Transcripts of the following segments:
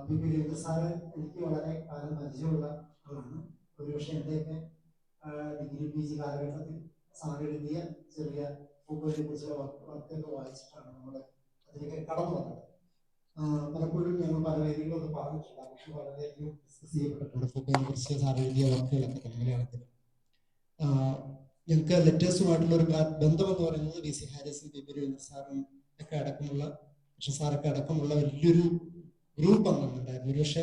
P P Ravindra sir എനിക്ക് വളരെ കാലം പരിചയമുള്ള ആളാണ്. ഒരുപക്ഷെ എൻ്റെയൊക്കെ ഡിഗ്രി പി ജി കാലഘട്ടത്തിൽ സാറ് എഴുതിയ ചെറിയ പൂക്കളെ കുറിച്ചുള്ള വർക്കൊക്കെ വായിച്ചിട്ടാണ് നമ്മൾ അതിലേക്ക് കടന്നു വന്നത്. പലപ്പോഴും ഞങ്ങൾ പല വേദികളൊക്കെ പറഞ്ഞിട്ടുണ്ട്, പക്ഷെ വളരെയധികം ഡിസ്കസ് ചെയ്യപ്പെട്ടിട്ടുണ്ട് പൂക്കളെ കുറിച്ച് സാർ എഴുതിയ വർക്കുകളൊക്കെ തന്നെ മലയാളത്തിൽ. ഞങ്ങൾക്ക് ലെറ്റേഴ്സുമായിട്ടുള്ള ഒരു ബന്ധമെന്ന് പറയുന്നത് വി സി ഹാരിസും പി പി രവീന്ദ്ര സാറും ഒക്കെ അടക്കമുള്ള സാറൊക്കെ അടക്കമുള്ള വലിയൊരു ഗ്രൂപ്പ് അംഗങ്ങളുണ്ടായിരുന്നു. ഒരുപക്ഷെ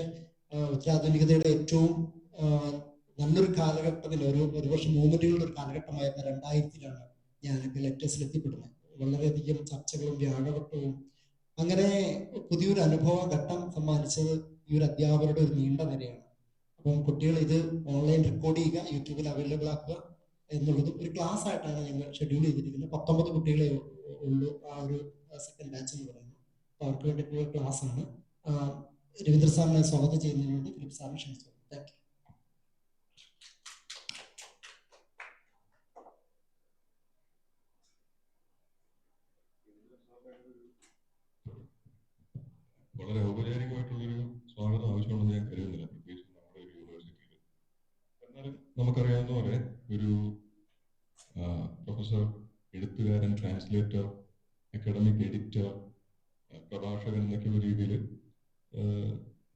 ഉത്തരാധുനികതയുടെ ഏറ്റവും നല്ലൊരു കാലഘട്ടത്തിൽ ഒരുപക്ഷെ മൂവ്മെന്റുകളുടെ ഒരു കാലഘട്ടമായിരുന്ന 2000-ലാണ് ഞാനൊക്കെ ലെറ്റേഴ്സിൽ എത്തിപ്പെടുന്നത്. വളരെയധികം ചർച്ചകളും വ്യാഴവട്ടവും അങ്ങനെ പുതിയൊരു അനുഭവ ഘട്ടം സമ്മാനിച്ചത് ഈ ഒരു അധ്യാപകരുടെ ഒരു നീണ്ട നിരയാണ്. അപ്പം കുട്ടികൾ ഇത് ഓൺലൈൻ റെക്കോർഡ് ചെയ്യുക, യൂട്യൂബിൽ അവൈലബിൾ ആക്കുക എന്നുള്ളതും ഒരു ക്ലാസ് ആയിട്ടാണ് ഞങ്ങൾ ഷെഡ്യൂൾ ചെയ്തിരിക്കുന്നത്. 19 കുട്ടികളെ ഉള്ളൂ ആ ഒരു സെക്കൻഡ് ബാച്ച് എന്ന് പറയുന്നത്. അപ്പോൾ അവർക്ക് വേണ്ടിയിട്ടുള്ള ക്ലാസ് ആണ്. രവീന്ദ്ര സാറിനെ സ്വാഗതം ചെയ്യുന്നതിന് വേണ്ടി ഫിലിപ്പ് സാറിനെ ക്ഷണിച്ചു. Thank you. വളരെ ഔപചാരികമായിട്ടുള്ളൊരു സ്വാഗതം ആവശ്യമുണ്ടെന്ന് ഞാൻ കരുതുന്നില്ല, പ്രത്യേകിച്ച് നമ്മുടെ ഒരു യൂണിവേഴ്സിറ്റിയിൽ. എന്നാലും നമുക്കറിയാവുന്ന പോലെ ഒരു പ്രൊഫസർ, എഴുത്തുകാരൻ, ട്രാൻസ്ലേറ്റർ, അക്കാഡമിക് എഡിറ്റർ, പ്രഭാഷകൻ എന്നൊക്കെയുള്ള രീതിയിൽ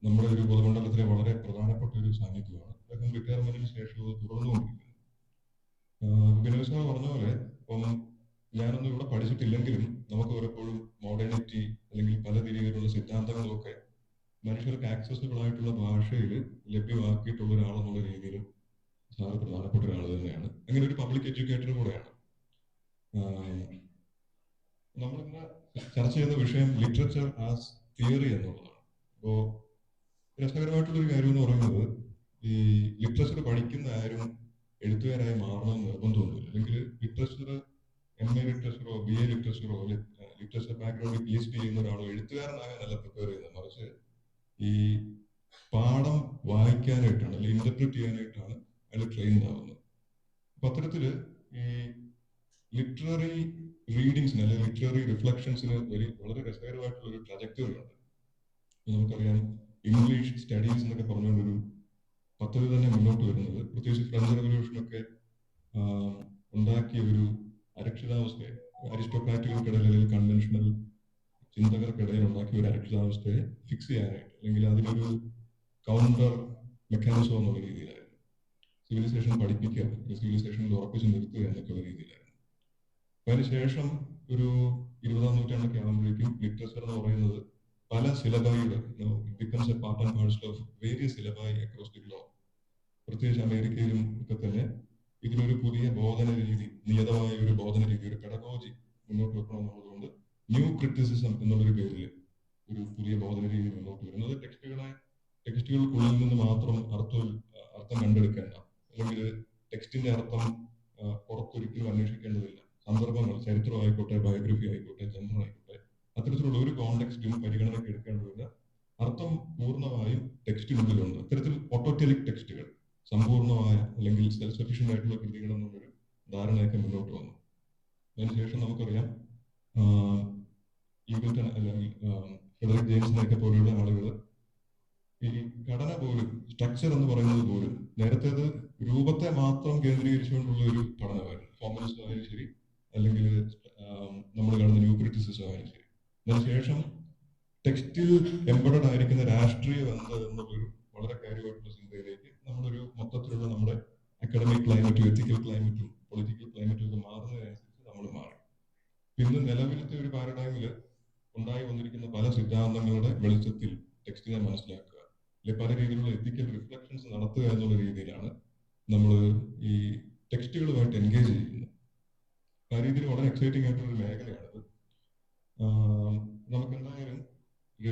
നമ്മുടെ ഒരു പൊതുമണ്ഡലത്തിലെ വളരെ പ്രധാനപ്പെട്ട ഒരു സാന്നിധ്യമാണ്. അദ്ദേഹം റിട്ടയർമെന്റിന് ശേഷം തുടർന്നുകൊണ്ടിരിക്കുന്നത്. വിനോദ് സാർ പറഞ്ഞ പോലെ ഇപ്പം ഞാനൊന്നും ഇവിടെ പഠിച്ചിട്ടില്ലെങ്കിലും നമുക്ക് പലപ്പോഴും മോഡേണിറ്റി അല്ലെങ്കിൽ പല രീതിയിലുള്ള സിദ്ധാന്തങ്ങളൊക്കെ മനുഷ്യർക്ക് ആക്സസിബിൾ ആയിട്ടുള്ള ഭാഷയിൽ ലഭ്യമാക്കിയിട്ടുള്ള ഒരാളെന്നുള്ള രീതിയിലും സാറ് പ്രധാനപ്പെട്ട ഒരാൾ തന്നെയാണ്. അങ്ങനെ ഒരു പബ്ലിക് എഡ്യൂക്കേറ്റർ കൂടെയാണ്. നമ്മളിന്ന് ചർച്ച ചെയ്യുന്ന വിഷയം ലിറ്ററേച്ചർ ആസ് തിയറി എന്നുള്ളതാണ്. അപ്പോൾ രസകരമായിട്ടുള്ളൊരു കാര്യം എന്ന് പറയുന്നത്, ഈ ലിറ്ററേച്ചർ പഠിക്കുന്ന ആരും എഴുത്തുകാരായി മാറണമെന്ന് നിർബന്ധമൊന്നുമില്ല. അല്ലെങ്കിൽ ലിറ്ററേച്ചർ MA ലിറ്ററേച്ചറോ BA ലിറ്ററേച്ചറോ ലിറ്ററേച്ചർ ബാക്ക്ഗ്രൗണ്ടിൽ PhD ചെയ്യുന്ന ഒരാളോ എഴുത്തുകാരനാകാനല്ല പ്രിപ്പയർ ചെയ്യുന്നത്, മറിച്ച് ഈ പാഠം വായിക്കാനായിട്ടാണ്, അല്ലെങ്കിൽ ഇന്റർപ്രറ്റ് ചെയ്യാനായിട്ടാണ് അയാൾ ട്രെയിൻഡ് ആവുന്നത്. അപ്പൊ അത്തരത്തില് ഈ ലിറ്റററി റീഡിങ്സിന് അല്ലെങ്കിൽ ലിറ്റററി റിഫ്ലക്ഷൻസിന് വളരെ രസകരമായിട്ടുള്ള ഒരു ട്രജക്ടറി ഉണ്ട്. നമുക്കറിയാം, ഇംഗ്ലീഷ് സ്റ്റഡീസ് എന്നൊക്കെ പറഞ്ഞുകൊണ്ടൊരു പദ്ധതി തന്നെ മുന്നോട്ട് വരുന്നത്, പ്രത്യേകിച്ച് ഫ്രഞ്ച് റെവല്യൂഷനൊക്കെ ഉണ്ടാക്കിയ ഒരു അരക്ഷിതാവസ്ഥയെ, അരിസ്റ്റോക്രാറ്റുകൾക്കിടയിൽ അല്ലെങ്കിൽ കൺവെൻഷണൽ ചിന്തകർക്കിടയിൽ ഉണ്ടാക്കിയ ഒരു അരക്ഷിതാവസ്ഥയെ ഫിക്സ് ചെയ്യാനായിട്ട്, അല്ലെങ്കിൽ അതിനൊരു കൗണ്ടർ മെക്കാനിസം എന്നുള്ള രീതിയിലായിരുന്നു. സിവിലൈസേഷൻ പഠിപ്പിക്കുക, സിവിലൈസേഷനിൽ ഉറപ്പിച്ച് നിർത്തുക എന്നൊക്കെയുള്ള രീതിയിലായിരുന്നു. അപ്പൊ അതിനുശേഷം ഒരു 20-ാം നൂറ്റാണ്ടൊക്കെ ആകുമ്പോഴേക്കും ലിറ്ററേച്ചർ എന്ന് പറയുന്നത് പല സിലബായികൾ becomes a part and parcel of various syllabi across the globe. പ്രത്യേകിച്ച് അമേരിക്കയിലും ഒക്കെ തന്നെ ഇതിനൊരു പുതിയ ബോധന രീതി, നിയതമായ ഒരു ബോധന രീതി, ഒരു പെഡഗോജി മുന്നോട്ട് വെക്കണമെന്നുള്ളതുകൊണ്ട് ന്യൂ ക്രിറ്റിസിസം എന്നുള്ളൊരു പേരിൽ ഒരു പുതിയ ബോധന രീതി മുന്നോട്ട് വരുന്നത് ടെക്സ്റ്റുകൾക്കുള്ളിൽ നിന്ന് മാത്രം അർത്ഥം കണ്ടെടുക്കേണ്ട, അല്ലെങ്കിൽ ടെക്സ്റ്റിന്റെ അർത്ഥം പുറത്തൊരിക്കലും അന്വേഷിക്കേണ്ടതില്ല. സന്ദർഭങ്ങൾ, ചരിത്രമായിക്കോട്ടെ, ബയോഗ്രഫി ആയിക്കോട്ടെ, ജനറൽ ആയിക്കോട്ടെ, അത്തരത്തിലുള്ള ഒരു കോണ്ടെക്സ്റ്റും പരിഗണനയ്ക്ക് എടുക്കേണ്ടതില്ല. അർത്ഥം പൂർണ്ണമായും ടെക്സ്റ്റിനുള്ളിലുണ്ട്. ഇത്തരത്തിൽ ഓട്ടോറ്റലിക് ടെക്സ്റ്റുകൾ, സമ്പൂർണ്ണമായ അല്ലെങ്കിൽ സെൽഫ് സഫിഷ്യന്റ് ആയിട്ടുള്ള കൃതികൾ എന്നുള്ളൊരു ധാരണയൊക്കെ മുന്നോട്ട് വന്നു. അതിനുശേഷം നമുക്കറിയാം, ഈഗിൾട്ടൺ അല്ലെങ്കിൽ ഫ്രെഡറിക് ജെയിംസിനെയൊക്കെ പോലെയുള്ള ആളുകൾ ഈ ഘടന പോലും, സ്ട്രക്ചർ എന്ന് പറയുന്നത് പോലും നേരത്തേത് രൂപത്തെ മാത്രം കേന്ദ്രീകരിച്ചുകൊണ്ടുള്ള ഒരു പഠനമായിരുന്നു. ഫോർമലിസം ആയാലും ശരി, അല്ലെങ്കിൽ നമ്മൾ കാണുന്ന ന്യൂ ക്രിറ്റിസിസം ആയാലും ശരി. അതിനുശേഷം ടെക്സ്റ്റിൽ എംബഡഡ് ആയിരിക്കുന്ന രാഷ്ട്രീയം എന്നുള്ളൊരു വളരെ കാര്യമായിട്ടുള്ള ചിന്തയിലേക്ക് നമ്മളൊരു മൊത്തത്തിലുള്ള നമ്മുടെ അക്കാഡമിക് ക്ലൈമറ്റും എത്തിക്കൽ ക്ലൈമറ്റും പൊളിറ്റിക്കൽ ക്ലൈമറ്റും ഒക്കെ മാറുന്നതിനനുസരിച്ച് നമ്മൾ മാറി. ഇന്ന് നിലവിലത്തെ ഒരു പാരഡൈമിൽ ഉണ്ടായി വന്നിരിക്കുന്ന പല സിദ്ധാന്തങ്ങളുടെ വെളിച്ചത്തിൽ ടെക്സ്റ്റിനെ മനസ്സിലാക്കുക, അല്ലെങ്കിൽ പല രീതിയിലുള്ള എത്തിക്കൽ റിഫ്ലക്ഷൻസ് നടത്തുക എന്നുള്ള രീതിയിലാണ് നമ്മൾ ഈ ടെക്സ്റ്റുകളുമായിട്ട് എൻഗേജ് ചെയ്യുന്നത്. ആ രീതിയിൽ വളരെ എക്സൈറ്റിംഗ് ആയിട്ടുള്ള ഒരു മേഖലയാണിത്. നമുക്ക് എന്തായാലും we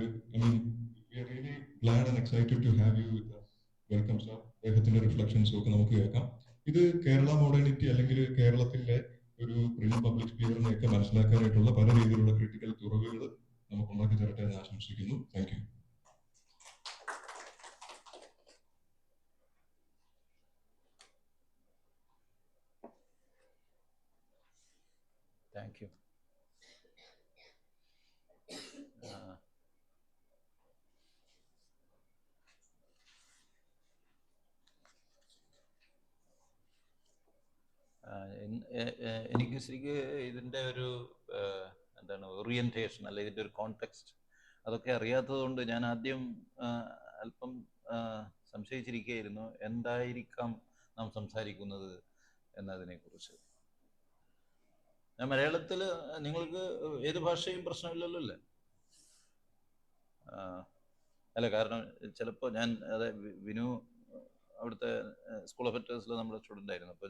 are really glad and excited to have you with us. Welcome sir. അദ്ദേഹത്തിന്റെ റിഫ്ലക്ഷൻസും ഒക്കെ നമുക്ക് കേൾക്കാം. ഇത് കേരള മോഡേണിറ്റി അല്ലെങ്കിൽ കേരളത്തിന്റെ ഒരു പ്രിന്റ് പബ്ലിക് സ്പീക്കറിനെയൊക്കെ മനസ്സിലാക്കാനായിട്ടുള്ള പല രീതിയിലുള്ള ക്രിട്ടിക്കൽ തുറവുകൾ നമുക്ക് ഉണ്ടാക്കി തരട്ടെ എന്ന് ആശംസിക്കുന്നു. Thank you. Thank you. എനിക്ക് ശരിക്ക് ഇതിൻ്റെ ഒരു എന്താണ് ഓറിയൻറ്റേഷൻ അല്ലെ ഇതിൻ്റെ ഒരു കോണ്ടെക്സ്റ്റ് അതൊക്കെ അറിയാത്തത് കൊണ്ട് ഞാൻ ആദ്യം അല്പം സംശയിച്ചിരിക്കുകയായിരുന്നു എന്തായിരിക്കാം നാം സംസാരിക്കുന്നത് എന്നതിനെക്കുറിച്ച്. ഞാൻ മലയാളത്തിൽ നിങ്ങൾക്ക് ഏത് ഭാഷയും പ്രശ്നമില്ലല്ലോ അല്ലേ? അല്ല, കാരണം ചിലപ്പോൾ ഞാൻ അതെ വിനു അവിടുത്തെ സ്കൂൾ ഓഫ് അഫയേഴ്സിൽ നമ്മുടെ സ്റ്റുഡൻ്റ് ആയിരുന്നു. അപ്പോൾ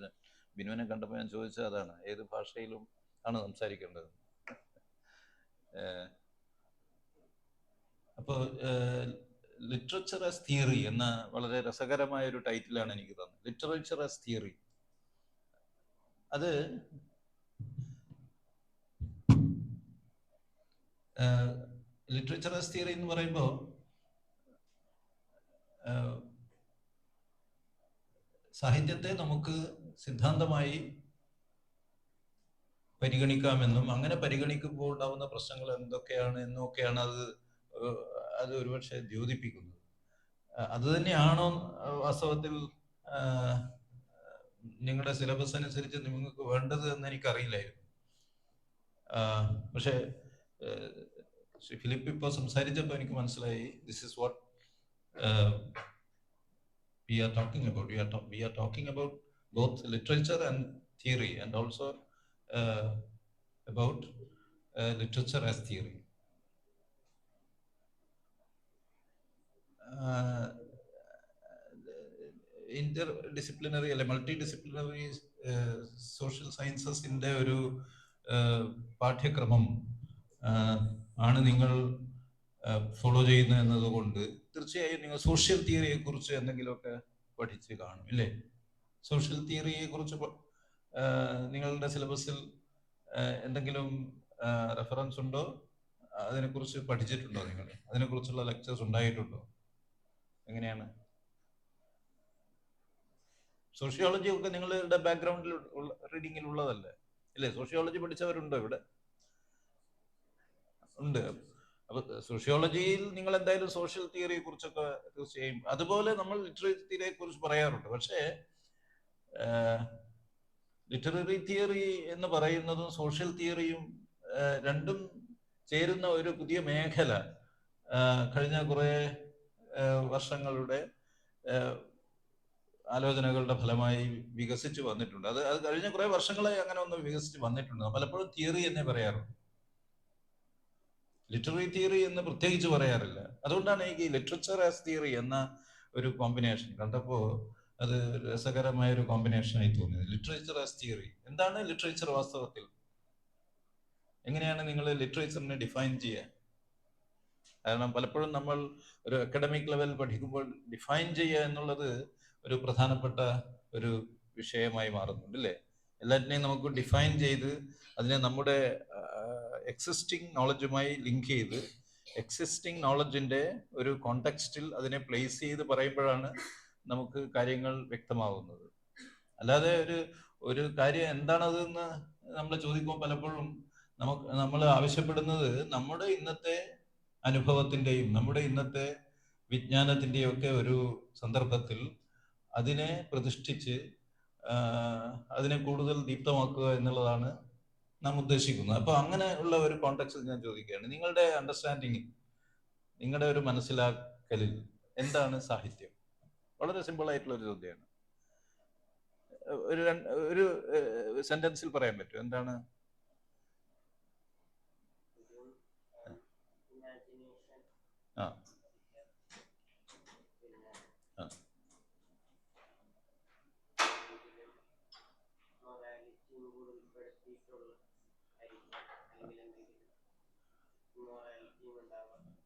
ബിനുവിനെ കണ്ടപ്പോൾ ഞാൻ ചോദിച്ചത് അതാണ്, ഏത് ഭാഷയിലും ആണ് സംസാരിക്കേണ്ടത്. അപ്പോൾ ലിറ്ററേച്ചർ ആസ് തിയറി എന്ന വളരെ രസകരമായ ഒരു ടൈറ്റിലാണ് എനിക്ക് തന്നത്. Literature as theory. അത് ലിറ്ററേച്ചർ ആസ് തിയറി എന്ന് പറയുമ്പോൾ സാഹിത്യത്തെ നമുക്ക് സിദ്ധാന്തമായി പരിഗണിക്കാമെന്നും അങ്ങനെ പരിഗണിക്കുമ്പോൾ ഉണ്ടാവുന്ന പ്രശ്നങ്ങൾ എന്തൊക്കെയാണ് എന്നൊക്കെയാണ് അത് ഒരുപക്ഷെ ദ്യോതിപ്പിക്കുന്നത്. അത് തന്നെയാണോ വാസ്തവത്തിൽ നിങ്ങളുടെ സിലബസ് അനുസരിച്ച് നിങ്ങൾക്ക് വേണ്ടത് എന്ന് എനിക്കറിയില്ലായിരുന്നു. പക്ഷെ ഫിലിപ്പ് ഇപ്പോൾ സംസാരിച്ചപ്പോൾ എനിക്ക് മനസ്സിലായി, this is what we are talking about. We are talking about both literature and theory, and also about literature as theory. Interdisciplinary or multidisciplinary social sciences inde oru പാഠ്യക്രമം ആണ് നിങ്ങൾ ഫോളോ ചെയ്യുന്നത് എന്നതുകൊണ്ട് തീർച്ചയായും നിങ്ങൾ സോഷ്യൽ തിയറിയെ കുറിച്ച് എന്തെങ്കിലുമൊക്കെ പഠിച്ച് കാണും ഇല്ലേ? സോഷ്യൽ തിയറിയെ കുറിച്ച് നിങ്ങളുടെ സിലബസിൽ എന്തെങ്കിലും റെഫറൻസ് ഉണ്ടോ? അതിനെക്കുറിച്ച് പഠിച്ചിട്ടുണ്ടോ? നിങ്ങൾ അതിനെക്കുറിച്ചുള്ള ലെക്ചേഴ്സ് ഉണ്ടായിട്ടുണ്ടോ? എങ്ങനെയാണ്? സോഷ്യോളജി ഒക്കെ നിങ്ങളുടെ ബാക്ക്ഗ്രൗണ്ടിൽ റീഡിങ്ങിൽ ഉള്ളതല്ലേ ഇല്ലേ? സോഷ്യോളജി പഠിച്ചവരുണ്ടോ ഇവിടെ? ഉണ്ട്. അപ്പൊ സോഷ്യോളജിയിൽ നിങ്ങൾ എന്തായാലും സോഷ്യൽ തിയറിയെ കുറിച്ചൊക്കെ തീർച്ചയായും, അതുപോലെ നമ്മൾ ലിറ്റററി തിയറിയെ കുറിച്ച് പറയാറുണ്ട്. പക്ഷേ ലിറ്റററി തിയറി എന്ന് പറയുന്നതും സോഷ്യൽ തിയറിയും രണ്ടും ചേരുന്ന ഒരു പുതിയ മേഖല കഴിഞ്ഞ കുറെ വർഷങ്ങളുടെ ആലോചനകളുടെ ഫലമായി വികസിച്ച് വന്നിട്ടുണ്ട്. അത് കഴിഞ്ഞ കുറെ വർഷങ്ങളായി അങ്ങനെ ഒന്ന് വികസിച്ച് വന്നിട്ടുണ്ട്. പലപ്പോഴും തിയറി എന്നേ പറയാറുണ്ട്, ലിറ്റററി തിയറി എന്ന് പ്രത്യേകിച്ച് പറയാറില്ല. അതുകൊണ്ടാണ് എനിക്ക് ഈ ലിറ്ററേച്ചർ ആസ് തിയറി എന്ന ഒരു കോമ്പിനേഷൻ കണ്ടപ്പോൾ അത് രസകരമായ ഒരു കോമ്പിനേഷനായി തോന്നിയത്. Literature as theory. എന്താണ് ലിറ്ററേച്ചർ വാസ്തവത്തിൽ? എങ്ങനെയാണ് നിങ്ങൾ ലിറ്ററേച്ചറിനെ ഡിഫൈൻ ചെയ്യുക? കാരണം പലപ്പോഴും നമ്മൾ ഒരു അക്കാഡമിക് ലെവൽ പഠിക്കുമ്പോൾ ഡിഫൈൻ ചെയ്യുക എന്നുള്ളത് ഒരു പ്രധാനപ്പെട്ട ഒരു വിഷയമായി മാറുന്നുണ്ട് അല്ലേ? എല്ലാറ്റിനെയും നമുക്ക് ഡിഫൈൻ ചെയ്ത് അതിനെ നമ്മുടെ എക്സിസ്റ്റിംഗ് നോളജുമായി ലിങ്ക് ചെയ്ത് എക്സിസ്റ്റിംഗ് നോളജിന്റെ ഒരു കോണ്ടെക്സ്റ്റിൽ അതിനെ പ്ലേസ് ചെയ്ത് പറയുമ്പോഴാണ് നമുക്ക് കാര്യങ്ങൾ വ്യക്തമാവുന്നത്. അല്ലാതെ ഒരു കാര്യം എന്താണതെന്ന് നമ്മൾ ചോദിക്കുമ്പോൾ പലപ്പോഴും നമ്മൾ ആവശ്യപ്പെടുന്നത് നമ്മുടെ ഇന്നത്തെ അനുഭവത്തിൻ്റെയും നമ്മുടെ ഇന്നത്തെ വിജ്ഞാനത്തിൻ്റെയും ഒക്കെ ഒരു സന്ദർഭത്തിൽ അതിനെ പ്രതിഷ്ഠിച്ച് അതിനെ കൂടുതൽ ദീപ്തമാക്കുക എന്നുള്ളതാണ് നാം ഉദ്ദേശിക്കുന്നത്. അപ്പൊ അങ്ങനെ ഉള്ള ഒരു കോണ്ടെക്സ്റ്റിൽ ഞാൻ ചോദിക്കുകയാണ്, നിങ്ങളുടെ അണ്ടർസ്റ്റാൻഡിങ്ങിൽ, നിങ്ങളുടെ ഒരു മനസ്സിലാക്കലിൽ എന്താണ് സാഹിത്യം? വളരെ സിമ്പിൾ ആയിട്ടുള്ള ഒരു ചോദ്യമാണ്. ഒരു സെന്റൻസിൽ പറയാൻ പറ്റും എന്താണ്?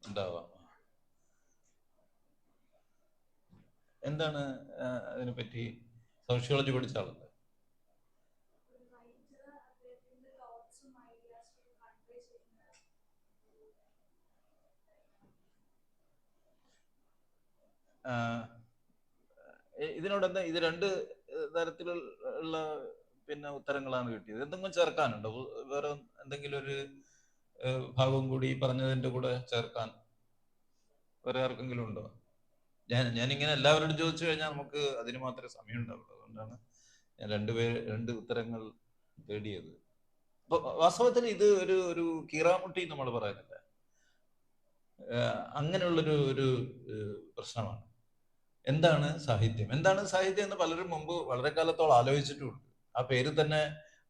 ഉണ്ടാവാം. എന്താണ് അതിനെപ്പറ്റി സോഷ്യോളജി പഠിച്ച ആളല്ലേ? ഇതിനോടെന്താ ഇത് രണ്ട് തരത്തിലുള്ള പിന്നെ ഉത്തരങ്ങളാണ് കിട്ടിയത്. എന്തെങ്കിലും ചേർക്കാനുണ്ടോ? വേറെ എന്തെങ്കിലും ഒരു ഭാഗം കൂടി പറഞ്ഞതിന്റെ കൂടെ ചേർക്കാൻ വേറെ ആർക്കെങ്കിലും ഉണ്ടോ? ഞാനിങ്ങനെ എല്ലാവരോടും ചോദിച്ചു കഴിഞ്ഞാൽ നമുക്ക് അതിന് മാത്രമേ സമയം ഉണ്ടാവുള്ളൂ. അതുകൊണ്ടാണ് ഞാൻ രണ്ട് ഉത്തരങ്ങൾ തേടിയത്. അപ്പൊ വാസ്തവത്തിൽ ഇത് ഒരു ഒരു കീറാമുട്ടി നമ്മൾ പറയുന്നില്ല, അങ്ങനെയുള്ളൊരു ഒരു പ്രശ്നമാണ്. എന്താണ് സാഹിത്യം, എന്താണ് സാഹിത്യം എന്ന് പലരും മുമ്പ് വളരെ കാലത്തോളം ആലോചിച്ചിട്ടുമുണ്ട്. ആ പേര് തന്നെ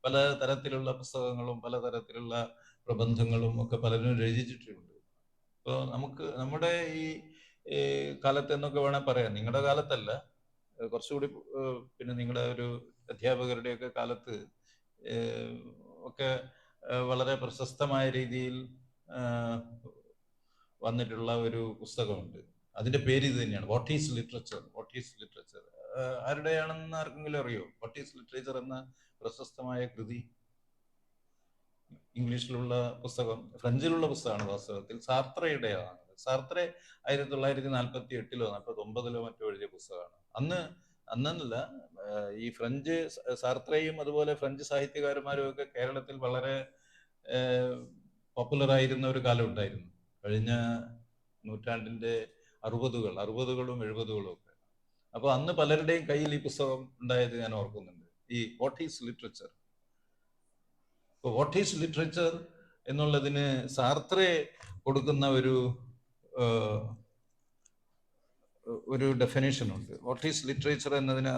പല തരത്തിലുള്ള പുസ്തകങ്ങളും പല തരത്തിലുള്ള പ്രബന്ധങ്ങളും ഒക്കെ പലരും രചിച്ചിട്ടുണ്ട്. ഇപ്പോൾ നമുക്ക് നമ്മുടെ ഈ കാലത്ത് എന്നൊക്കെ വേണേൽ പറയാം, നിങ്ങളുടെ കാലത്തല്ല, കുറച്ചുകൂടി പിന്നെ നിങ്ങളുടെ ഒരു അധ്യാപകരുടെയൊക്കെ കാലത്ത് ഒക്കെ വളരെ പ്രശസ്തമായ രീതിയിൽ വന്നിട്ടുള്ള ഒരു പുസ്തകമുണ്ട്. അതിന്റെ പേര് ഇത് തന്നെയാണ്, what is literature. What is literature ആരുടെയാണെന്ന് ആർക്കെങ്കിലും അറിയോ? വാട്ട് ഈസ് ലിറ്ററേച്ചർ എന്ന പ്രശസ്തമായ കൃതി ഇംഗ്ലീഷിലുള്ള പുസ്തകം, ഫ്രഞ്ചിലുള്ള പുസ്തകമാണ് വാസ്തവത്തിൽ, സാർത്രയുടെയാണ്. സാർത്രേ 1948-ലോ 49-ലോ മറ്റോ എഴുതിയ പുസ്തകമാണ്. അന്നല്ല, ഈ ഫ്രഞ്ച് സാർത്രയും അതുപോലെ ഫ്രഞ്ച് സാഹിത്യകാരന്മാരും ഒക്കെ കേരളത്തിൽ വളരെ പോപ്പുലർ ആയിരുന്ന ഒരു കാലം ഉണ്ടായിരുന്നു, കഴിഞ്ഞ നൂറ്റാണ്ടിന്റെ 60കളും 70കളും ഒക്കെ. അപ്പൊ അന്ന് പലരുടെയും കയ്യിൽ ഈ പുസ്തകം ഉണ്ടായത് ഞാൻ ഓർക്കുന്നുണ്ട്, ഈ what is literature. What is literature എന്നുള്ളതിന് സാർത്രേ കൊടുക്കുന്ന ഒരു ഡെഫിനേഷൻ ഉണ്ട്. വാട്ട് ഈസ് ലിറ്ററേച്ചർ എന്നതിന്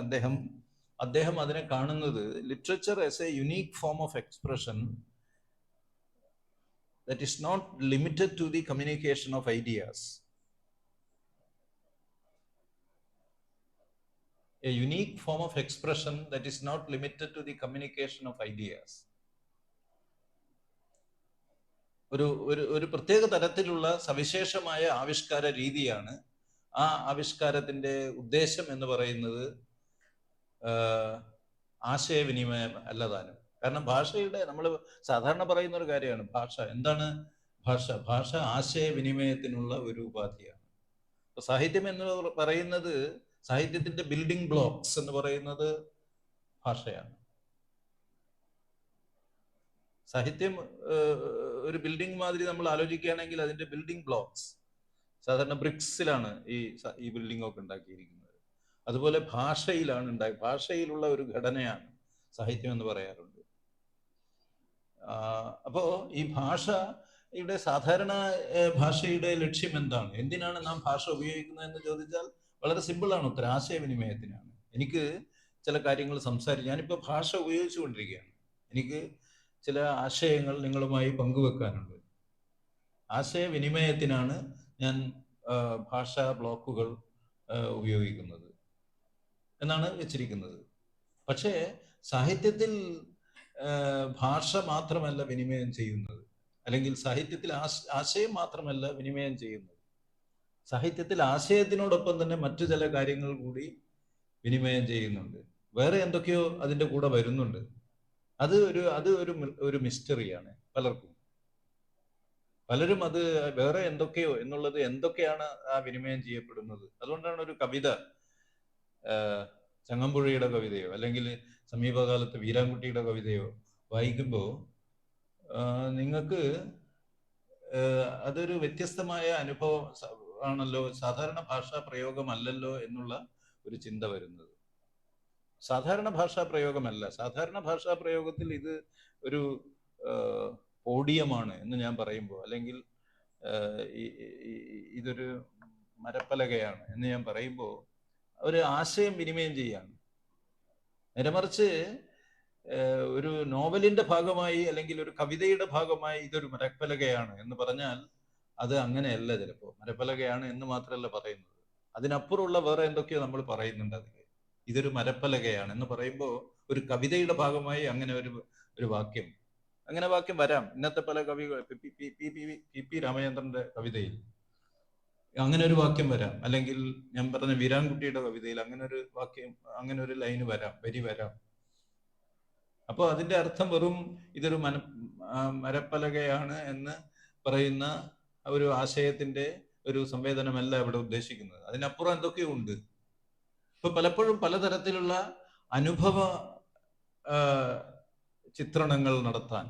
അദ്ദേഹം അതിനെ കാണുന്നത് literature as A unique form of expression that is not limited to the communication of ideas. A unique form of expression that is not limited to the communication of ideas. ഒരു പ്രത്യേക തരത്തിലുള്ള സവിശേഷമായ ആവിഷ്കാര രീതിയാണ്. ആ ആവിഷ്കാരത്തിന്റെ ഉദ്ദേശം എന്ന് പറയുന്നത് ആശയവിനിമയം അല്ലതാനും. കാരണം ഭാഷയുടെ, നമ്മൾ സാധാരണ പറയുന്ന ഒരു കാര്യമാണ് ഭാഷ. എന്താണ് ഭാഷ? ഭാഷ ആശയവിനിമയത്തിനുള്ള ഒരു ഉപാധിയാണ്. അപ്പൊ സാഹിത്യം എന്ന് പറയുന്നത്, സാഹിത്യത്തിന്റെ ബിൽഡിംഗ് ബ്ലോക്സ് എന്ന് പറയുന്നത് ഭാഷയാണ്. സാഹിത്യം ഒരു ബിൽഡിംഗ് മാതിരി നമ്മൾ ആലോചിക്കുകയാണെങ്കിൽ അതിന്റെ ബിൽഡിംഗ് ബ്ലോക്സ് സാധാരണ ബ്രിക്സിലാണ് ഈ ബിൽഡിംഗ് ഒക്കെ ഉണ്ടാക്കിയിരിക്കുന്നത്. അതുപോലെ ഭാഷയിലാണ് ഭാഷയിലുള്ള ഒരു ഘടനയാണ് സാഹിത്യം എന്ന് പറയാറുണ്ട്. അപ്പോ ഈ ഭാഷയുടെ സാധാരണ ഭാഷയുടെ ലക്ഷ്യം എന്താണ്? എന്തിനാണ് നാം ഭാഷ ഉപയോഗിക്കുന്നത് എന്ന് ചോദിച്ചാൽ വളരെ സിമ്പിളാണ് ഉത്തരം, ആശയവിനിമയത്തിനാണ്. എനിക്ക് ചില കാര്യങ്ങൾ ഞാനിപ്പോൾ ഭാഷ ഉപയോഗിച്ചു കൊണ്ടിരിക്കുകയാണ്, എനിക്ക് ചില ആശയങ്ങൾ നിങ്ങളുമായി പങ്കുവെക്കാനുണ്ട്. ആശയവിനിമയത്തിനാണ് ഞാൻ ഭാഷാ ബ്ലോക്കുകൾ ഉപയോഗിക്കുന്നത് എന്നാണ് വെച്ചിരിക്കുന്നത്. പക്ഷേ സാഹിത്യത്തിൽ ഭാഷ മാത്രമല്ല വിനിമയം ചെയ്യുന്നത്, അല്ലെങ്കിൽ സാഹിത്യത്തിൽ ആശയം മാത്രമല്ല വിനിമയം ചെയ്യുന്നത്. സാഹിത്യത്തിൽ ആശയത്തിനോടൊപ്പം തന്നെ മറ്റു ചില കാര്യങ്ങൾ കൂടി വിനിമയം ചെയ്യുന്നുണ്ട്, വേറെ എന്തൊക്കെയോ അതിൻ്റെ കൂടെ വരുന്നുണ്ട്. അത് ഒരു മിസ്റ്ററിയാണ് പലർക്കും. പലരും അത് വേറെ എന്തൊക്കെയോ എന്നുള്ളത് എന്തൊക്കെയാണ് ആ വിനിമയം ചെയ്യപ്പെടുന്നത്. അതുകൊണ്ടാണ് ഒരു കവിത, ചങ്ങമ്പുഴയുടെ കവിതയോ അല്ലെങ്കിൽ സമീപകാലത്ത് വീരാൻകുട്ടിയുടെ കവിതയോ വായിക്കുമ്പോൾ നിങ്ങൾക്ക് അതൊരു വ്യത്യസ്തമായ അനുഭവം ആണല്ലോ, സാധാരണ ഭാഷാ പ്രയോഗമല്ലല്ലോ എന്നുള്ള ഒരു ചിന്ത വരുന്നത്. സാധാരണ ഭാഷാ പ്രയോഗമല്ല. സാധാരണ ഭാഷാ പ്രയോഗത്തിൽ ഇത് ഒരു പോഡിയമാണ് എന്ന് ഞാൻ പറയുമ്പോൾ, അല്ലെങ്കിൽ ഇതൊരു മരപ്പലകയാണ് എന്ന് ഞാൻ പറയുമ്പോൾ ഒരു ആശയം വിനിമയം ചെയ്യാണ്. നേരെമറിച്ച് ഒരു നോവലിന്റെ ഭാഗമായി അല്ലെങ്കിൽ ഒരു കവിതയുടെ ഭാഗമായി ഇതൊരു മരപ്പലകയാണ് എന്ന് പറഞ്ഞാൽ അത് അങ്ങനെയല്ല. ചിലപ്പോൾ മരപ്പലകയാണ് എന്ന് മാത്രമല്ല പറയുന്നത്, അതിനപ്പുറമുള്ള വേറെ എന്തൊക്കെയോ നമ്മൾ പറയുന്നുണ്ട് അതിൽ. ഇതൊരു മരപ്പലകയാണ് എന്ന് പറയുമ്പോൾ ഒരു കവിതയുടെ ഭാഗമായി അങ്ങനെ ഒരു വാക്യം, അങ്ങനെ വാക്യം വരാം. ഇന്നത്തെ പല കവികൾ, പി രാമചന്ദ്രന്റെ കവിതയിൽ അങ്ങനെ ഒരു വാക്യം വരാം, അല്ലെങ്കിൽ ഞാൻ പറഞ്ഞ വീരാൻകുട്ടിയുടെ കവിതയിൽ അങ്ങനെ ഒരു വാക്യം, അങ്ങനെ ഒരു ലൈന് വരാം, വരി വരാം. അപ്പോൾ അതിന്റെ അർത്ഥം വെറും ഇതൊരു മരപ്പലകയാണ് എന്ന് പറയുന്ന ഒരു ആശയത്തിന്റെ ഒരു സംവേദനമല്ല ഇവിടെ ഉദ്ദേശിക്കുന്നത്. അതിനപ്പുറം എന്തൊക്കെയോ ഉണ്ട്. ഇപ്പൊ പലപ്പോഴും പലതരത്തിലുള്ള അനുഭവ ചിത്രണങ്ങൾ നടത്താൻ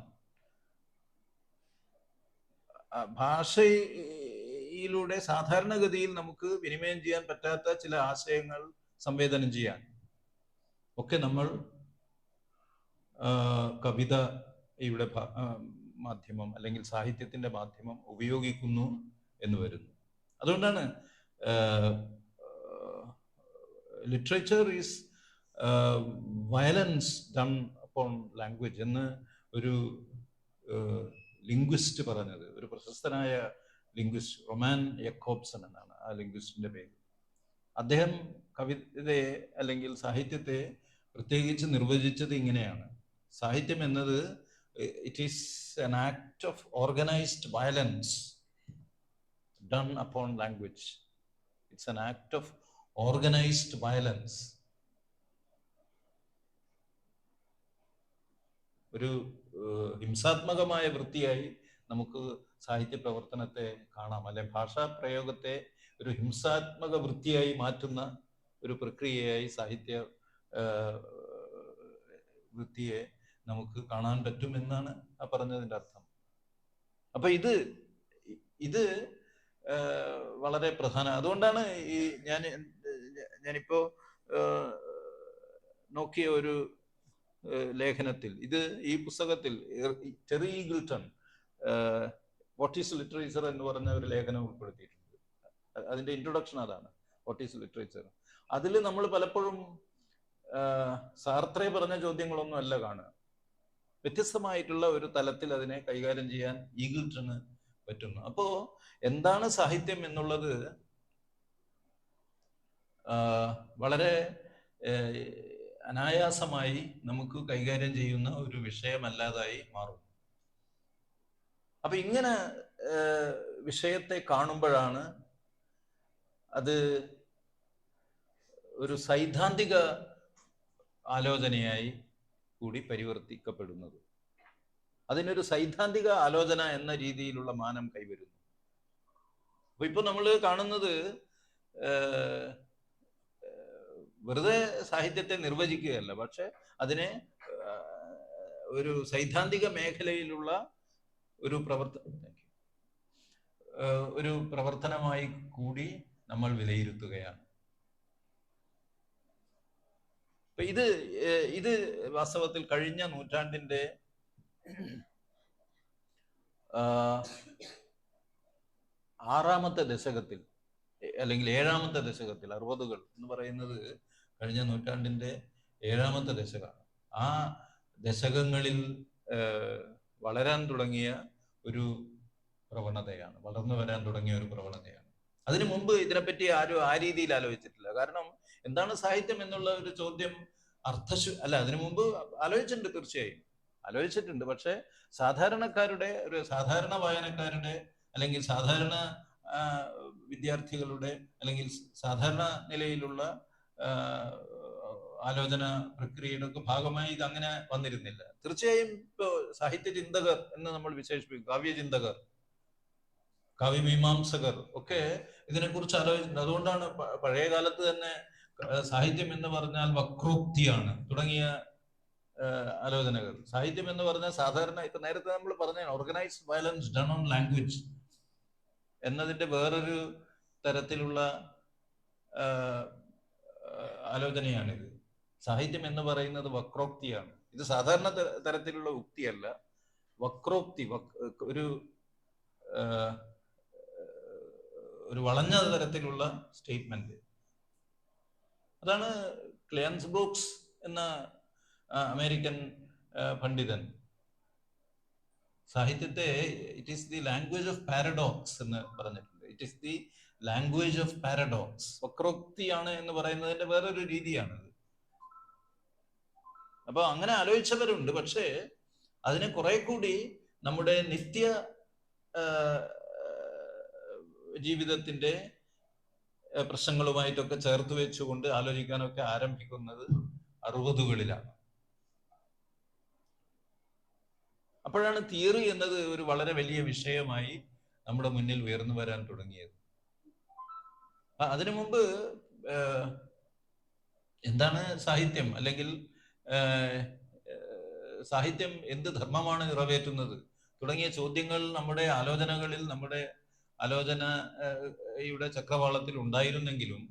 ഭാഷയിലൂടെ സാധാരണഗതിയിൽ നമുക്ക് വിനിമയം ചെയ്യാൻ പറ്റാത്ത ചില ആശയങ്ങൾ സംവേദനം ചെയ്യാൻ ഒക്കെ നമ്മൾ കവിതയുടെ മാധ്യമം അല്ലെങ്കിൽ സാഹിത്യത്തിന്റെ മാധ്യമം ഉപയോഗിക്കുന്നു എന്ന് വരുന്നു. അതുകൊണ്ടാണ് literature is violence done upon language എന്ന് ഒരു ലിംഗ്വിസ്റ്റ് പറഞ്ഞത്. ഒരു പ്രശസ്തനായ ലിംഗ്വിസ്റ്റ് റൊമാൻ യക്കോബ്സൺ എന്നാണ് ആ ലിംഗ്വിസ്റ്റിന്റെ പേര്. അദ്ദേഹം കവിതയെ അല്ലെങ്കിൽ സാഹിത്യത്തെ പ്രത്യേകിച്ച് നിർവചിച്ചത് ഇങ്ങനെയാണ്: സാഹിത്യം എന്നത് it is an act of organized violence done upon language. It's an act of organized violence. ഒരു ഹിംസാത്മകമായ വൃത്തിയായി നമുക്ക് സാഹിത്യ പ്രവർത്തനത്തെ കാണാം, അല്ലെ ഭാഷാ പ്രയോഗത്തെ ഒരു ഹിംസാത്മക വൃത്തിയായി മാറ്റുന്ന ഒരു പ്രക്രിയയായി സാഹിത്യ വൃത്തിയെ നമുക്ക് കാണാൻ പറ്റുമെന്നാണ് ആ പറഞ്ഞതിൻ്റെ അർത്ഥം. അപ്പൊ ഇത് വളരെ പ്രധാന. അതുകൊണ്ടാണ് ഈ ഞാനിപ്പോ നോക്കിയ ഒരു ലേഖനത്തിൽ, ഈ പുസ്തകത്തിൽ Terry Eagleton what is literature എന്ന് പറഞ്ഞ ഒരു ലേഖനം ഉൾപ്പെടുത്തിയിട്ടുണ്ട്. അതിന്റെ ഇൻട്രൊഡക്ഷൻ അതാണ്, വാട്ട് ഈസ് ലിറ്ററേച്ചർ. അതിൽ നമ്മൾ പലപ്പോഴും സാർത്രെ പറഞ്ഞ ചോദ്യങ്ങളൊന്നും അല്ല കാണുക. വ്യത്യസ്തമായിട്ടുള്ള ഒരു തലത്തിൽ അതിനെ കൈകാര്യം ചെയ്യാൻ ഈഗിൾട്ടണ് പറ്റുന്നു. അപ്പോ എന്താണ് സാഹിത്യം എന്നുള്ളത് വളരെ അനായാസമായി നമുക്ക് കൈകാര്യം ചെയ്യുന്ന ഒരു വിഷയമല്ലാതായി മാറും. അപ്പൊ ഇങ്ങനെ വിഷയത്തെ കാണുമ്പോഴാണ് അത് ഒരു സൈദ്ധാന്തിക ആലോചനയായി കൂടി പരിവർത്തിക്കപ്പെടുന്നത്. അതിനൊരു സൈദ്ധാന്തിക ആലോചന എന്ന രീതിയിലുള്ള മാനം കൈവരുന്നു. അപ്പൊ ഇപ്പൊ നമ്മൾ കാണുന്നത് വെറുതെ സാഹിത്യത്തെ നിർവചിക്കുകയല്ല, പക്ഷെ അതിനെ ഒരു സൈദ്ധാന്തിക മേഖലയിലുള്ള ഒരു പ്രവർത്തനമായി കൂടി നമ്മൾ വിലയിരുത്തുകയാണ്. അപ്പൊ ഇത് വാസ്തവത്തിൽ കഴിഞ്ഞ നൂറ്റാണ്ടിന്റെ 6ാമത്തെ ദശകത്തിൽ അല്ലെങ്കിൽ 7ാമത്തെ ദശകത്തിൽ, 60കൾ എന്ന് പറയുന്നത് കഴിഞ്ഞ നൂറ്റാണ്ടിന്റെ 7ാമത്തെ ദശകമാണ്. ആ ദശകങ്ങളിൽ വളരാൻ തുടങ്ങിയ ഒരു പ്രവണതയാണ്, വളർന്നു വരാൻ തുടങ്ങിയ ഒരു പ്രവണതയാണ്. അതിനു മുമ്പ് ഇതിനെപ്പറ്റി ആരും ആ രീതിയിൽ ആലോചിച്ചിട്ടില്ല. കാരണം എന്താണ് സാഹിത്യം എന്നുള്ള ഒരു ചോദ്യം അതിനു മുമ്പ് ആലോചിച്ചിട്ടുണ്ട്, തീർച്ചയായും ആലോചിച്ചിട്ടുണ്ട്. പക്ഷെ സാധാരണക്കാരുടെ, ഒരു സാധാരണ വായനക്കാരുടെ അല്ലെങ്കിൽ സാധാരണ വിദ്യാർത്ഥികളുടെ അല്ലെങ്കിൽ സാധാരണ നിലയിലുള്ള ആലോചന പ്രക്രിയയുടെ ഒക്കെ ഭാഗമായി ഇത് അങ്ങനെ വന്നിരുന്നില്ല. തീർച്ചയായും ഇപ്പോ സാഹിത്യ ചിന്തകർ എന്ന് നമ്മൾ വിശേഷിപ്പിക്കും, കാവ്യചിന്തകർ, കാവ്യമീമാംസകർ ഒക്കെ ഇതിനെക്കുറിച്ച് ആലോചിക്കുന്നത്. അതുകൊണ്ടാണ് പഴയ കാലത്ത് തന്നെ സാഹിത്യം എന്ന് പറഞ്ഞാൽ വക്രോക്തിയാണ് തുടങ്ങിയ ആലോചനകൾ. സാഹിത്യം എന്ന് പറഞ്ഞാൽ സാധാരണ ഇപ്പൊ നേരത്തെ നമ്മൾ പറഞ്ഞ organised violence done on language എന്നതിന്റെ വേറൊരു തരത്തിലുള്ള ആലോചനയാണിത്. സാഹിത്യം എന്ന് പറയുന്നത് വക്രോക്തിയാണ്. ഇത് സാധാരണ തരത്തിലുള്ള ഉക്തിയല്ല, വക്രോക്തി, ഒരു വളഞ്ഞ തരത്തിലുള്ള സ്റ്റേറ്റ്മെന്റ്. അതാണ് ക്ലെയൻസ് ബ്രൂക്സ് എന്ന അമേരിക്കൻ പണ്ഡിതൻ സാഹിത്യത്തെ it is the language of paradox എന്ന് പറഞ്ഞിട്ടുണ്ട്. It is the language of paradox. വക്രോക്തിയാണ് എന്ന് പറയുന്നതിന്റെ വേറൊരു രീതിയാണിത്. അപ്പൊ അങ്ങനെ ആലോചിച്ചവരുണ്ട്. പക്ഷേ അതിനെ കുറെ കൂടി നമ്മുടെ നിത്യ ജീവിതത്തിന്റെ പ്രശ്നങ്ങളുമായിട്ടൊക്കെ ചേർത്ത് വെച്ചുകൊണ്ട് ആലോചിക്കാനൊക്കെ ആരംഭിക്കുന്നത് 60കളിലാണ്. അപ്പോഴാണ് തിയറി എന്നത് ഒരു വളരെ വലിയ വിഷയമായി നമ്മുടെ മുന്നിൽ ഉയർന്നു വരാൻ തുടങ്ങിയത്. അതിനു മുമ്പ് എന്താണ് സാഹിത്യം, അല്ലെങ്കിൽ സാഹിത്യം എന്ത് ധർമ്മമാണ് നിറവേറ്റുന്നത് തുടങ്ങിയ ചോദ്യങ്ങൾ നമ്മുടെ ആലോചനകളിൽ, നമ്മുടെ ആലോചനയുടെ ചക്രവാളത്തിൽ ഉണ്ടായിരുന്നെങ്കിലും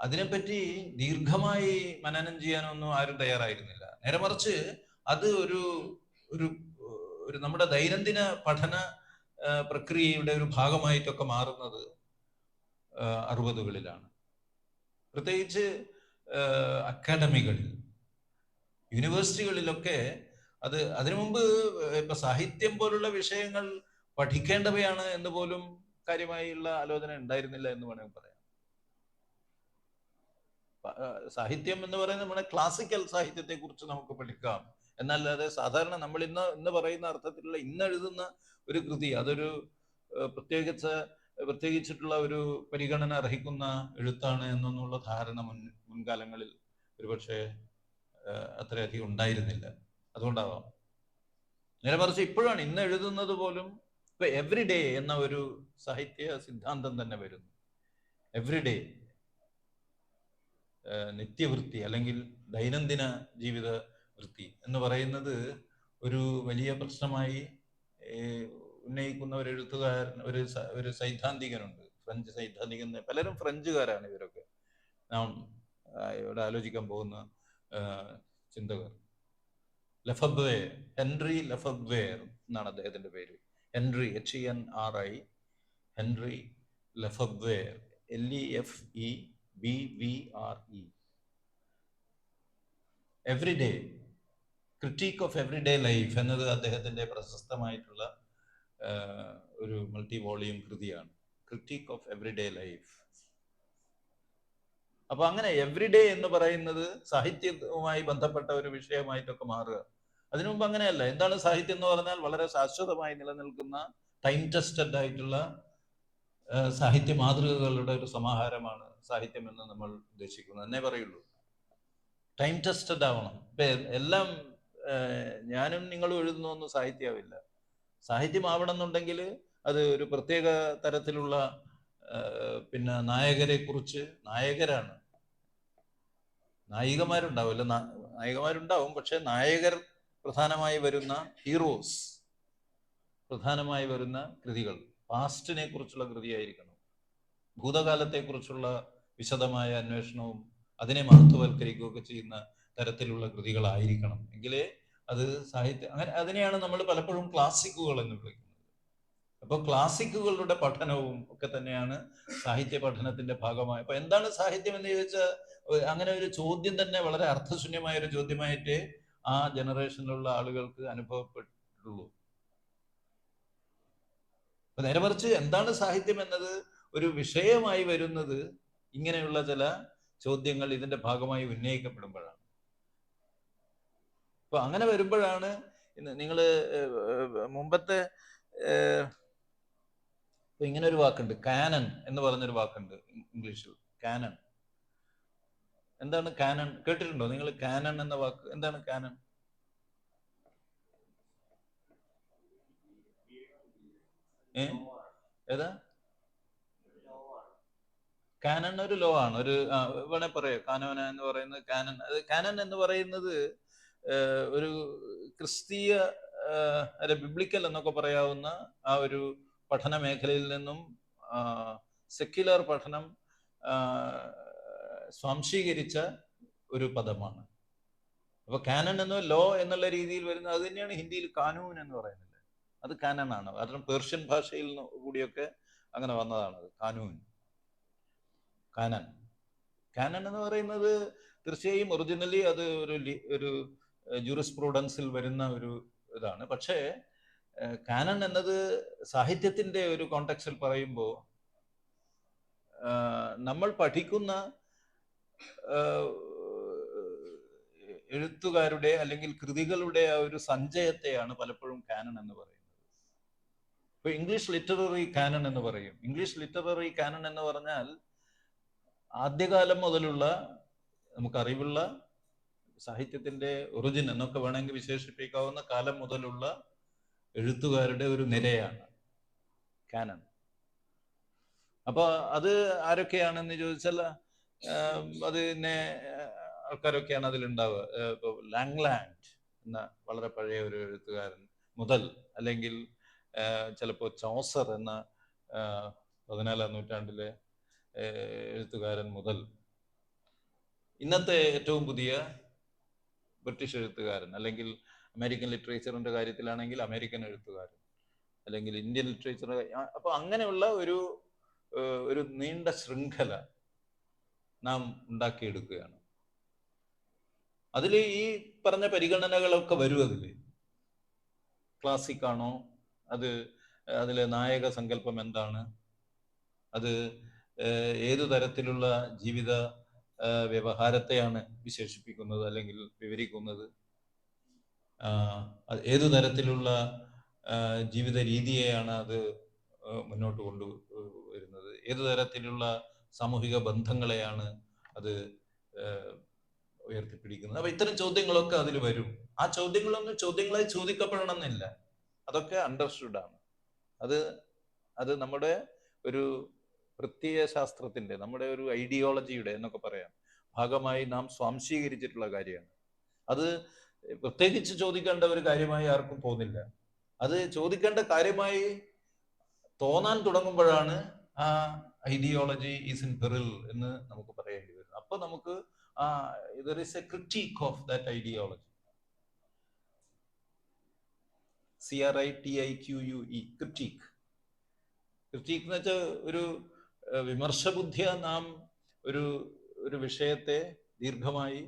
അതിനെപ്പറ്റി ദീർഘമായി മനനം ചെയ്യാനൊന്നും ആരും തയ്യാറായിരുന്നില്ല. നേരെ മറിച്ച് അത് ഒരു ഒരു ഒരു നമ്മുടെ ദൈനംദിന പഠന പ്രക്രിയയുടെ ഒരു ഭാഗമായിട്ടൊക്കെ മാറുന്നത് 60കളിലാണ്. പ്രത്യേകിച്ച് അക്കാഡമികളിൽ, യൂണിവേഴ്സിറ്റികളിലൊക്കെ അത് അതിനു മുമ്പ് ഇപ്പൊ സാഹിത്യം പോലുള്ള വിഷയങ്ങൾ പഠിക്കേണ്ടവയാണ് എന്ന് പോലും കാര്യമായുള്ള ആലോചന ഉണ്ടായിരുന്നില്ല എന്ന് വേണമെങ്കിൽ പറയാം. സാഹിത്യം എന്ന് പറയുന്നത് നമ്മുടെ ക്ലാസിക്കൽ സാഹിത്യത്തെ കുറിച്ച് നമുക്ക് പഠിക്കാം എന്നല്ലാതെ സാധാരണ നമ്മൾ ഇന്ന് പറയുന്ന അർത്ഥത്തിലുള്ള എഴുതുന്ന ഒരു കൃതി അതൊരു പ്രത്യേകിച്ചിട്ടുള്ള ഒരു പരിഗണന അർഹിക്കുന്ന എഴുത്താണ് എന്നുള്ള ധാരണ മുൻകാലങ്ങളിൽ ഒരുപക്ഷെ അത്രയധികം ഉണ്ടായിരുന്നില്ല. അതുകൊണ്ടാവാം. നേരെ മറിച്ച് ഇപ്പോഴാണ് ഇന്ന് എഴുതുന്നത് പോലും ഇപ്പൊ എവറി ഡേ എന്ന ഒരു സാഹിത്യ സിദ്ധാന്തം തന്നെ വരുന്നു. എവറി ഡേ, നിത്യവൃത്തി അല്ലെങ്കിൽ ദൈനംദിന ജീവിത വൃത്തി എന്ന് പറയുന്നത് ഒരു വലിയ പ്രശ്നമായി ഉന്നയിക്കുന്ന ഒരു എഴുത്തുകാരൻ, ഒരു സൈദ്ധാന്തികനുണ്ട്, ഫ്രഞ്ച് സൈദ്ധാന്തികൻ. പലരും ഫ്രഞ്ചുകാരാണ് ഇവരൊക്കെ. നാം ഇവിടെ ആലോചിക്കാൻ പോകുന്ന ചിന്തകർ. ലെഫബ്വേർ, ഹെൻറി ലെഫബ്വേർ എന്നാണ് അദ്ദേഹത്തിന്റെ പേര്. Henri, HENRI, Henri Lefebvre, LEFEBVRE. Every day, critique of every day life എന്നത് അദ്ദേഹത്തിന്റെ പ്രശസ്തമായിട്ടുള്ള ഒരു മൾട്ടി വോളിയം കൃതിയാണ്. Critique of every day life. അപ്പൊ അങ്ങനെ എവറി ഡേ എന്ന് പറയുന്നത് സാഹിത്യവുമായി ബന്ധപ്പെട്ട ഒരു വിഷയമായിട്ടൊക്കെ മാറുക. അതിനു മുമ്പ് അങ്ങനെയല്ല. എന്താണ് സാഹിത്യം എന്ന് പറഞ്ഞാൽ വളരെ ശാശ്വതമായി നിലനിൽക്കുന്ന ടൈം ടെസ്റ്റഡ് ആയിട്ടുള്ള സാഹിത്യ മാതൃകകളുടെ ഒരു സമാഹാരമാണ് സാഹിത്യം എന്ന് നമ്മൾ ഉദ്ദേശിക്കുന്നത് എന്നേ പറയുള്ളൂ. ടൈം ടെസ്റ്റഡ് ആവണം. ഇപ്പൊ എല്ലാം ഞാനും നിങ്ങളും എഴുതുന്നൊന്നും സാഹിത്യമാവില്ല. സാഹിത്യമാവണം എന്നുണ്ടെങ്കിൽ അത് ഒരു പ്രത്യേക തരത്തിലുള്ള പിന്നെ നായകരെ കുറിച്ച്, നായകരാണ്, നായികമാരുണ്ടാവില്ല, നായികമാരുണ്ടാവും, പക്ഷെ നായകർ പ്രധാനമായി വരുന്ന, ഹീറോസ് പ്രധാനമായി വരുന്ന കൃതികൾ പാസ്റ്റിനെ കുറിച്ചുള്ള കൃതിയായിരിക്കണം. ഭൂതകാലത്തെ കുറിച്ചുള്ള വിശദമായ അന്വേഷണവും അതിനെ മഹത്വവൽക്കരിക്കുകയൊക്കെ ചെയ്യുന്ന തരത്തിലുള്ള കൃതികളായിരിക്കണം. എങ്കിലേ അത് സാഹിത്യം. അങ്ങനെ അതിനെയാണ് നമ്മൾ പലപ്പോഴും ക്ലാസിക്കുകൾ എന്ന് വിളിക്കുന്നത്. അപ്പോൾ ക്ലാസിക്കുകളുടെ പഠനവും ഒക്കെ തന്നെയാണ് സാഹിത്യ പഠനത്തിന്റെ ഭാഗമായി. അപ്പൊ എന്താണ് സാഹിത്യം എന്ന് ചോദിച്ചാൽ അങ്ങനെ ഒരു ചോദ്യം തന്നെ വളരെ അർത്ഥശൂന്യമായ ഒരു ചോദ്യമായിട്ടേ ആ ജനറേഷനിലുള്ള ആളുകൾക്ക് അനുഭവപ്പെട്ടുള്ളൂ. അപ്പൊ നേരെ മറിച്ച് എന്താണ് സാഹിത്യം എന്നത് ഒരു വിഷയമായി വരുന്നത് ഇങ്ങനെയുള്ള ചില ചോദ്യങ്ങൾ ഇതിന്റെ ഭാഗമായി ഉന്നയിക്കപ്പെടുമ്പോഴാണ്. അപ്പൊ അങ്ങനെ വരുമ്പോഴാണ് നിങ്ങൾ മുമ്പത്തെ ഇങ്ങനെ ഒരു വാക്കുണ്ട്, കാനൺ എന്ന് പറഞ്ഞൊരു വാക്കുണ്ട് ഇംഗ്ലീഷിൽ. കാനൺ എന്താണ്? കാനൺ കേട്ടിട്ടുണ്ടോ നിങ്ങൾ? കാനൺ എന്ന വാക്ക് എന്താണ്? കാനൺ ഏതാ? കാനൺ ഒരു ലോ ആണ്. ഒരു വേണേ പറയാം കാനോന എന്ന് പറയുന്നത്. കാനൺ, അത് കാനൺ എന്ന് പറയുന്നത് ഒരു ക്രിസ്തീയ ബിബ്ലിക്കൽ എന്നൊക്കെ പറയാവുന്ന ആ ഒരു പഠന മേഖലയിൽ നിന്നും സെക്യുലർ പഠനം സ്വാംശീകരിച്ച ഒരു പദമാണ്. അപ്പൊ കാനൺ എന്ന ലോ എന്നുള്ള രീതിയിൽ വരുന്ന അത് തന്നെയാണ് ഹിന്ദിയിൽ കാനൂൻ എന്ന് പറയുന്നത്. അത് കാനൺ ആണ്. കാരണം പേർഷ്യൻ ഭാഷയിൽ കൂടിയൊക്കെ അങ്ങനെ വന്നതാണത്. കാനൂൻ, കാനൺ. കാനൺ എന്ന് പറയുന്നത് തീർച്ചയായും ഒറിജിനലി അത് ഒരു ജൂറിസ്പ്രൂഡൻസിൽ വരുന്ന ഒരു ഇതാണ്. പക്ഷേ കാനൺ എന്നത് സാഹിത്യത്തിന്റെ ഒരു കോണ്ടെക്സ്റ്റിൽ പറയുമ്പോൾ നമ്മൾ പഠിക്കുന്ന എഴുത്തുകാരുടെ അല്ലെങ്കിൽ കൃതികളുടെ ആ ഒരു സഞ്ചയത്തെയാണ് പലപ്പോഴും കാനൺ എന്ന് പറയുന്നത്. ഇപ്പൊ ഇംഗ്ലീഷ് ലിറ്റററി കാനൺ എന്ന് പറയും. ഇംഗ്ലീഷ് ലിറ്റററി കാനൺ എന്ന് പറഞ്ഞാൽ ആദ്യകാലം മുതലുള്ള നമുക്കറിവുള്ള സാഹിത്യത്തിന്റെ ഒറിജിൻ എന്നൊക്കെ വേണമെങ്കിൽ വിശേഷിപ്പിക്കാവുന്ന കാലം മുതലുള്ള എഴുത്തുകാരുടെ ഒരു നിരയാണ് കാനൺ. അപ്പൊ അത് ആരൊക്കെയാണെന്ന് ചോദിച്ചാൽ അത് പിന്നെ ആൾക്കാരൊക്കെയാണ് അതിലുണ്ടാവുക. ഇപ്പൊ ലാംഗ്ലാൻഡ് എന്ന വളരെ പഴയ ഒരു എഴുത്തുകാരൻ മുതൽ, അല്ലെങ്കിൽ ചിലപ്പോൾ ചോസർ എന്ന 14ാം നൂറ്റാണ്ടിലെ എഴുത്തുകാരൻ മുതൽ, ഇന്നത്തെ ഏറ്റവും പുതിയ ബ്രിട്ടീഷ് എഴുത്തുകാരൻ, അല്ലെങ്കിൽ അമേരിക്കൻ ലിറ്ററേച്ചറിന്റെ കാര്യത്തിലാണെങ്കിൽ അമേരിക്കൻ എഴുത്തുകാരൻ, അല്ലെങ്കിൽ ഇന്ത്യൻ ലിറ്ററേച്ചർ. അപ്പൊ അങ്ങനെയുള്ള ഒരു നീണ്ട ശൃംഖല നാം ഉണ്ടാക്കിയെടുക്കുകയാണ്. അതിൽ ഈ പറഞ്ഞ പരിഗണനകളൊക്കെ വരും. ക്ലാസിക് ആണോ, അതിലെ നായക സങ്കല്പം എന്താണ്, അത് ഏതു തരത്തിലുള്ള ജീവിത വ്യവഹാരത്തെയാണ് വിശേഷിപ്പിക്കുന്നത് അല്ലെങ്കിൽ വിവരിക്കുന്നത്, ഏതു തരത്തിലുള്ള ജീവിത രീതിയെയാണ് അത് മുന്നോട്ട് കൊണ്ടുവരുന്നത്, ഏതു തരത്തിലുള്ള സാമൂഹിക ബന്ധങ്ങളെയാണ് അത് ഉയർത്തിപ്പിടിക്കുന്നത്. അപ്പൊ ഇത്തരം ചോദ്യങ്ങളൊക്കെ അതിൽ വരും. ആ ചോദ്യങ്ങളൊന്നും ചോദ്യങ്ങളായി ചോദിക്കപ്പെടണം എന്നില്ല, അതൊക്കെ അണ്ടർസ്റ്റുഡ് ആണ്. അത് നമ്മുടെ ഒരു പ്രത്യയ ശാസ്ത്രത്തിന്റെ, നമ്മുടെ ഒരു ഐഡിയോളജിയുടെ എന്നൊക്കെ പറയാം ഭാഗമായി നാം സ്വാംശീകരിച്ചിട്ടുള്ള കാര്യമാണ്. അത് പ്രത്യേകിച്ച് ചോദിക്കേണ്ട ഒരു കാര്യമായി ആർക്കും തോന്നില്ല. അത് ചോദിക്കേണ്ട കാര്യമായി തോന്നാൻ തുടങ്ങുമ്പോഴാണ് ആ ഐഡിയോളജി ഈസ് ഇൻ പെറിൽ എന്ന് നമുക്ക് പറയേണ്ടി വരുന്നത്. അപ്പൊ നമുക്ക് there is a critique of that ideology. CRITIQUE, critique. ക്രിറ്റീക്ക് എന്ന് വെച്ചാൽ ഒരു വിമർശബുദ്ധിയ നാം ഒരു വിഷയത്തെ ദീർഘമായി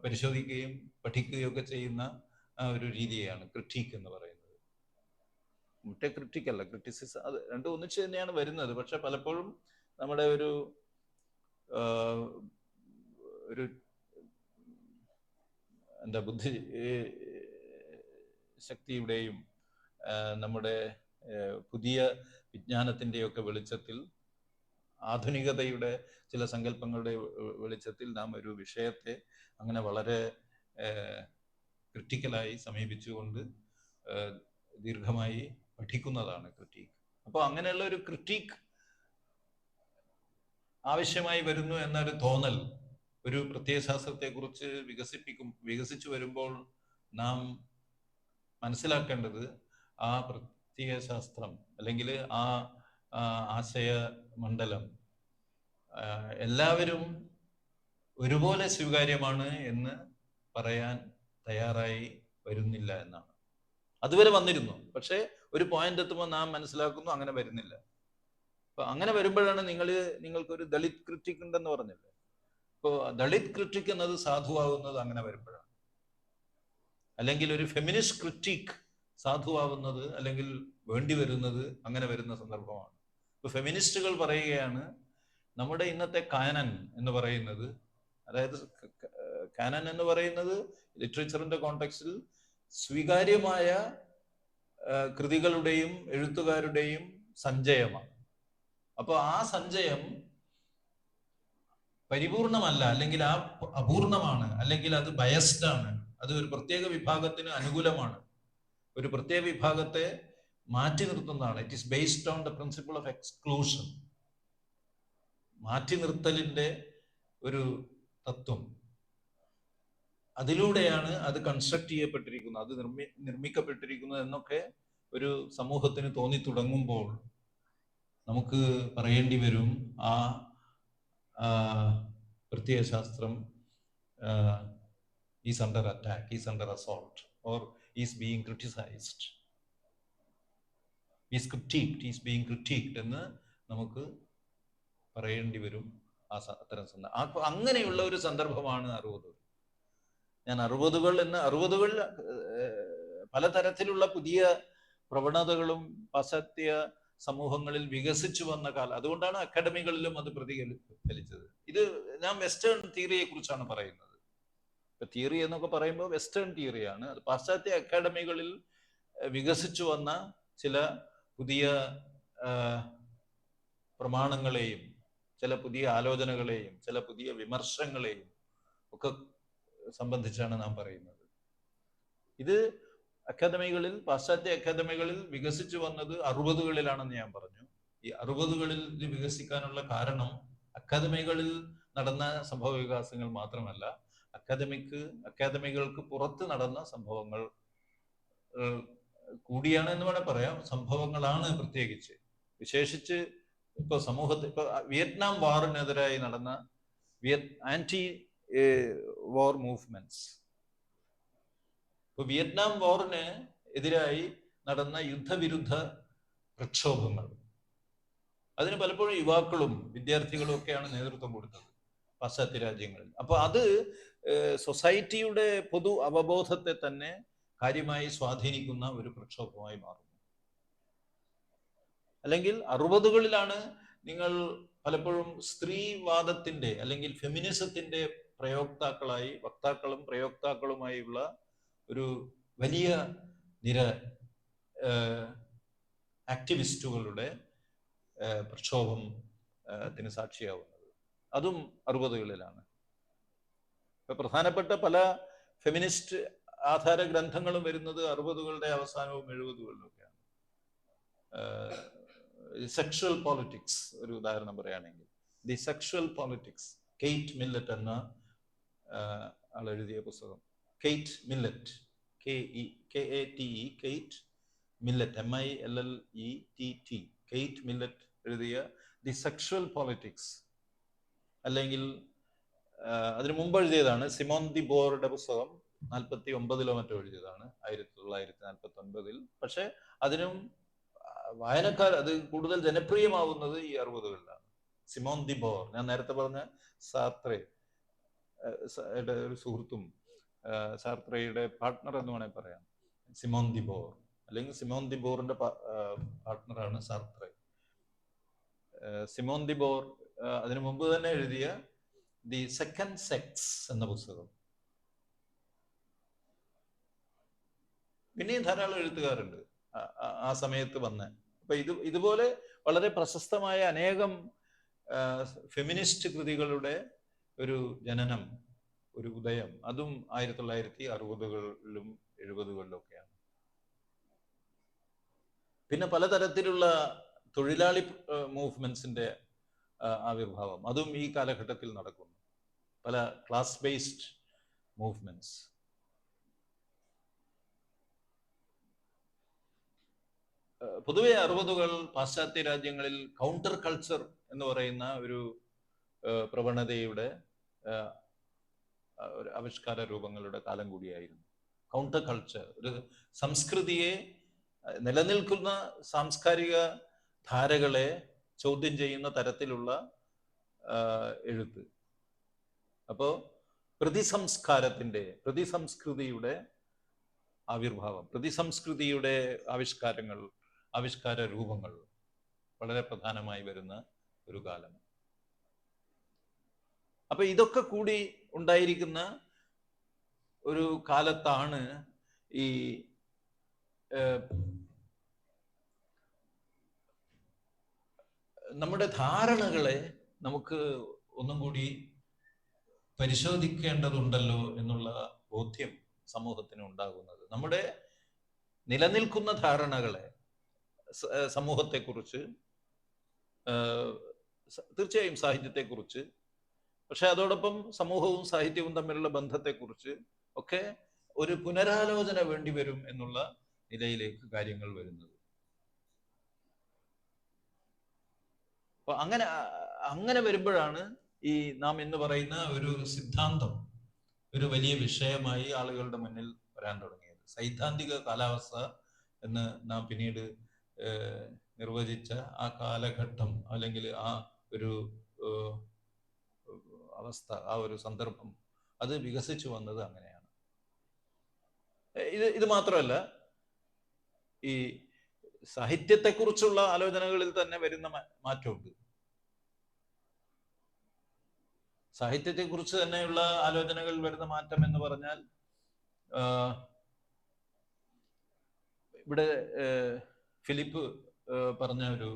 പരിശോധിക്കുകയും പഠിക്കുകയും ഒക്കെ ചെയ്യുന്ന ഒരു രീതിയാണ് ക്രിറ്റീക്ക് എന്ന് പറയുന്നത്. മറ്റേ ക്രിറ്റിക് അല്ല, ക്രിറ്റിസിസം, അത് രണ്ടും ഒന്നിച്ച് തന്നെയാണ് വരുന്നത്. പക്ഷെ പലപ്പോഴും നമ്മുടെ ഒരു എന്താ ബുദ്ധി ശക്തിയുടെയും നമ്മുടെ പുതിയ വിജ്ഞാനത്തിൻ്റെയൊക്കെ വെളിച്ചത്തിൽ, ആധുനികതയുടെ ചില സങ്കല്പങ്ങളുടെ വെളിച്ചത്തിൽ നാം ഒരു വിഷയത്തെ അങ്ങനെ വളരെ ക്രിട്ടിക്കലായി സമീപിച്ചുകൊണ്ട് ദീർഘമായി പഠിക്കുന്നതാണ് ക്രിറ്റീക്ക്. അപ്പോൾ അങ്ങനെയുള്ള ഒരു ക്രിറ്റീക്ക് ആവശ്യമായി വരുന്നു എന്നൊരു തോന്നൽ ഒരു പ്രത്യയശാസ്ത്രത്തെക്കുറിച്ച് വികസിച്ചു വരുമ്പോൾ നാം മനസ്സിലാക്കേണ്ടത് ആ പ്രത്യയശാസ്ത്രം അല്ലെങ്കിൽ ആ ആശയമണ്ഡലം എല്ലാവരും ഒരുപോലെ സ്വീകാര്യമാണ് എന്ന് പറയാൻ തയ്യാറായി വരുന്നില്ല എന്നാണ്. അതുവരെ വന്നിരുന്നു, പക്ഷെ ഒരു പോയിന്റ് എത്തുമ്പോൾ നാം മനസ്സിലാക്കുന്നു അങ്ങനെ വരുന്നില്ല. അപ്പൊ അങ്ങനെ വരുമ്പോഴാണ് നിങ്ങൾക്കൊരു ദളിത് ക്രിറ്റിക് ഉണ്ടെന്ന് പറഞ്ഞില്ലേ. ഇപ്പോൾ ദളിത് ക്രിറ്റിക് എന്നത് സാധുവാകുന്നത് അങ്ങനെ വരുമ്പോഴാണ്. അല്ലെങ്കിൽ ഒരു ഫെമിനിസ്റ്റ് ക്രിറ്റിക് സാധുവാകുന്നത് അല്ലെങ്കിൽ വേണ്ടി വരുന്നത് അങ്ങനെ വരുന്ന സന്ദർഭമാണ്. ഇപ്പൊ ഫെമിനിസ്റ്റുകൾ പറയുകയാണ് നമ്മുടെ ഇന്നത്തെ കാനൻ എന്ന് പറയുന്നത്, അതായത് കാനൻ എന്ന് പറയുന്നത് ലിറ്ററേച്ചറിന്റെ കോണ്ടെക്സ്റ്റിൽ സ്വീകാര്യമായ കൃതികളുടെയും എഴുത്തുകാരുടെയും സഞ്ചയമാണ്. അപ്പോൾ ആ സഞ്ചയം പരിപൂർണമല്ല, അല്ലെങ്കിൽ ആ അപൂർണമാണ്, അല്ലെങ്കിൽ അത് ബയസ്ഡ് ആണ്, അത് ഒരു പ്രത്യേക വിഭാഗത്തിന് അനുകൂലമാണ്, ഒരു പ്രത്യേക വിഭാഗത്തെ മാറ്റി നിർത്തുന്നതാണ്. It is based on the principle of exclusion. മാറ്റി നിർത്തലിന്റെ ഒരു തത്വം, അതിലൂടെയാണ് അത് കൺസ്ട്രക്ട് ചെയ്യപ്പെട്ടിരിക്കുന്നത്, അത് നിർമ്മിക്കപ്പെട്ടിരിക്കുന്നത് എന്നൊക്കെ ഒരു സമൂഹത്തിന് തോന്നി തുടങ്ങുമ്പോൾ നമുക്ക് പറയേണ്ടി വരും ആ പ്രത്യയശാസ്ത്രം is under attack, is under assault, or is being criticised, is critiqued, is being critiqued എന്ന് നമുക്ക് പറയേണ്ടി വരും അത്തരം സന്ദർഭം. അപ്പൊ അങ്ങനെയുള്ള ഒരു സന്ദർഭമാണ് 60. ഞാൻ 60 പലതരത്തിലുള്ള പുതിയ പ്രവണതകളും പാശ്ചാത്യ സമൂഹങ്ങളിൽ വികസിച്ചു വന്ന കാലം. അതുകൊണ്ടാണ് അക്കാഡമികളിലും അത് പ്രതിഫലിച്ചത്. ഇത് ഞാൻ വെസ്റ്റേൺ തിയറിയെ കുറിച്ചാണ് പറയുന്നത്. ഇപ്പൊ തിയറി എന്നൊക്കെ പറയുമ്പോൾ വെസ്റ്റേൺ തിയറിയാണ്. അത് പാശ്ചാത്യ അക്കാഡമികളിൽ വികസിച്ചു വന്ന ചില പുതിയ പ്രമാണങ്ങളെയും ചില പുതിയ ആലോചനകളെയും ചില പുതിയ വിമർശങ്ങളെയും ഒക്കെ സംബന്ധിച്ചാണ് നാം പറയുന്നത്. ഇത് അക്കാദമികളിൽ, പാശ്ചാത്യ അക്കാദമികളിൽ വികസിച്ചു വന്നത് 60കളിലാണെന്ന് ഞാൻ പറഞ്ഞു. ഈ 60കളിൽ ഇത് വികസിക്കാനുള്ള കാരണം അക്കാദമികളിൽ നടന്ന സംഭവ വികാസങ്ങൾ മാത്രമല്ല, അക്കാദമികൾക്ക് പുറത്ത് നടന്ന സംഭവങ്ങൾ കൂടിയാണ് എന്ന് വേണേൽ പറയാം. സംഭവങ്ങളാണ് പ്രത്യേകിച്ച്, വിശേഷിച്ച് ഇപ്പൊ സമൂഹത്തിൽ ഇപ്പൊ വിയറ്റ്നാം വാറിനെതിരായി നടന്ന ആന്റി വാർ മൂവ്മെന്റ്സ്. ഇപ്പൊ വിയറ്റ്നാം വാറിന് എതിരായി നടന്ന യുദ്ധവിരുദ്ധ പ്രക്ഷോഭങ്ങൾ, അതിന് പലപ്പോഴും യുവാക്കളും വിദ്യാർത്ഥികളും ഒക്കെയാണ് നേതൃത്വം കൊടുത്തത് പാശ്ചാത്യ രാജ്യങ്ങളിൽ. അപ്പൊ അത് സൊസൈറ്റിയുടെ പൊതു അവബോധത്തെ തന്നെ കാര്യമായി സ്വാധീനിക്കുന്ന ഒരു പ്രക്ഷോഭമായി മാറുന്നു. അല്ലെങ്കിൽ 60കളിലാണ് നിങ്ങൾ പലപ്പോഴും സ്ത്രീവാദത്തിന്റെ അല്ലെങ്കിൽ ഫെമിനിസത്തിന്റെ വക്താക്കളും പ്രയോക്താക്കളുമായുള്ള ഒരു വലിയ നിര ആക്ടിവിസ്റ്റുകളുടെ പ്രക്ഷോഭത്തിന് സാക്ഷിയാവുന്നത്. അതും 60കളിലാണ്. ഇപ്പൊ പ്രധാനപ്പെട്ട പല ഫെമിനിസ്റ്റ് ആധാര ഗ്രന്ഥങ്ങളും വരുന്നത് 60കളുടെ അവസാനവും 70കളിലും ഒക്കെയാണ്. സെക്ഷുവൽ പോളിറ്റിക്സ് ഒരു ഉദാഹരണം പറയുകയാണെങ്കിൽ, the sexual politics, Kate millet എന്ന ആൾ എഴുതിയ പുസ്തകം. Kate millet, KATE, Kate millet, MILLETT, Kate millet എഴുതിയ ദി സെക്ഷുവൽ പോളിറ്റിക്സ്. അല്ലെങ്കിൽ അതിനു മുമ്പ് എഴുതിയതാണ് സിമോൺ ദി ബോറുടെ പുസ്തകം, 49 മറ്റോ എഴുതിയതാണ്, 1949. പക്ഷെ അതിനും വായനക്കാർ അത് കൂടുതൽ ജനപ്രിയമാവുന്നത് ഈ 60കളിലാണ്. സിമോൺ ദി ബോർ, ഞാൻ നേരത്തെ പറഞ്ഞ സാർത്രയുടെ ഒരു സുഹൃത്തും സാർത്രയുടെ പാർട്ട്ണർ എന്ന് വേണമെങ്കിൽ പറയാം, സിമോൺ ദി ബോർ. അല്ലെങ്കിൽ സിമോൺ ദി ബോറിന്റെ പാർട്ട്ണറാണ് സാർത്രേ. സിമോൺ ദി ബോർ അതിനു മുമ്പ് തന്നെ എഴുതിയ ദി സെക്കൻഡ് സെക്സ് എന്ന പുസ്തകം. പിന്നെയും ധാരാളം എഴുത്തുകാരുണ്ട് ആ സമയത്ത് വന്ന്. അപ്പൊ ഇതുപോലെ വളരെ പ്രശസ്തമായ അനേകം ഫെമിനിസ്റ്റ് കൃതികളുടെ ഒരു ജനനം, ഒരു ഉദയം, അതും 1960കളിലും 70കളിലും ഒക്കെയാണ്. പിന്നെ പലതരത്തിലുള്ള തൊഴിലാളി മൂവ്മെന്റ്സിന്റെ ആവിർഭാവം, അതും ഈ കാലഘട്ടത്തിൽ നടക്കുന്നു. പല ക്ലാസ് ബേസ്ഡ് മൂവ്മെന്റ്സ്. പൊതുവെ 60കൾ പാശ്ചാത്യ രാജ്യങ്ങളിൽ കൗണ്ടർ കൾച്ചർ എന്ന് പറയുന്ന ഒരു പ്രവണതയുടെ ഒരു ആവിഷ്കാര രൂപങ്ങളുടെ കാലം കൂടിയായിരുന്നു. കൗണ്ടർ കൾച്ചർ, ഒരു സംസ്കൃതിയെ, നിലനിൽക്കുന്ന സാംസ്കാരിക ധാരകളെ ചോദ്യം ചെയ്യുന്ന തരത്തിലുള്ള എഴുത്ത്. അപ്പോ പ്രതിസംസ്കൃതിയുടെ ആവിർഭാവം, പ്രതിസംസ്കൃതിയുടെ ആവിഷ്കാര രൂപങ്ങൾ വളരെ പ്രധാനമായി വരുന്ന ഒരു കാലം. അപ്പൊ ഇതൊക്കെ കൂടി ഉണ്ടായിരിക്കുന്ന ഒരു കാലത്താണ് ഈ നമ്മുടെ ധാരണകളെ നമുക്ക് ഒന്നും കൂടി പരിശോധിക്കേണ്ടതുണ്ടല്ലോ എന്നുള്ള ബോധ്യം സമൂഹത്തിന് ഉണ്ടാകുന്നത്. നമ്മുടെ നിലനിൽക്കുന്ന ധാരണകളെ, സമൂഹത്തെക്കുറിച്ച്, തീർച്ചയായും സാഹിത്യത്തെക്കുറിച്ച്, പക്ഷെ അതോടൊപ്പം സമൂഹവും സാഹിത്യവും തമ്മിലുള്ള ബന്ധത്തെക്കുറിച്ച് ഒക്കെ ഒരു പുനരാലോചന വേണ്ടി വരും എന്നുള്ള നിലയിലേക്ക് കാര്യങ്ങൾ വരുന്നത്. അപ്പൊ അങ്ങനെ വരുമ്പോഴാണ് ഈ നാം ഇന്ന് പറയുന്ന ഒരു സിദ്ധാന്തം ഒരു വലിയ വിഷയമായി ആളുകളുടെ മുന്നിൽ വരാൻ തുടങ്ങിയത്. സൈദ്ധാന്തിക കാലാവസ്ഥ എന്ന് നാം പിന്നീട് നിർവചിച്ച ആ കാലഘട്ടം, അല്ലെങ്കിൽ ആ ഒരു അവസ്ഥ, ആ ഒരു സന്ദർഭം, അത് വികസിച്ചു വന്നത് അങ്ങനെയാണ്. ഇത് മാത്രമല്ല, ഈ സാഹിത്യത്തെക്കുറിച്ചുള്ള ആലോചനകളിൽ തന്നെ വരുന്ന മാറ്റമുണ്ട്. സാഹിത്യത്തെക്കുറിച്ച് തന്നെയുള്ള ആലോചനകളിൽ വരുന്ന മാറ്റം എന്ന് പറഞ്ഞാൽ, ഇവിടെ ഫിലിപ്പ് പറഞ്ഞ ഒരു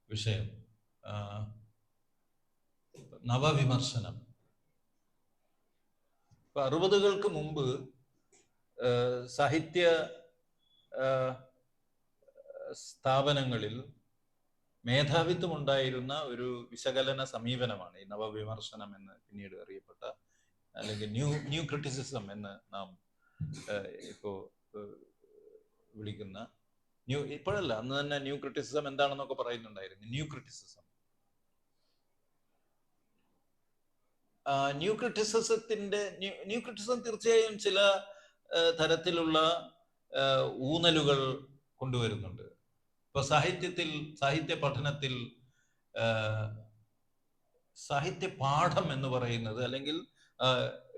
വിഷയം, നവവിമർശനം. ഇപ്പൊ 60കൾക്ക് മുമ്പ് സാഹിത്യ സ്ഥാപനങ്ങളിൽ മേധാവിത്വം ഉണ്ടായിരുന്ന ഒരു വിശകലന സമീപനമാണ് ഈ നവവിമർശനം എന്ന് പിന്നീട് അറിയപ്പെട്ട, അല്ലെങ്കിൽ ന്യൂ ക്രിറ്റിസിസം എന്ന് നാം ഇപ്പോ വിളിക്കുന്ന ഇപ്പോഴല്ല, അന്ന് തന്നെ ന്യൂ ക്രിറ്റിസിസം എന്താണെന്നൊക്കെ പറയുന്നുണ്ടായിരുന്നു. ന്യൂ ക്രിറ്റിസിസം ന്യൂ ക്രിറ്റിസിസം തീർച്ചയായും ചില തരത്തിലുള്ള ഊന്നലുകൾ കൊണ്ടുവരുന്നുണ്ട്. ഇപ്പൊ സാഹിത്യ പഠനത്തിൽ സാഹിത്യ പാഠം എന്ന് പറയുന്നത്, അല്ലെങ്കിൽ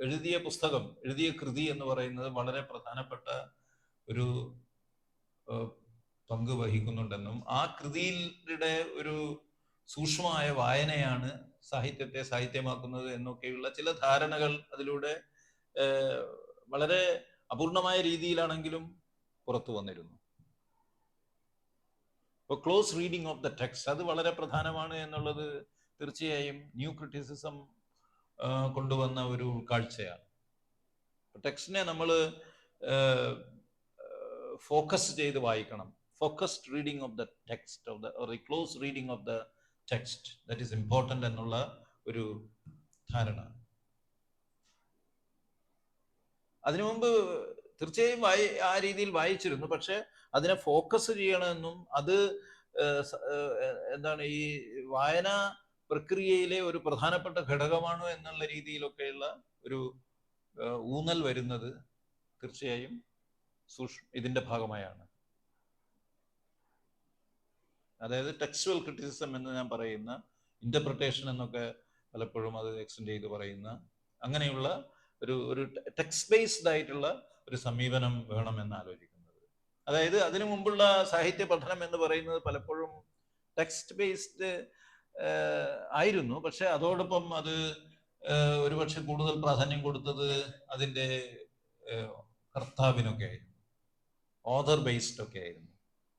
എഴുതിയ കൃതി എന്ന് പറയുന്നത് വളരെ പ്രധാനപ്പെട്ട ഒരു പങ്ക് വഹിക്കുന്നുണ്ടെന്നും ആ കൃതിയുടെ ഒരു സൂക്ഷ്മമായ വായനയാണ് സാഹിത്യത്തെ സാഹിത്യമാക്കുന്നത് എന്നൊക്കെയുള്ള ചില ധാരണകൾ അതിലൂടെ വളരെ അപൂർണമായ രീതിയിലാണെങ്കിലും പുറത്തു വന്നിരുന്നു. ഇപ്പോൾ close reading of the text അത് വളരെ പ്രധാനമാണ് എന്നുള്ളത് തീർച്ചയായും ന്യൂ ക്രിറ്റിസിസം കൊണ്ടുവന്ന ഒരു കാഴ്ചയാണ്. ടെക്സ്റ്റിനെ നമ്മൾ ഫോക്കസ് ചെയ്ത് വായിക്കണം. Focused reading of the text or the close reading of the text, that is important എന്നുള്ള ഒരു ധാരണ. അതിനു മുമ്പ് തീർച്ചയായും ആ രീതിയിൽ വായിച്ചിരുന്നു. പക്ഷെ അതിനെ ഫോക്കസ് ചെയ്യണമെന്നും അത് എന്താണ് ഈ വായന പ്രക്രിയയിലെ ഒരു പ്രധാനപ്പെട്ട ഘടകമാണ് എന്നുള്ള രീതിയിലൊക്കെയുള്ള ഒരു ഊന്നൽ വരുന്നത് തീർച്ചയായും ഇതിന്റെ ഭാഗമായാണ്. അതായത് ടെക്സ്റ്റുവൽ ക്രിറ്റിസിസം എന്ന് ഞാൻ പറയുന്ന, ഇന്റർപ്രിട്ടേഷൻ എന്നൊക്കെ പലപ്പോഴും അത് എക്സ്റ്റെൻഡ് ചെയ്ത് പറയുന്ന അങ്ങനെയുള്ള ഒരു ടെക്സ്റ്റ് ബേസ്ഡ് ആയിട്ടുള്ള ഒരു സമീപനം വേണമെന്ന് ആലോചിക്കുന്നത്. അതായത് അതിനു മുമ്പുള്ള സാഹിത്യ പഠനം എന്ന് പറയുന്നത് പലപ്പോഴും ടെക്സ്റ്റ് ബേസ്ഡ് ആയിരുന്നു. പക്ഷെ അതോടൊപ്പം അത് ഒരുപക്ഷെ കൂടുതൽ പ്രാധാന്യം കൊടുത്തത് അതിൻ്റെ കർത്താവിനൊക്കെ ആയിരുന്നു, ഓഥർ ബേസ്ഡ് ഒക്കെ ആയിരുന്നു.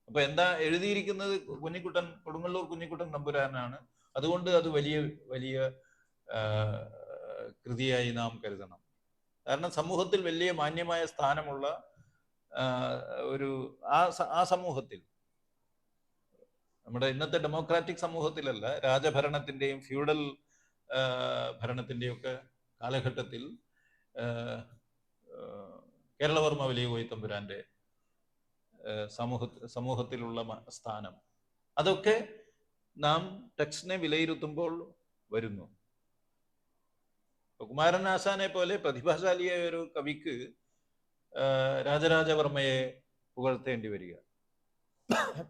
അപ്പൊ എന്താ എഴുതിയിരിക്കുന്നത് കൊടുങ്ങല്ലൂർ കുഞ്ഞിക്കുട്ടൻ തമ്പുരാനാണ്. അതുകൊണ്ട് അത് വലിയ വലിയ കൃതിയായി നാം കരുതണം. കാരണം സമൂഹത്തിൽ വലിയ മാന്യമായ സ്ഥാനമുള്ള ഒരു ആ സമൂഹത്തിൽ, നമ്മുടെ ഇന്നത്തെ ഡെമോക്രാറ്റിക് സമൂഹത്തിലല്ല, രാജഭരണത്തിന്റെയും ഫ്യൂഡൽ ഭരണത്തിന്റെയും ഒക്കെ കാലഘട്ടത്തിൽ കേരളവർമ്മ വലിയ കോയിത്തമ്പുരാന്റെ സമൂഹത്തിലുള്ള സ്ഥാനം, അതൊക്കെ നാം ടെക്സ്റ്റിനെ വിലയിരുത്തുമ്പോൾ വരുന്നു. കുമാരൻ ആശാനെ പോലെ പ്രതിഭാശാലിയായ ഒരു കവിക്ക് രാജരാജവർമ്മയെ പുകഴ്ത്തേണ്ടി വരിക.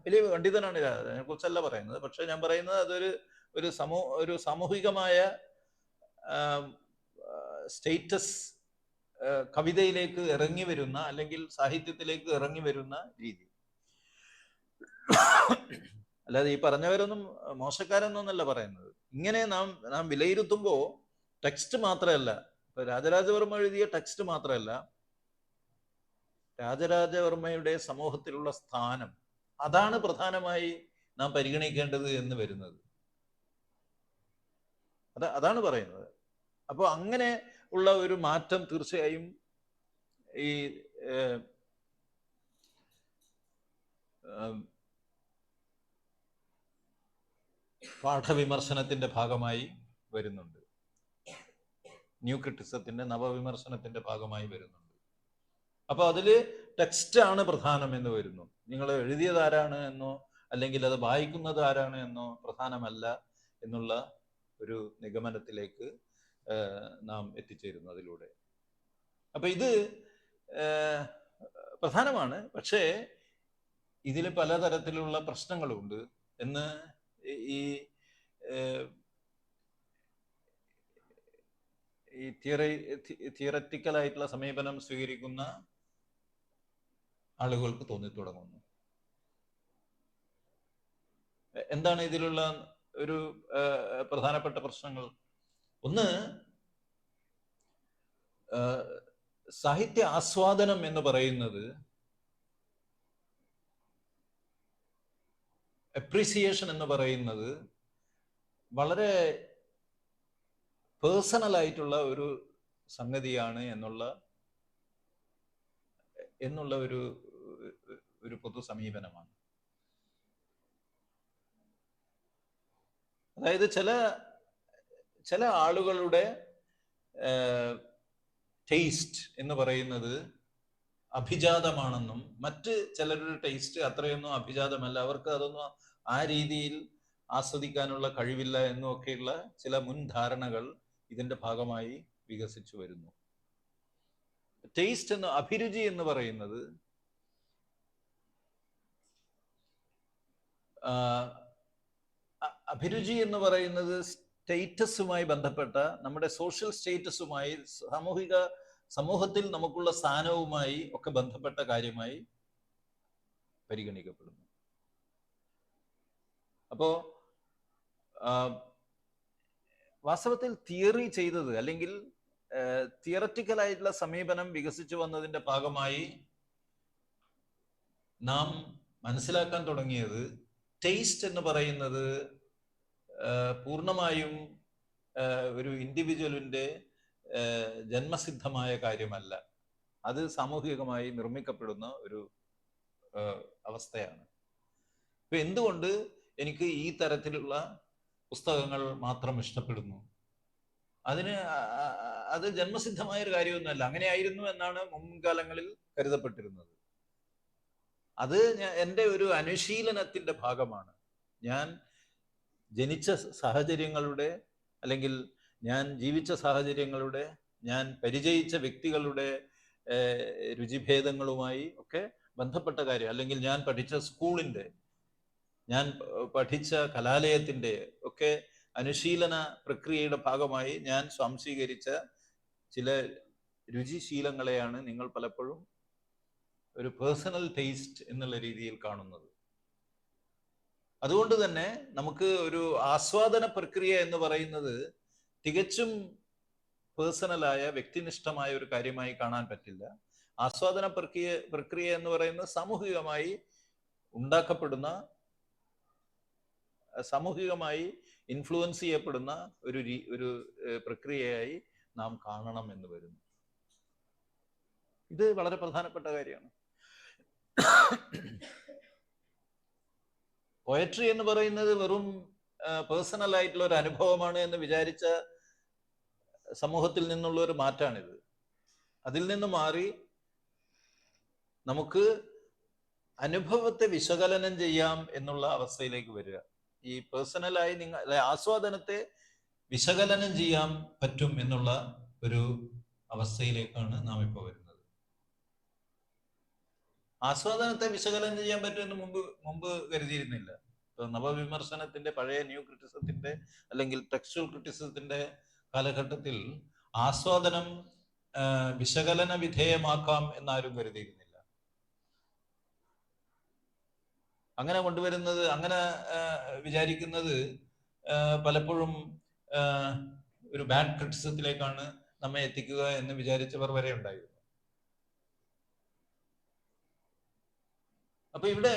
വലിയ പണ്ഡിതനാണ്, അതിനെ കുറിച്ചല്ല പറയുന്നത്. പക്ഷെ ഞാൻ പറയുന്നത് അതൊരു ഒരു സാമൂഹികമായ സ്റ്റേറ്റസ് കവിതയിലേക്ക് ഇറങ്ങി വരുന്ന, അല്ലെങ്കിൽ സാഹിത്യത്തിലേക്ക് ഇറങ്ങി വരുന്ന രീതി. അല്ലാതെ ഈ പറഞ്ഞവരൊന്നും മോശക്കാരെന്നൊന്നല്ല പറയുന്നത്. ഇങ്ങനെ നാം വിലയിരുത്തുമ്പോൾ ടെക്സ്റ്റ് മാത്രമല്ല, ഇപ്പൊ രാജരാജവർമ്മ എഴുതിയ ടെക്സ്റ്റ് മാത്രമല്ല, രാജരാജവർമ്മയുടെ സമൂഹത്തിലുള്ള സ്ഥാനം, അതാണ് പ്രധാനമായി നാം പരിഗണിക്കേണ്ടത് എന്ന് വരുന്നത്. അതാണ് പറയുന്നത്. അപ്പോൾ അങ്ങനെ ഉള്ള ഒരു മാറ്റം തീർച്ചയായും ഈ പാഠവിമർശനത്തിന്റെ ഭാഗമായി വരുന്നുണ്ട്. ന്യൂ ക്രിറ്റിസത്തിന്റെ നവവിമർശനത്തിന്റെ ഭാഗമായി വരുന്നുണ്ട്. അപ്പൊ അതില് ടെക്സ്റ്റ് ആണ് പ്രധാനം എന്ന് വരുന്നു. നിങ്ങൾ എഴുതിയത് ആരാണ് എന്നോ അല്ലെങ്കിൽ അത് വായിക്കുന്നത് ആരാണ് എന്നോ പ്രധാനമല്ല എന്നുള്ള ഒരു നിഗമനത്തിലേക്ക് നാം എത്തിച്ചേരുന്നു അതിലൂടെ. അപ്പൊ ഇത് പ്രധാനമാണ്. പക്ഷേ ഇതിൽ പലതരത്തിലുള്ള പ്രശ്നങ്ങളുണ്ട് എന്ന് ഈ തിയററ്റിക്കലായിട്ടുള്ള സമീപനം സ്വീകരിക്കുന്ന ആളുകൾക്ക് തോന്നിത്തുടങ്ങുന്നു. എന്താണ് ഇതിലുള്ള ഒരു പ്രധാനപ്പെട്ട പ്രശ്നങ്ങൾ? ഒന്ന്, സാഹിത്യ ആസ്വാദനം എന്ന് പറയുന്നത്, അപ്രീസിയേഷൻ എന്ന് പറയുന്നത് വളരെ പേഴ്സണൽ ആയിട്ടുള്ള ഒരു സംഗതിയാണ് എന്നുള്ള ഒരു പൊതു സമീപനമാണ്. അതായത് ചില ആളുകളുടെ ടേസ്റ്റ് എന്ന് പറയുന്നത് അഭിജാതമാണെന്നും മറ്റ് ചിലരുടെ ടേസ്റ്റ് അത്രയൊന്നും അഭിജാതമല്ല, അവർക്ക് അതൊന്നും ആ രീതിയിൽ ആസ്വദിക്കാനുള്ള കഴിവില്ല എന്നും ഒക്കെയുള്ള ചില മുൻധാരണകൾ ഇതിന്റെ ഭാഗമായി വികസിച്ചു വരുന്നു. ടേസ്റ്റ് അഭിരുചി എന്ന് പറയുന്നത് അഭിരുചി എന്ന് പറയുന്നത് സ്റ്റേറ്റസുമായി ബന്ധപ്പെട്ട, നമ്മുടെ സോഷ്യൽ സ്റ്റേറ്റസുമായി, സമൂഹത്തിൽ നമുക്കുള്ള സ്ഥാനവുമായി ഒക്കെ ബന്ധപ്പെട്ട കാര്യമായി പരിഗണിക്കപ്പെടുന്നു. അപ്പോ വാസ്തവത്തിൽ തിയറി ചെയ്തത്, അല്ലെങ്കിൽ തിയററ്റിക്കൽ ആയിട്ടുള്ള സമീപനം വികസിച്ചു വന്നതിന്റെ ഭാഗമായി നാം മനസ്സിലാക്കാൻ തുടങ്ങിയത് ടേസ്റ്റ് എന്ന് പറയുന്നത് പൂർണ്ണമായും ഒരു ഇൻഡിവിജ്വലിന്റെ ജന്മസിദ്ധമായ കാര്യമല്ല. അത് സാമൂഹികമായി നിർമ്മിക്കപ്പെടുന്ന ഒരു അവസ്ഥയാണ്. ഇപ്പൊ എന്തുകൊണ്ട് എനിക്ക് ഈ തരത്തിലുള്ള പുസ്തകങ്ങൾ മാത്രം ഇഷ്ടപ്പെടുന്നു? അത് ജന്മസിദ്ധമായ ഒരു കാര്യമൊന്നുമല്ല. അങ്ങനെയായിരുന്നു എന്നാണ് മുൻകാലങ്ങളിൽ കരുതപ്പെട്ടിരുന്നത്. അത് എൻ്റെ ഒരു അനുശീലനത്തിന്റെ ഭാഗമാണ്. ഞാൻ ജനിച്ച സാഹചര്യങ്ങളുടെ, അല്ലെങ്കിൽ ഞാൻ ജീവിച്ച സാഹചര്യങ്ങളുടെ, ഞാൻ പരിചയിച്ച വ്യക്തികളുടെ രുചിഭേദങ്ങളുമായി ഒക്കെ ബന്ധപ്പെട്ട കാര്യം, അല്ലെങ്കിൽ ഞാൻ പഠിച്ച സ്കൂളിൻ്റെ, ഞാൻ പഠിച്ച കലാലയത്തിൻ്റെ ഒക്കെ അനുശീലന പ്രക്രിയയുടെ ഭാഗമായി ഞാൻ സ്വാംശീകരിച്ച ചില രുചിശീലങ്ങളെയാണ് നിങ്ങൾ പലപ്പോഴും ഒരു പേഴ്സണൽ ടേസ്റ്റ് എന്നുള്ള രീതിയിൽ കാണുന്നത്. അതുകൊണ്ട് തന്നെ നമുക്ക് ഒരു ആസ്വാദന പ്രക്രിയ എന്ന് പറയുന്നത് തികച്ചും പേഴ്സണലായ, വ്യക്തിനിഷ്ഠമായ ഒരു കാര്യമായി കാണാൻ പറ്റില്ല. ആസ്വാദന പ്രക്രിയ എന്ന് പറയുന്നത് സാമൂഹികമായി ഉണ്ടാക്കപ്പെടുന്ന, സാമൂഹികമായി ഇൻഫ്ലുവൻസ് ചെയ്യപ്പെടുന്ന ഒരു പ്രക്രിയയായി നാം കാണണം എന്ന് വരുന്നു. ഇത് വളരെ പ്രധാനപ്പെട്ട കാര്യമാണ്. പോയട്രി എന്ന് പറയുന്നത് വെറും പേഴ്സണൽ ആയിട്ടുള്ള ഒരു അനുഭവമാണ് എന്ന് വിചാരിച്ച സമൂഹത്തിൽ നിന്നുള്ള ഒരു മാറ്റാണിത്. അതിൽ നിന്ന് മാറി നമുക്ക് അനുഭവത്തെ വിശകലനം ചെയ്യാം എന്നുള്ള അവസ്ഥയിലേക്ക് വരിക. ഈ പേഴ്സണലായി ആസ്വാദനത്തെ വിശകലനം ചെയ്യാൻ പറ്റും എന്നുള്ള ഒരു അവസ്ഥയിലേക്കാണ് നാം ഇപ്പോൾ വരുന്നത്. ആസ്വാദനത്തെ വിശകലനം ചെയ്യാൻ പറ്റുമെന്ന് മുമ്പ് കരുതിയിരുന്നില്ല. ഇപ്പൊ നവവിമർശനത്തിന്റെ, പഴയ ന്യൂ ക്രിറ്റിസത്തിന്റെ അല്ലെങ്കിൽ ടെക്സ്ച്വൽ ക്രിറ്റിസത്തിന്റെ കാലഘട്ടത്തിൽ ആസ്വാദനം വിശകലന വിധേയമാക്കാം എന്നാരും കരുതിയിരുന്നില്ല. അങ്ങനെ കൊണ്ടുവരുന്നത്, അങ്ങനെ വിചാരിക്കുന്നത് പലപ്പോഴും ഒരു ബാഡ് ക്രിറ്റിസത്തിലേക്കാണ് നമ്മെ എത്തിക്കുക എന്ന് വിചാരിച്ചവർ വരെ ഉണ്ടായിരുന്നു. അപ്പൊ ഇവിടെ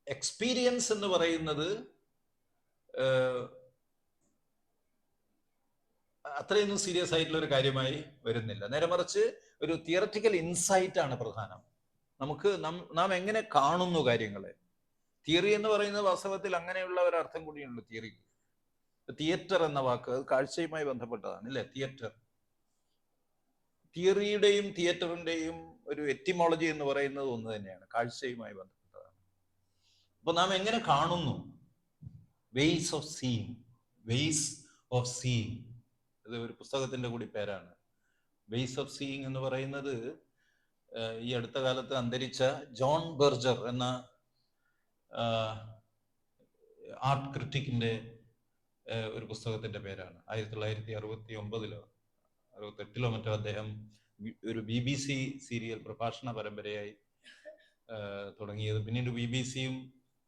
എക്സ്പീരിയൻസ് എന്ന് പറയുന്നത് അത്രയൊന്നും സീരിയസ് ആയിട്ടുള്ള ഒരു കാര്യമായി വരുന്നില്ല. നേരെ മറിച്ച് ഒരു തിയററ്റിക്കൽ ഇൻസൈറ്റ് ആണ് പ്രധാനം. നാം എങ്ങനെ കാണുന്നു കാര്യങ്ങളെ. തിയറി എന്ന് പറയുന്നത് വാസ്തവത്തിൽ അങ്ങനെയുള്ള ഒരു അർത്ഥം കൂടിയുണ്ട് തിയറിക്ക്. തിയേറ്റർ എന്ന വാക്ക് അത് കാഴ്ചയുമായി ബന്ധപ്പെട്ടതാണ്, അല്ലേ? തിയേറ്റർ, തിയറിയുടെയും തിയേറ്ററിന്റെയും ഒരു എറ്റിമോളജി എന്ന് പറയുന്നത് ഒന്ന് തന്നെയാണ്, കാഴ്ചയുമായി ബന്ധപ്പെട്ടതാണ്. അപ്പൊ നാം എങ്ങനെ കാണുന്നു, ways of seeing, ways of seeing, ഇത് ഒരു പുസ്തകത്തിന്റെ കൂടി പേരാണ്. വെയ്സ് ഓഫ് സീയിങ് എന്ന് പറയുന്നത് ഈ അടുത്ത കാലത്ത് അന്തരിച്ച ജോൺ ബെർജർ എന്ന ആർട്ട് ക്രിറ്റിക്കിന്റെ ഒരു പുസ്തകത്തിന്റെ പേരാണ്. 1969 68 മറ്റോ അദ്ദേഹം ഒരു BBC സീരിയൽ പ്രഭാഷണ പരമ്പരയായി തുടങ്ങിയത്. പിന്നീട് BBCയും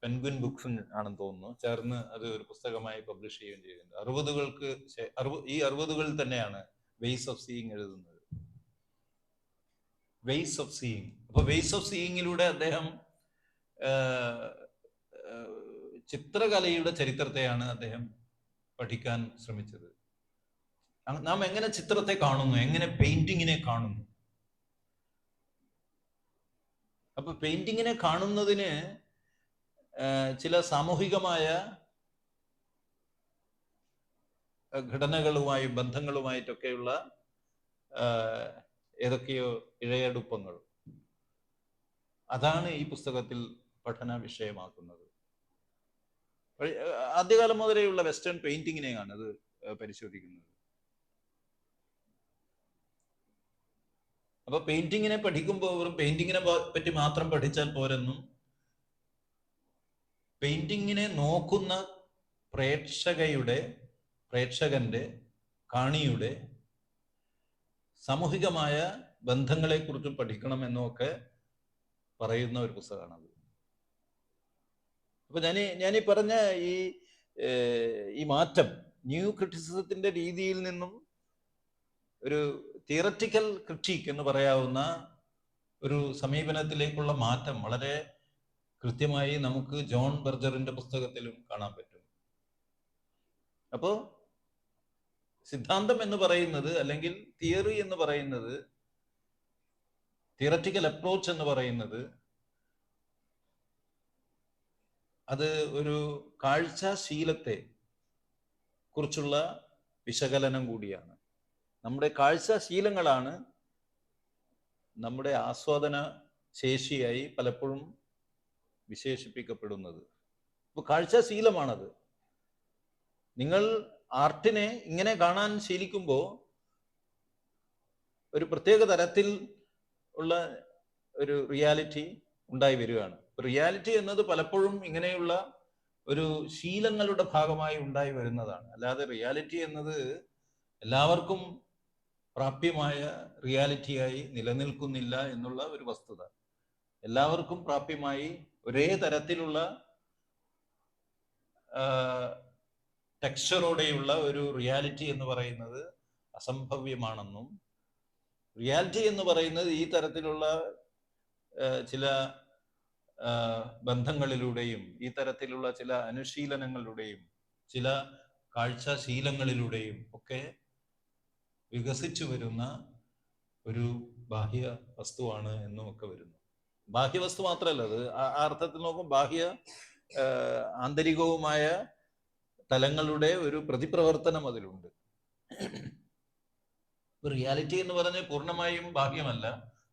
പെൻഗ്വിൻ ബുക്സും ആണെന്ന് തോന്നുന്നു ചേർന്ന് അത് ഒരു പുസ്തകമായി പബ്ലിഷ് ചെയ്യുകയും ചെയ്യുന്നുണ്ട്. ഈ 60കളിൽ തന്നെയാണ് വെയ്സ് ഓഫ് സീയിങ് എഴുതുന്നത്. Ways of seeing. അപ്പൊ വെയ്സ് ഓഫ് സീയിങ്ങിലൂടെ അദ്ദേഹം ചിത്രകലയുടെ ചരിത്രത്തെയാണ് അദ്ദേഹം പഠിക്കാൻ ശ്രമിച്ചത്. നാം എങ്ങനെ ചിത്രത്തെ കാണുന്നു, എങ്ങനെ പെയിന്റിങ്ങിനെ കാണുന്നു. അപ്പൊ പെയിന്റിങ്ങിനെ കാണുന്നതിന് ചില സാമൂഹികമായ ഘടനകളുമായും ബന്ധങ്ങളുമായിട്ടൊക്കെയുള്ള ഏതൊക്കെയോ ഇഴയടുപ്പങ്ങൾ, അതാണ് ഈ പുസ്തകത്തിൽ പഠന വിഷയമാക്കുന്നത്. ആദ്യകാലം മുതലേയുള്ള വെസ്റ്റേൺ പെയിന്റിങ്ങിനെയാണ് അത് പരിശോധിക്കുന്നത്. അപ്പൊ പെയിന്റിങ്ങിനെ പഠിക്കുമ്പോൾ വെറും പെയിന്റിങ്ങിനെ പറ്റി മാത്രം പഠിച്ചാൽ പോരെന്നും, പെയിന്റിങ്ങിനെ നോക്കുന്ന പ്രേക്ഷകന്റെ കാണിയുടെ സാമൂഹികമായ ബന്ധങ്ങളെക്കുറിച്ചും പഠിക്കണമെന്നൊക്കെ പറയുന്ന ഒരു പുസ്തകമാണത്. അപ്പൊ ഞാനീ പറഞ്ഞ ഈ മാറ്റം ന്യൂ ക്രിറ്റിസിസത്തിന്റെ രീതിയിൽ നിന്നും ഒരു തിയററ്റിക്കൽ ക്രിറ്റിക് എന്ന് പറയാവുന്ന ഒരു സമീപനത്തിലേക്കുള്ള മാറ്റം വളരെ കൃത്യമായി നമുക്ക് ജോൺ ബെർജറിന്റെ പുസ്തകത്തിലും കാണാൻ പറ്റും. അപ്പോ സിദ്ധാന്തം എന്ന് പറയുന്നത്, അല്ലെങ്കിൽ തിയറി എന്ന് പറയുന്നത്, തിയററ്റിക്കൽ അപ്രോച്ച് എന്ന് പറയുന്നത്, അത് ഒരു കാഴ്ചാശീലത്തെ കുറിച്ചുള്ള വിശകലനം കൂടിയാണ്. നമ്മുടെ കാഴ്ചാശീലങ്ങളാണ് നമ്മുടെ ആസ്വാദന ശേഷിയായി പലപ്പോഴും വിശേഷിപ്പിക്കപ്പെടുന്നത്. അപ്പോൾ കാഴ്ചാശീലമാണത്. നിങ്ങൾ ആർട്ടിനെ ഇങ്ങനെ കാണാൻ ശീലിക്കുമ്പോൾ ഒരു പ്രത്യേക തരത്തിൽ ഉള്ള ഒരു റിയാലിറ്റി ഉണ്ടായി വരികയാണ്. റിയാലിറ്റി എന്നത് പലപ്പോഴും ഇങ്ങനെയുള്ള ഒരു ശീലങ്ങളുടെ ഭാഗമായി ഉണ്ടായി വരുന്നതാണ്. അല്ലാതെ റിയാലിറ്റി എന്നത് എല്ലാവർക്കും പ്രാപ്യമായ റിയാലിറ്റിയായി നിലനിൽക്കുന്നില്ല എന്നുള്ള ഒരു വസ്തുത. എല്ലാവർക്കും പ്രാപ്യമായി ഒരേ തരത്തിലുള്ള ടെക്സ്ചറോടെയുള്ള ഒരു റിയാലിറ്റി എന്ന് പറയുന്നത് അസംഭവ്യമാണെന്നും, റിയാലിറ്റി എന്ന് പറയുന്നത് ഈ തരത്തിലുള്ള ചില ബന്ധങ്ങളിലൂടെയും ഈ തരത്തിലുള്ള ചില അനുശീലനങ്ങളിലൂടെയും ചില കാഴ്ചാശീലങ്ങളിലൂടെയും ഒക്കെ വികസിച്ചു വരുന്ന ഒരു ബാഹ്യ വസ്തുവാണ് എന്നും ഒക്കെ വരുന്നു. ബാഹ്യവസ്തു മാത്രമല്ല, അത് ആ അർത്ഥത്തിൽ നോക്കും ബാഹ്യ ആന്തരികവുമായ തലങ്ങളുടെ ഒരു പ്രതിപ്രവർത്തനം അതിലുണ്ട്. റിയാലിറ്റി എന്ന് പറഞ്ഞാൽ പൂർണ്ണമായും ബാഹ്യമല്ല.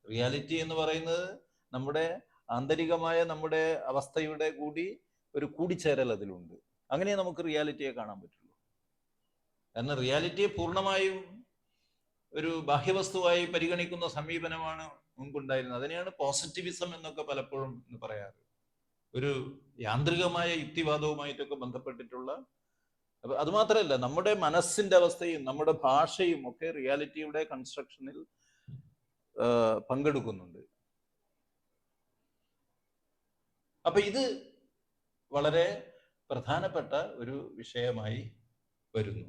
റിയാലിറ്റി എന്ന് പറയുന്നത് നമ്മുടെ ആന്തരികമായ നമ്മുടെ അവസ്ഥയുടെ കൂടി ഒരു കൂടിച്ചേരൽ അതിലുണ്ട്. അങ്ങനെ നമുക്ക് റിയാലിറ്റിയെ കാണാൻ പറ്റുള്ളൂ. കാരണം റിയാലിറ്റിയെ പൂർണ്ണമായും ഒരു ബാഹ്യവസ്തുവായി പരിഗണിക്കുന്ന സമീപനമാണ് മുൻപുണ്ടായിരുന്നത്. അതിനെയാണ് പോസിറ്റിവിസം എന്നൊക്കെ പലപ്പോഴും പറയാറ്. ഒരു യാന്ത്രികമായ യുക്തിവാദവുമായിട്ടൊക്കെ ബന്ധപ്പെട്ടിട്ടുള്ള. അത് മാത്രമല്ല, നമ്മുടെ മനസ്സിന്റെ അവസ്ഥയും നമ്മുടെ ഭാഷയും ഒക്കെ റിയാലിറ്റിയുടെ കൺസ്ട്രക്ഷനിൽ പങ്കെടുക്കുന്നുണ്ട്. അപ്പൊ ഇത് വളരെ പ്രധാനപ്പെട്ട ഒരു വിഷയമായി വരുന്നു.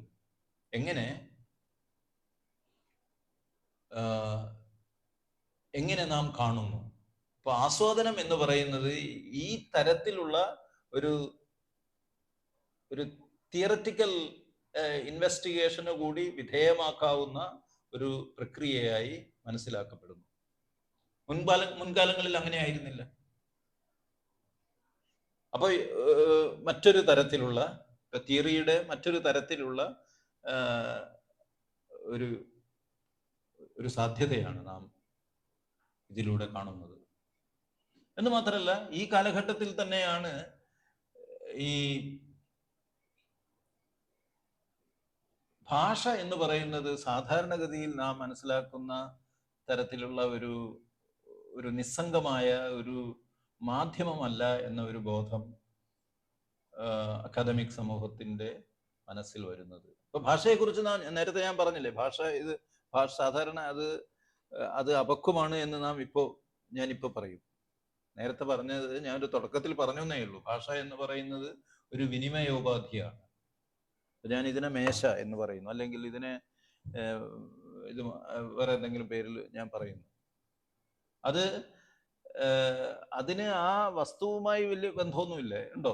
എങ്ങനെ നാം കാണുന്നു. അപ്പൊ ആസ്വാദനം എന്ന് പറയുന്നത് ഈ തരത്തിലുള്ള ഒരു തിയററ്റിക്കൽ ഇൻവെസ്റ്റിഗേഷന് കൂടി വിധേയമാക്കാവുന്ന ഒരു പ്രക്രിയയായി മനസ്സിലാക്കപ്പെടുന്നു. മുൻകാലങ്ങളിൽ അങ്ങനെ ആയിരുന്നില്ല. അപ്പോൾ മറ്റൊരു തരത്തിലുള്ള തിയറിയുടെ മറ്റൊരു തരത്തിലുള്ള ഒരു സാധ്യതയാണ് നാം ഇതിലൂടെ കാണുന്നത്. എന്ന് മാത്രമല്ല, ഈ കാലഘട്ടത്തിൽ തന്നെയാണ് ഈ ഭാഷ എന്ന് പറയുന്നത് സാധാരണഗതിയിൽ നാം മനസ്സിലാക്കുന്ന തരത്തിലുള്ള ഒരു നിസ്സംഗമായ ഒരു മാധ്യമമല്ല എന്ന ഒരു ബോധം അക്കാദമിക് സമൂഹത്തിന്റെ മനസ്സിൽ വരുന്നത്. ഇപ്പൊ ഭാഷയെക്കുറിച്ച് നേരത്തെ ഞാൻ പറഞ്ഞില്ലേ, ഭാഷ സാധാരണ അത് അപക്വമാണ് എന്ന് ഞാനിപ്പോ പറയും. നേരത്തെ പറഞ്ഞത് ഞാനൊരു തുടക്കത്തിൽ പറഞ്ഞേ ഉള്ളൂ. ഭാഷ എന്ന് പറയുന്നത് ഒരു വിനിമയോപാധിയാണ്. ഞാൻ ഇതിനെ മേശ എന്ന് പറയുന്നു, അല്ലെങ്കിൽ ഇതിനെ ഇത് വേറെ എന്തെങ്കിലും പേരിൽ ഞാൻ പറയുന്നു. അതിന് ആ വസ്തുവുമായി വലിയ ബന്ധമൊന്നുമില്ല, ഉണ്ടോ?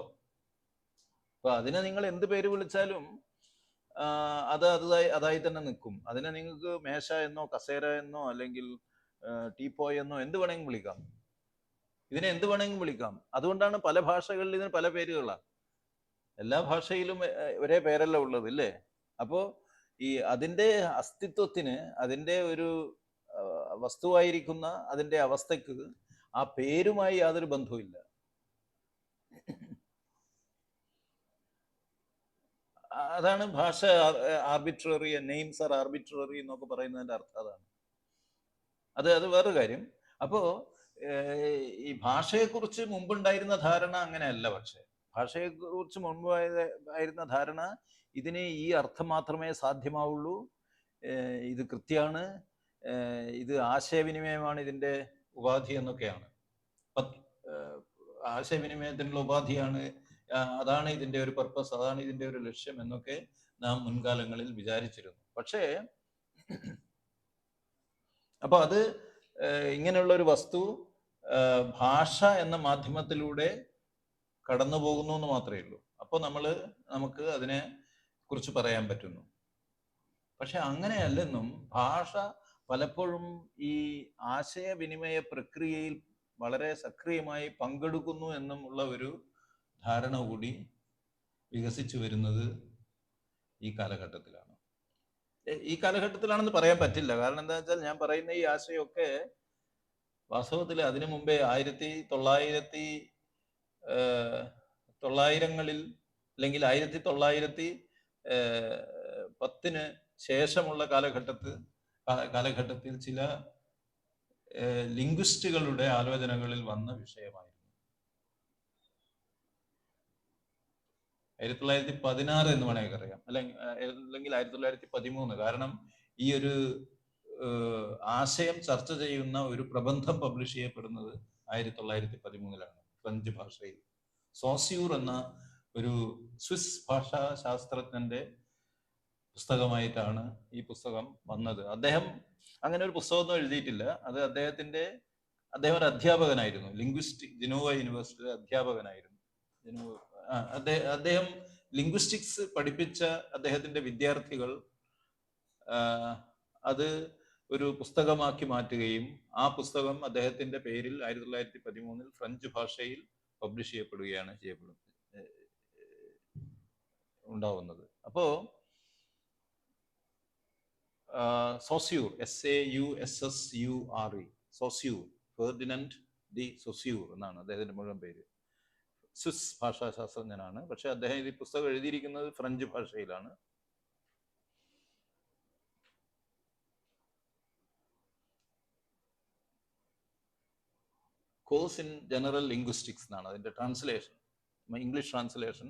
അപ്പൊ അതിനെ നിങ്ങൾ എന്ത് പേര് വിളിച്ചാലും അതായി തന്നെ നിൽക്കും. അതിനെ നിങ്ങൾക്ക് മേശ എന്നോ കസേര എന്നോ അല്ലെങ്കിൽ ടീപ്പോയ് എന്നോ എന്ത് വേണമെങ്കിലും വിളിക്കാം. ഇതിനെ എന്ത് വേണമെങ്കിലും വിളിക്കാം. അതുകൊണ്ടാണ് പല ഭാഷകളിൽ ഇതിന് പല പേരുകളാണ്. എല്ലാ ഭാഷയിലും ഒരേ പേരല്ല ഉള്ളത്, ഇല്ലേ? അപ്പോ അതിന്റെ അസ്തിത്വത്തിന്, അതിന്റെ ഒരു വസ്തുവായിരിക്കുന്ന അതിന്റെ അവസ്ഥക്ക് ആ പേരുമായി യാതൊരു ബന്ധവുമില്ല. അതാണ് ഭാഷ ആർബിട്രറി, നെയിംസ് ആർ ആർബിട്രറി എന്നൊക്കെ പറയുന്നതിന്റെ അർത്ഥം അതാണ്. അത് വേറൊരു കാര്യം. അപ്പോ ഈ ഭാഷയെക്കുറിച്ച് മുമ്പുണ്ടായിരുന്ന ധാരണ അങ്ങനെയല്ല. പക്ഷെ ഭാഷയെക്കുറിച്ച് മുമ്പ് ആയിരുന്ന ധാരണ ഇതിന് ഈ അർത്ഥം മാത്രമേ സാധ്യമാവുള്ളൂ, ഇത് കൃത്യമാണ്, ഇത് ആശയവിനിമയമാണ് ഇതിന്റെ ഉപാധി എന്നൊക്കെയാണ്. ആശയവിനിമയത്തിനുള്ള ഉപാധിയാണ്, അതാണ് ഇതിന്റെ ഒരു പർപ്പസ്, അതാണ് ഇതിന്റെ ഒരു ലക്ഷ്യം എന്നൊക്കെ നാം മുൻകാലങ്ങളിൽ വിചാരിച്ചിരുന്നു. പക്ഷേ അപ്പൊ അത് ഇങ്ങനെയുള്ള ഒരു വസ്തു ഭാഷ എന്ന മാധ്യമത്തിലൂടെ കടന്നു പോകുന്നു എന്ന് മാത്രമേ ഉള്ളൂ. അപ്പോൾ നമുക്ക് അതിനെ കുറിച്ച് പറയാൻ പറ്റുന്നു. പക്ഷെ അങ്ങനെയല്ലെന്നും ഭാഷ പലപ്പോഴും ഈ ആശയവിനിമയ പ്രക്രിയയിൽ വളരെ സക്രിയമായി പങ്കെടുക്കുന്നു എന്നും ഉള്ള ഒരു ധാരണ കൂടി വികസിച്ചു വരുന്നത് ഈ കാലഘട്ടത്തിലാണ്. ഈ കാലഘട്ടത്തിലാണെന്ന് പറയാൻ പറ്റില്ല. കാരണം എന്താ വെച്ചാൽ ഞാൻ പറയുന്ന ഈ ആശയമൊക്കെ വാസ്തവത്തിൽ അതിനു മുമ്പേ 1900-ങ്ങളിൽ അല്ലെങ്കിൽ 1910 ശേഷമുള്ള കാലഘട്ടത്തിൽ ചില ലിംഗ്വിസ്റ്റുകളുടെ ആലോചനകളിൽ വന്ന വിഷയമായിരുന്നു. 1916 എന്ന് വേണമെങ്കിൽ അറിയാം, അല്ലെങ്കിൽ 1913. കാരണം ഈ ഒരു ആശയം ചർച്ച ചെയ്യുന്ന ഒരു പ്രബന്ധം പബ്ലിഷ് ചെയ്യപ്പെടുന്നത് 1913 ഫ്രഞ്ച് ഭാഷയിൽ. സോസ്യൂർ എന്ന ഒരു സ്വിസ് ഭാഷാ ശാസ്ത്രജ്ഞന്റെ പുസ്തകമായിട്ടാണ് ഈ പുസ്തകം വന്നത്. അദ്ദേഹം അങ്ങനെ ഒരു പുസ്തകമൊന്നും എഴുതിയിട്ടില്ല. അത് അദ്ദേഹം ഒരു അധ്യാപകനായിരുന്നു, ജിനോവ യൂണിവേഴ്സിറ്റിയിലെ അധ്യാപകനായിരുന്നു. അദ്ദേഹം ലിംഗ്വിസ്റ്റിക്സ് പഠിപ്പിച്ച അദ്ദേഹത്തിന്റെ വിദ്യാർത്ഥികൾ അത് ഒരു പുസ്തകമാക്കി മാറ്റുകയും ആ പുസ്തകം അദ്ദേഹത്തിന്റെ പേരിൽ 1913 ഫ്രഞ്ച് ഭാഷയിൽ പബ്ലിഷ് ചെയ്യപ്പെടുകയാണ് ഉണ്ടാവുന്നത്. അപ്പോ സോസ്യൂർ, SAUSSURE, സോസ്യൂർ, ഫെർഡിനൻഡ് ഡി സോസ്യൂർ എന്നാണ് അദ്ദേഹത്തിന്റെ മുഴുവൻ പേര്. സ്വിസ് ഭാഷാശാസ്ത്രജ്ഞനാണ്. പക്ഷെ അദ്ദേഹം ഈ പുസ്തകം എഴുതിയിരിക്കുന്നത് ഫ്രഞ്ച് ഭാഷയിലാണ്. കോഴ്സ് ഇൻ ജനറൽ ലിംഗ്വിസ്റ്റിക്സ് എന്നാണ് അതിന്റെ translation, English translation.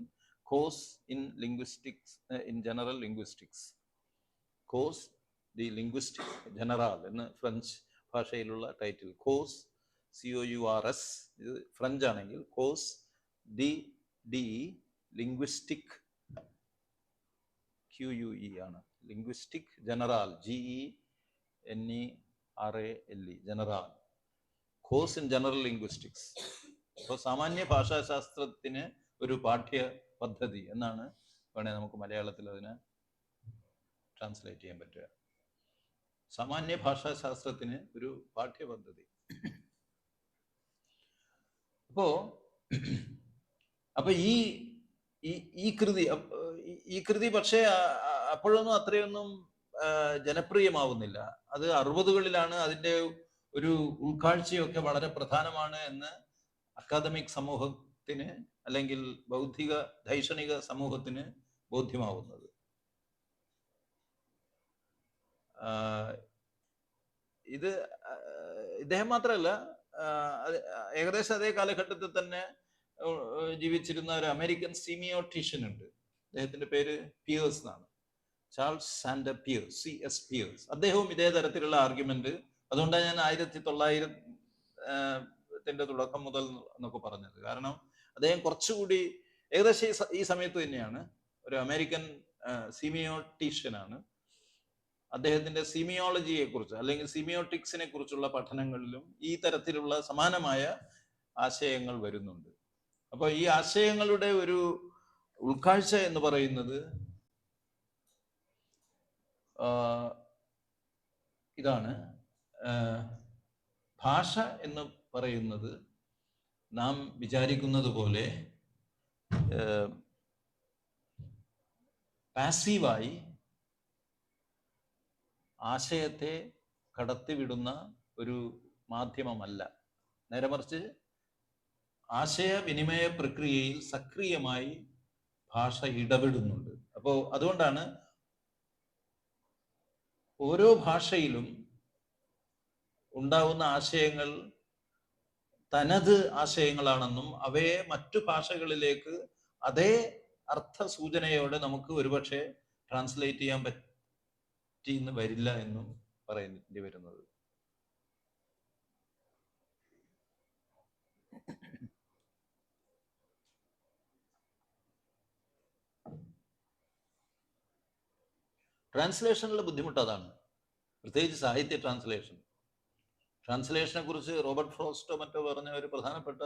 Course in linguistics, in general linguistics, course the linguistic general എന്ന് ഫ്രഞ്ച് ഭാഷയിലുള്ള ടൈറ്റിൽ. കോഴ്സ് COURS, ഇത് ഫ്രഞ്ച് ആണെങ്കിൽ കോഴ്സ് ഡി ലിംഗ്വിസ്റ്റിക് QUE ആണ്. Linguistic general, GENERALE, general. Course in general linguistics. അപ്പോൾ സാമാന്യ ഭാഷാശാസ്ത്രത്തിന് ഒരു പാഠ്യ പദ്ധതി എന്നാണ് വേണേൽ നമുക്ക് മലയാളത്തിൽ അതിനെ ട്രാൻസ്ലേറ്റ് ചെയ്യാൻ പറ്റുക. സാമാന്യ ഭാഷാശാസ്ത്രത്തിന് ഒരു പാഠ്യപദ്ധതി. അപ്പൊ ഈ കൃതി പക്ഷേ അപ്പോഴൊന്നും അത്രയൊന്നും ജനപ്രിയമാവുന്നില്ല. അത് 60കളിലാണ് അതിന്റെ ഒരു ഉൾക്കാഴ്ചയൊക്കെ വളരെ പ്രധാനമാണ് എന്ന് അക്കാദമിക് സമൂഹത്തിന് അല്ലെങ്കിൽ ബൗദ്ധിക ദൈക്ഷണിക സമൂഹത്തിന് ബോധ്യമാവുന്നത്. ഇത് ഇദ്ദേഹം മാത്രമല്ല, ഏകദേശം അതേ കാലഘട്ടത്തിൽ തന്നെ ജീവിച്ചിരുന്ന ഒരു അമേരിക്കൻ സീമിയോട്ടീഷ്യൻ ഉണ്ട്. അദ്ദേഹത്തിന്റെ പേര് പിയേഴ്സ് എന്നാണ്, Charles Sanders Peirce, CS Peirce. അദ്ദേഹവും ഇതേ തരത്തിലുള്ള ആർഗ്യുമെന്റ്, അതുകൊണ്ടാണ് ഞാൻ 1900-ത്തിന്റെ തുടക്കം മുതൽ എന്നൊക്കെ പറഞ്ഞത്. കാരണം അദ്ദേഹം കുറച്ചുകൂടി ഏകദേശം ഈ സമയത്ത് തന്നെയാണ്, ഒരു അമേരിക്കൻ സീമിയോട്ടീഷ്യനാണ്. അദ്ദേഹത്തിന്റെ സീമിയോളജിയെ കുറിച്ച് അല്ലെങ്കിൽ സീമിയോട്ടിക്സിനെ കുറിച്ചുള്ള പഠനങ്ങളിലും ഈ തരത്തിലുള്ള സമാനമായ ആശയങ്ങൾ വരുന്നുണ്ട്. അപ്പോൾ ഈ ആശയങ്ങളുടെ ഒരു ഉൾക്കാഴ്ച എന്ന് പറയുന്നത് ഇതാണ്. ഭാഷ എന്ന് പറയുന്നത് നാം വിചാരിക്കുന്നത് പോലെ പാസീവായി ആശയത്തെ കടത്തിവിടുന്ന ഒരു മാധ്യമമല്ല. നേരെ മറിച്ച് ആശയവിനിമയ പ്രക്രിയയിൽ സക്രിയമായി ഭാഷ ഇടപെടുന്നുണ്ട്. അപ്പോൾ അതുകൊണ്ടാണ് ഓരോ ഭാഷയിലും ഉണ്ടാവുന്ന ആശയങ്ങൾ തനത് ആശയങ്ങളാണെന്നും അവയെ മറ്റു ഭാഷകളിലേക്ക് അതേ അർത്ഥ സൂചനയോടെ നമുക്ക് ഒരുപക്ഷെ ട്രാൻസ്ലേറ്റ് ചെയ്യാൻ പറ്റിയെന്ന് വരില്ല എന്നും പറയേണ്ടി വരുന്നത്. ട്രാൻസ്ലേഷനിലെ ബുദ്ധിമുട്ട് അതാണ്, പ്രത്യേകിച്ച് സാഹിത്യ ട്രാൻസ്ലേഷനെ കുറിച്ച് റോബർട്ട് ഫ്രോസ്റ്റോ മറ്റോ പറഞ്ഞ ഒരു പ്രധാനപ്പെട്ട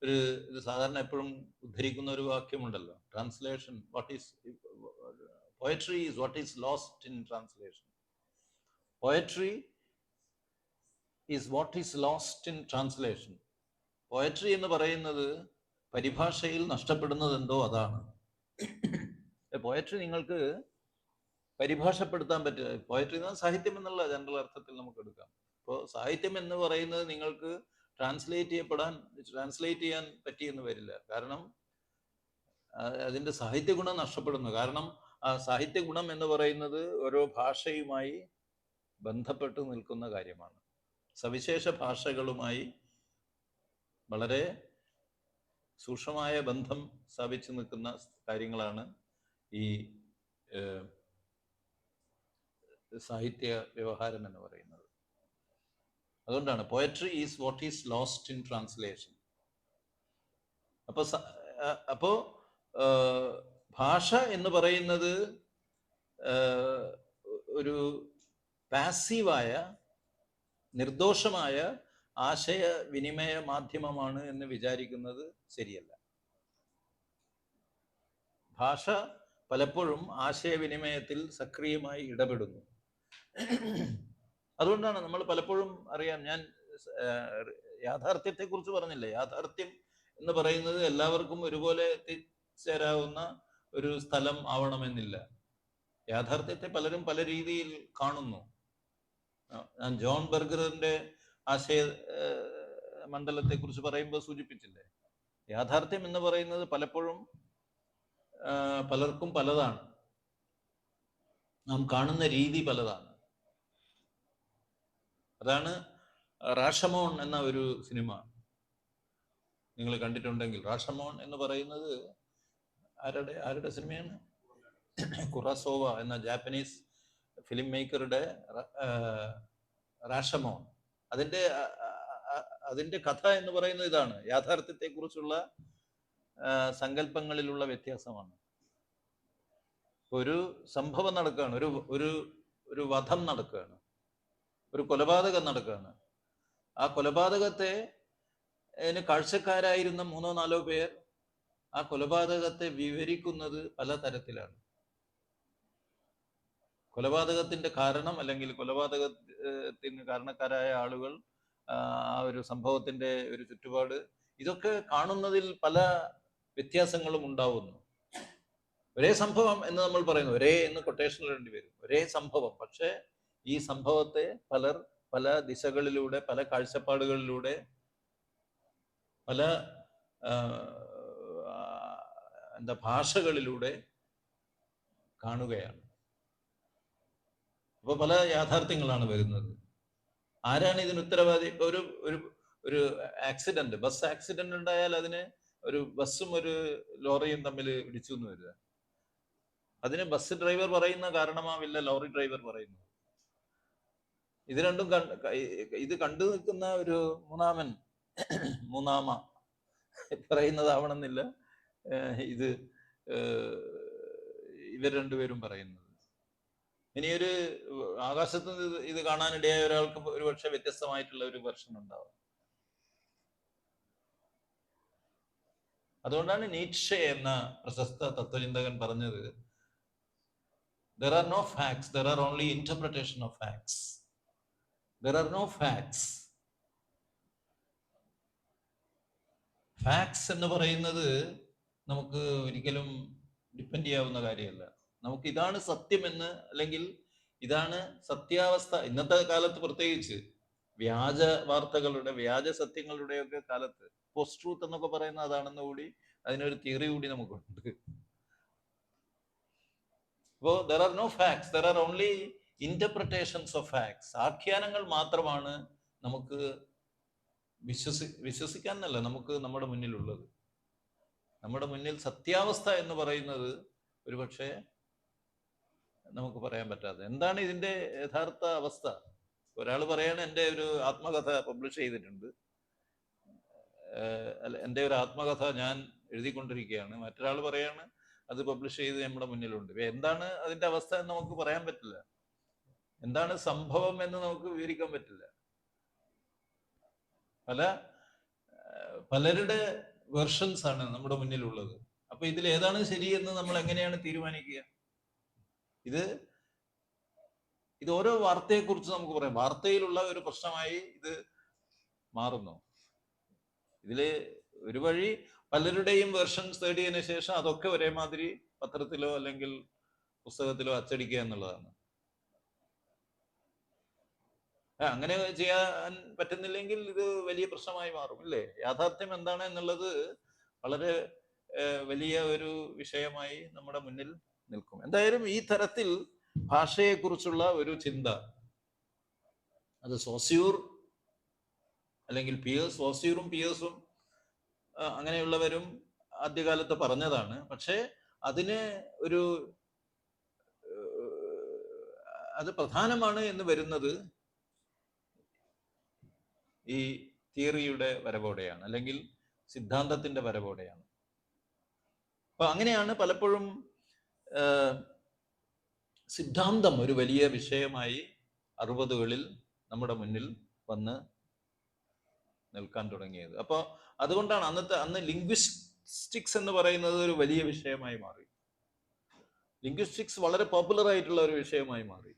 ഇത് സാധാരണ എപ്പോഴും ഉദ്ധരിക്കുന്ന ഒരു വാക്യമുണ്ടല്ലോ, translation poetry is what is lost in translation. Poetry is what is lost in translation. Poetry എന്ന് പറയുന്നത് പരിഭാഷയിൽ നഷ്ടപ്പെടുന്നത് എന്തോ അതാണ്. പോയട്രി നിങ്ങൾക്ക് പരിഭാഷപ്പെടുത്താൻ പറ്റുക, പോയട്രി എന്ന സാഹിത്യം എന്നുള്ള ജനറൽ അർത്ഥത്തിൽ നമുക്ക് എടുക്കാം. അപ്പോൾ സാഹിത്യം എന്ന് പറയുന്നത് നിങ്ങൾക്ക് ട്രാൻസ്ലേറ്റ് ചെയ്യാൻ പറ്റിയെന്ന് വരില്ല. കാരണം അതിൻ്റെ സാഹിത്യ ഗുണം നഷ്ടപ്പെടുന്നു. കാരണം ആ സാഹിത്യ ഗുണം എന്ന് പറയുന്നത് ഓരോ ഭാഷയുമായി ബന്ധപ്പെട്ട് നിൽക്കുന്ന കാര്യമാണ്. സവിശേഷ ഭാഷകളുമായി വളരെ സൂക്ഷ്മമായ ബന്ധം സ്ഥാപിച്ചു നിൽക്കുന്ന കാര്യങ്ങളാണ് ഈ സാഹിത്യ വ്യവഹാരം എന്ന് പറയുന്നത്. അതുകൊണ്ടാണ് poetry is what is lost in translation. അപ്പോ ഭാഷ എന്ന് പറയുന്നത് ഒരു പാസീവായ നിർദോഷമായ ആശയവിനിമയ മാധ്യമമാണ് എന്ന് വിചാരിക്കുന്നത് ശരിയല്ല. ഭാഷ പലപ്പോഴും ആശയവിനിമയത്തിൽ സക്രിയമായി ഇടപെടുന്നു. അതുകൊണ്ടാണ് നമ്മൾ പലപ്പോഴും അറിയാം, ഞാൻ യാഥാർത്ഥ്യത്തെക്കുറിച്ച് പറഞ്ഞില്ലേ, യാഥാർത്ഥ്യം എന്ന് പറയുന്നത് എല്ലാവർക്കും ഒരുപോലെ എത്തിച്ചേരാവുന്ന ഒരു സ്ഥലം ആവണമെന്നില്ല. യാഥാർത്ഥ്യത്തെ പലരും പല രീതിയിൽ കാണുന്നു. ഞാൻ ജോൺ ബർഗറിന്റെ ആശയ മണ്ഡലത്തെക്കുറിച്ച് പറയുമ്പോൾ സൂചിപ്പിച്ചില്ലേ, യാഥാർത്ഥ്യം എന്ന് പറയുന്നത് പലപ്പോഴും പലർക്കും പലതാണ്, നാം കാണുന്ന രീതി പലതാണ്. അതാണ് റാഷമോൺ എന്ന ഒരു സിനിമ നിങ്ങൾ കണ്ടിട്ടുണ്ടെങ്കിൽ. റാഷമോൺ എന്ന് പറയുന്നത് ആരുടെ സിനിമയാണ്? കുറാസോവ എന്ന ജാപ്പനീസ് ഫിലിം മേക്കറുടെ റാഷമോൺ. അതിന്റെ കഥ എന്ന് പറയുന്നത് ഇതാണ്, യാഥാർത്ഥ്യത്തെക്കുറിച്ചുള്ള സങ്കല്പങ്ങളിലുള്ള വ്യത്യാസമാണ്. ഒരു സംഭവം നടക്കുകയാണ്, ഒരു വധം നടക്കുകയാണ്, ഒരു കൊലപാതകം നടക്കുകയാണ്. ആ കൊലപാതകത്തെ കാഴ്ചക്കാരായിരുന്ന 3-4 പേർ ആ കൊലപാതകത്തെ വിവരിക്കുന്നത് പല തരത്തിലാണ്. കൊലപാതകത്തിന്റെ കാരണം അല്ലെങ്കിൽ കൊലപാതകത്തിന് കാരണക്കാരായ ആളുകൾ, ആ ഒരു സംഭവത്തിന്റെ ഒരു ചുറ്റുപാട്, ഇതൊക്കെ കാണുന്നതിൽ പല വ്യത്യാസങ്ങളും ഉണ്ടാവുന്നു. ഒരേ സംഭവം എന്ന് നമ്മൾ പറയുന്നു, ഒരേ എന്ന് കൊട്ടേഷനിൽ വേണ്ടി വരും, ഒരേ സംഭവം. പക്ഷെ ഈ സംഭവത്തെ പലർ പല ദിശകളിലൂടെ, പല കാഴ്ചപ്പാടുകളിലൂടെ, പല ഭാഷകളിലൂടെ കാണുകയാണ്. അപ്പൊ പല യാഥാർത്ഥ്യങ്ങളാണ് വരുന്നത്. ആരാണ് ഇതിന് ഉത്തരവാദി? ഇപ്പൊ ഒരു ആക്സിഡന്റ്, ബസ് ആക്സിഡന്റ് ഉണ്ടായാൽ അതിന് ഒരു ബസ്സും ഒരു ലോറിയും തമ്മിൽ ഇടിച്ചു എന്ന് വരിക, അതിന് ബസ് ഡ്രൈവർ പറയുന്ന കാരണമാവില്ല ലോറി ഡ്രൈവർ പറയുന്നു. ഇത് രണ്ടും ഇത് കണ്ടു നിൽക്കുന്ന ഒരു മൂന്നാമ പറയുന്നതാവണമെന്നില്ല ഇത് ഇവർ രണ്ടുപേരും പറയുന്നത്. ഇനിയൊരു ആകാശത്ത് ഇത് കാണാനിടയായ ഒരാൾക്ക് ഒരുപക്ഷെ വ്യത്യസ്തമായിട്ടുള്ള ഒരു വെർഷൻ ഉണ്ടാവും. അതുകൊണ്ടാണ് നീറ്റ്ഷെ എന്ന പ്രശസ്ത തത്വചിന്തകൻ പറഞ്ഞത്, there are no facts, there are only interpretation of facts. There are no facts. Facts എന്ന് പറയുന്നത് നമുക്ക് ഒരിക്കലും ഡിപ്പെൻഡ് ചെയ്യാവുന്ന കാര്യമല്ല. നമുക്ക് ഇതാണ് സത്യമെന്ന്, അല്ലെങ്കിൽ ഇതാണ് സത്യാവസ്ഥ, ഇന്നത്തെ കാലത്ത് പ്രത്യേകിച്ച് വ്യാജ വാർത്തകളുടെ, വ്യാജ സത്യങ്ങളുടെയൊക്കെ കാലത്ത് പോസ്റ്റ് ട്രൂത്ത് എന്നൊക്കെ പറയുന്ന അതാണെന്ന് കൂടി, അതിനൊരു തിയറി കൂടി നമുക്കുണ്ട്. അപ്പോൾ there are no facts, there are only interpretations of facts. ആഖ്യാനങ്ങൾ മാത്രമാണ് നമുക്ക് വിശ്വസിക്കാൻ എന്നല്ല, നമുക്ക് നമ്മുടെ മുന്നിലുള്ളത്. നമ്മുടെ മുന്നിൽ സത്യാവസ്ഥ എന്ന് പറയുന്നത് ഒരുപക്ഷെ നമുക്ക് പറയാൻ പറ്റാതെ. എന്താണ് ഇതിന്റെ യഥാർത്ഥ അവസ്ഥ? ഒരാൾ പറയാണ് എൻ്റെ ഒരു ആത്മകഥ പബ്ലിഷ് ചെയ്തിട്ടുണ്ട്, എൻ്റെ ഒരു ആത്മകഥ ഞാൻ എഴുതിക്കൊണ്ടിരിക്കുകയാണ്. മറ്റൊരാൾ പറയാണ് അത് പബ്ലിഷ് ചെയ്ത് നമ്മുടെ മുന്നിലുണ്ട്. എന്താണ് അതിന്റെ അവസ്ഥ എന്ന് നമുക്ക് പറയാൻ പറ്റില്ല. എന്താണ് സംഭവം എന്ന് നമുക്ക് വിവരിക്കാൻ പറ്റില്ല. പലരുടെ വെർഷൻസ് ആണ് നമ്മുടെ മുന്നിലുള്ളത്. അപ്പൊ ഇതിൽ ഏതാണ് ശരിയെന്ന് നമ്മൾ എങ്ങനെയാണ് തീരുമാനിക്കുക? ഇത് ഓരോ വാർത്തയെക്കുറിച്ച് നമുക്ക് പറയാം. വാർത്തയിലുള്ള ഒരു പ്രശ്നമായി ഇത് മാറുന്നു. ഇതില് ഒരു വഴി പലരുടെയും വെർഷൻസ് തേടിയതിനു ശേഷം അതൊക്കെ ഒരേമാതിരി പത്രത്തിലോ അല്ലെങ്കിൽ പുസ്തകത്തിലോ അച്ചടിക്കുക എന്നുള്ളതാണ്. അങ്ങനെ ചെയ്യാൻ പറ്റുന്നില്ലെങ്കിൽ ഇത് വലിയ പ്രശ്നമായി മാറും, അല്ലേ? യാഥാർത്ഥ്യം എന്താണ് എന്നുള്ളത് വളരെ വലിയ ഒരു വിഷയമായി നമ്മുടെ മുന്നിൽ നിൽക്കും. എന്തായാലും ഈ തരത്തിൽ ഭാഷയെക്കുറിച്ചുള്ള ഒരു ചിന്ത, അത് സോസ്യൂർ അല്ലെങ്കിൽ പിയേഴ്സ്, സോസ്യൂറും പിയേഴ്സും അങ്ങനെയുള്ളവരും ആദ്യകാലത്ത് പറഞ്ഞതാണ്. പക്ഷേ അതിന് അത് പ്രധാനമാണ് എന്ന് വരുന്നത് ഈ തിയറിയുടെ വരവോടെയാണ്, അല്ലെങ്കിൽ സിദ്ധാന്തത്തിന്റെ വരവോടെയാണ്. അപ്പൊ അങ്ങനെയാണ് പലപ്പോഴും സിദ്ധാന്തം ഒരു വലിയ വിഷയമായി 60കളിൽ നമ്മുടെ മുന്നിൽ വന്ന് നിൽക്കാൻ തുടങ്ങിയത്. അപ്പോൾ അതുകൊണ്ടാണ് അന്ന് ലിംഗ്വിസ്റ്റിക്സ് എന്ന് പറയുന്നത് ഒരു വലിയ വിഷയമായി മാറി. ലിംഗ്വിസ്റ്റിക്സ് വളരെ പോപ്പുലർ ആയിട്ടുള്ള ഒരു വിഷയമായി മാറി.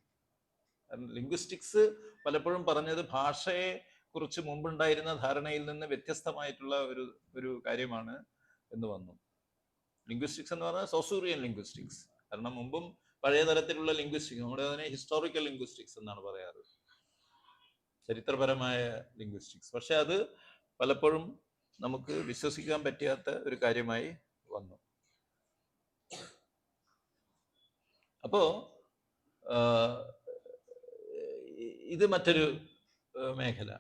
ലിംഗ്വിസ്റ്റിക്സ് പലപ്പോഴും പറഞ്ഞത് ഭാഷയെ കുറിച്ച് മുമ്പുണ്ടായിരുന്ന ധാരണയിൽ നിന്ന് വ്യത്യസ്തമായിട്ടുള്ള ഒരു കാര്യമാണ് എന്ന് വന്നു. ലിംഗ്വിസ്റ്റിക്സ് എന്ന് പറഞ്ഞാൽ സോസൂറിയൻ ലിംഗ്വിസ്റ്റിക്സ്. കാരണം മുമ്പും പഴയ തരത്തിലുള്ള ലിംഗ്വിസ്റ്റിക്സ്, നമ്മുടെ അതിനെ ഹിസ്റ്റോറിക്കൽ ലിംഗ്വിസ്റ്റിക്സ് എന്നാണ് പറയാറ്, ചരിത്രപരമായ ലിംഗ്വിസ്റ്റിക്സ്. പക്ഷെ അത് പലപ്പോഴും നമുക്ക് വിശ്വസിക്കാൻ പറ്റാത്ത ഒരു കാര്യമായി വന്നു. അപ്പോ ഇത് മറ്റൊരു മേഖല.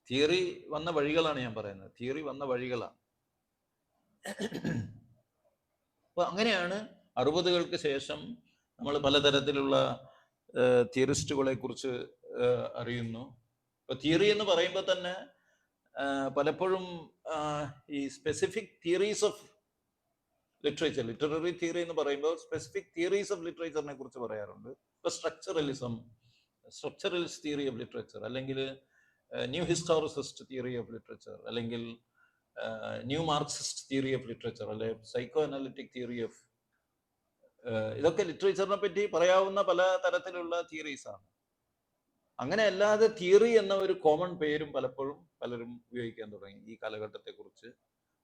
തിയറി വന്ന വഴികളാണ് ഞാൻ പറയുന്നത്, തിയറി വന്ന വഴികളാണ്. അപ്പൊ അങ്ങനെയാണ് 60കൾക്ക് ശേഷം നമ്മൾ പലതരത്തിലുള്ള തിയറിസ്റ്റുകളെ കുറിച്ച് അറിയുന്നു. ഇപ്പൊ തിയറി എന്ന് പറയുമ്പോൾ തന്നെ പലപ്പോഴും ഈ specific theories of literature, literary theory എന്ന് പറയുമ്പോൾ സ്പെസിഫിക് തിയറീസ് ഓഫ് ലിറ്ററേച്ചറിനെ കുറിച്ച് പറയാറുണ്ട്. ഇപ്പൊ സ്ട്രക്ചറലിസ്റ്റ് തിയറി ഓഫ് ലിറ്ററേച്ചർ, അല്ലെങ്കിൽ ന്യൂ ഹിസ്റ്റോറിസിസ്റ്റ് തിയറി ഓഫ് ലിറ്ററേച്ചർ, അല്ലെങ്കിൽ new Marxist theory of literature, അല്ലെ സൈക്കോ അനാലിറ്റിക് തിയറി ഓഫ്, ഇതൊക്കെ ലിറ്ററേച്ചറിനെ പറ്റി പറയാവുന്ന പല തരത്തിലുള്ള തിയറീസ് ആണ്. അങ്ങനെ അല്ലാതെ തിയറി എന്ന ഒരു കോമൺ പേരും പലപ്പോഴും പലരും ഉപയോഗിക്കാൻ തുടങ്ങി ഈ കാലഘട്ടത്തെ കുറിച്ച്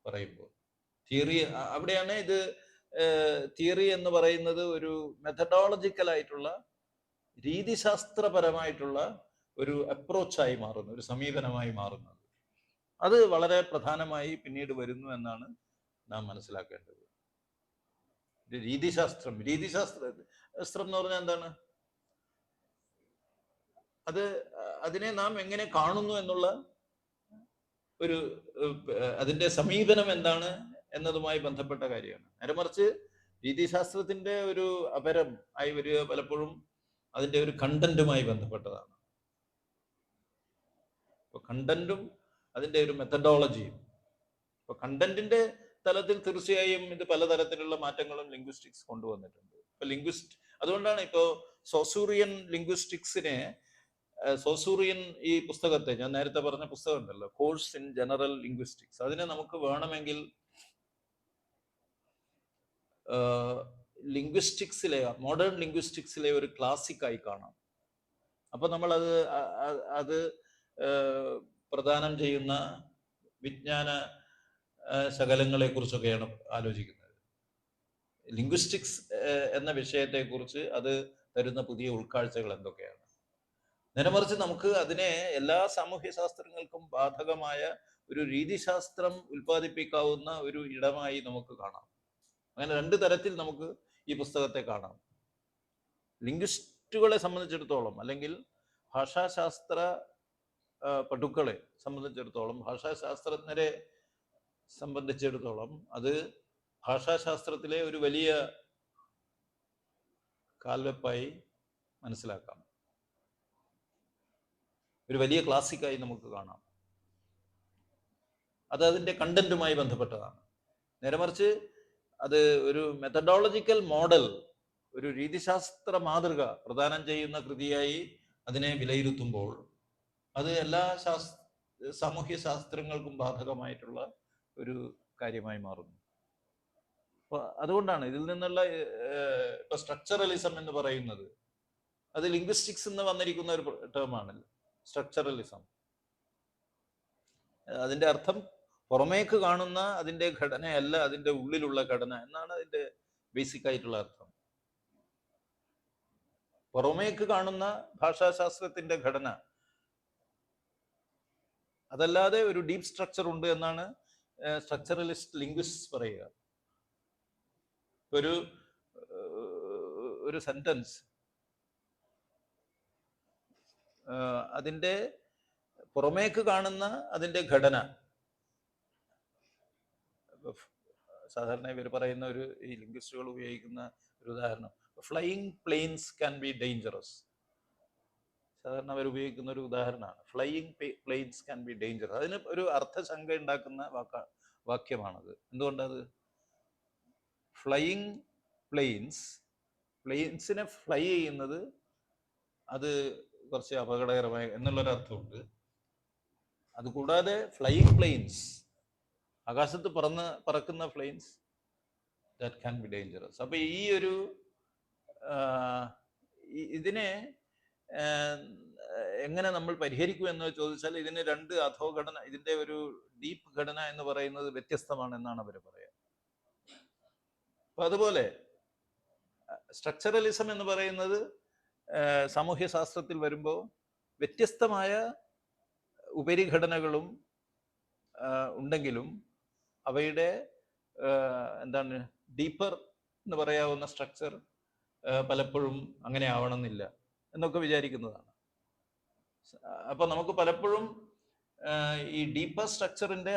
പറയുമ്പോൾ. തിയറി, അവിടെയാണ് ഇത് തിയറി എന്ന് പറയുന്നത് ഒരു മെത്തഡോളജിക്കൽ ആയിട്ടുള്ള, രീതിശാസ്ത്രപരമായിട്ടുള്ള ഒരു അപ്രോച്ചായി മാറുന്നു, ഒരു സമീപനമായി മാറുന്നത്. അത് വളരെ പ്രധാനമായി പിന്നീട് വരുന്നു എന്നാണ് നാം മനസ്സിലാക്കേണ്ടത്. രീതിശാസ്ത്രം എന്ന് പറഞ്ഞാൽ എന്താണ്? അതിനെ നാം എങ്ങനെ കാണുന്നു എന്നുള്ള അതിന്റെ സമീപനം എന്താണ് എന്നതുമായി ബന്ധപ്പെട്ട കാര്യമാണ്. നേരെ മറിച്ച് രീതിശാസ്ത്രത്തിന്റെ ഒരു അപരം ആയി വരിക പലപ്പോഴും അതിന്റെ ഒരു കണ്ടന്റുമായി ബന്ധപ്പെട്ടതാണ്. ഇപ്പൊ കണ്ടന്റും അതിന്റെ ഒരു മെത്തഡോളജിയും. ഇപ്പൊ കണ്ടന്റിന്റെ തലത്തിൽ തീർച്ചയായും ഇത് പലതരത്തിലുള്ള മാറ്റങ്ങളും ലിംഗ്വിസ്റ്റിക്സ് കൊണ്ടുവന്നിട്ടുണ്ട്. ഇപ്പൊ അതുകൊണ്ടാണ് ഇപ്പോ സോസൂറിയൻ ലിംഗ്വിസ്റ്റിക്സിനെ, സോസൂറിയൻ ഈ പുസ്തകത്തെ, ഞാൻ നേരത്തെ പറഞ്ഞ പുസ്തകം ഉണ്ടല്ലോ, കോഴ്സ് ഇൻ ജനറൽ ലിംഗ്വിസ്റ്റിക്സ്, അതിനെ നമുക്ക് വേണമെങ്കിൽ ലിംഗ്വിസ്റ്റിക്സിലെ, മോഡേൺ ലിംഗ്വിസ്റ്റിക്സിലെ ഒരു ക്ലാസിക്കായി കാണാം. അപ്പൊ നമ്മൾ അത് പ്രദാനം ചെയ്യുന്ന വിജ്ഞാന ശകലങ്ങളെ കുറിച്ചൊക്കെയാണ് ആലോചിക്കുന്നത്. ലിംഗ്വിസ്റ്റിക്സ് എന്ന വിഷയത്തെക്കുറിച്ച് അത് തരുന്ന പുതിയ ഉൾക്കാഴ്ചകൾ എന്തൊക്കെയാണ്? നേരെമറിച്ച് നമുക്ക് അതിനെ എല്ലാ സാമൂഹ്യ ശാസ്ത്രങ്ങൾക്കും ബാധകമായ ഒരു രീതിശാസ്ത്രം ഉൽപ്പാദിപ്പിക്കാവുന്ന ഒരു ഇടമായി നമുക്ക് കാണാം. അങ്ങനെ രണ്ട് തരത്തിൽ നമുക്ക് ഈ പുസ്തകത്തെ കാണാം. ലിംഗ്വിസ്റ്റുകളെ സംബന്ധിച്ചിടത്തോളം, അല്ലെങ്കിൽ ഭാഷാശാസ്ത്ര പടുക്കളെ സംബന്ധിച്ചിടത്തോളം, ഭാഷാശാസ്ത്രജ്ഞരെ സംബന്ധിച്ചിടത്തോളം അത് ഭാഷാശാസ്ത്രത്തിലെ ഒരു വലിയ കാൽവെപ്പായി മനസ്സിലാക്കാം, ഒരു വലിയ ക്ലാസിക്കായി നമുക്ക് കാണാം. അത് അതിൻ്റെ കണ്ടന്റുമായി ബന്ധപ്പെട്ടതാണ്. നേരെ മറിച്ച് അത് ഒരു മെത്തഡോളജിക്കൽ മോഡൽ, ഒരു രീതിശാസ്ത്ര മാതൃക പ്രദാനം ചെയ്യുന്ന കൃതിയായി അതിനെ വിലയിരുത്തുമ്പോൾ അത് എല്ലാ സാമൂഹ്യ ശാസ്ത്രങ്ങൾക്കും ബാധകമായിട്ടുള്ള ഒരു കാര്യമായി മാറുന്നു. അപ്പൊ അതുകൊണ്ടാണ് ഇതിൽ നിന്നുള്ള ഇപ്പൊ സ്ട്രക്ചറലിസം എന്ന് പറയുന്നത് അത് ലിംഗ്വിസ്റ്റിക്സ് എന്ന് വന്നിരിക്കുന്ന ഒരു ടേമാണ്. സ്ട്രക്ചറലിസം, അതിന്റെ അർത്ഥം പുറമേക്ക് കാണുന്ന അതിന്റെ ഘടനയല്ല, അതിന്റെ ഉള്ളിലുള്ള ഘടന എന്നാണ് അതിന്റെ ബേസിക് ആയിട്ടുള്ള അർത്ഥം. പുറമേക്ക് കാണുന്ന ഭാഷാശാസ്ത്രത്തിന്റെ ഘടന അതല്ലാതെ ഒരു ഡീപ് സ്ട്രക്ചർ ഉണ്ട് എന്നാണ് സ്ട്രക്ചറലിസ്റ്റ് ലിംഗ്വിസ്റ്റ് പറയുക. ഒരു സെന്റൻസ് അതിൻ്റെ പുറമേക്ക് കാണുന്ന അതിൻ്റെ ഘടന, സാധാരണ ഇവർ പറയുന്ന ഈ ലിംഗ്വിസ്റ്റുകൾ ഉപയോഗിക്കുന്ന ഒരു ഉദാഹരണം, flying planes can be dangerous. സാധാരണ അവർ ഉപയോഗിക്കുന്ന ഒരു ഉദാഹരണമാണ് flying planes can be dangerous. അതിന് ഒരു അർത്ഥശങ്ക ഉണ്ടാക്കുന്ന വാക്യമാണത്. എന്തുകൊണ്ടത്? ഫ്ലൈയിങ് പ്ലെയിൻസിനെ ഫ്ലൈ ചെയ്യുന്നത് അത് കുറച്ച് അപകടകരമായ എന്നുള്ളൊരർത്ഥമുണ്ട്. അതുകൂടാതെ ഫ്ലൈയിങ് പ്ലെയിൻസ്, ആകാശത്ത് പറക്കുന്ന planes, that can be dangerous. അപ്പൊ ഈ ഒരു ഇതിനെ എങ്ങനെ നമ്മൾ പരിഹരിക്കും എന്ന് ചോദിച്ചാൽ ഇതിന് രണ്ട് അധോഘടന, ഇതിന്റെ ഒരു ഡീപ്പ് ഘടന എന്ന് പറയുന്നത് വ്യത്യസ്തമാണ് എന്നാണ് അവർ പറയുക. അപ്പൊ അതുപോലെ സ്ട്രക്ചറലിസം എന്ന് പറയുന്നത് സാമൂഹ്യ ശാസ്ത്രത്തിൽ വരുമ്പോൾ വ്യത്യസ്തമായ ഉപരിഘടനകളും ഉണ്ടെങ്കിലും അവയുടെ ഡീപ്പർ എന്ന് പറയാവുന്ന സ്ട്രക്ചർ പലപ്പോഴും അങ്ങനെ ആവണമെന്നില്ല എന്നൊക്കെ വിചാരിക്കുന്നതാണ്. അപ്പൊ നമുക്ക് പലപ്പോഴും ഈ ഡീപ്പർ സ്ട്രക്ചറിന്റെ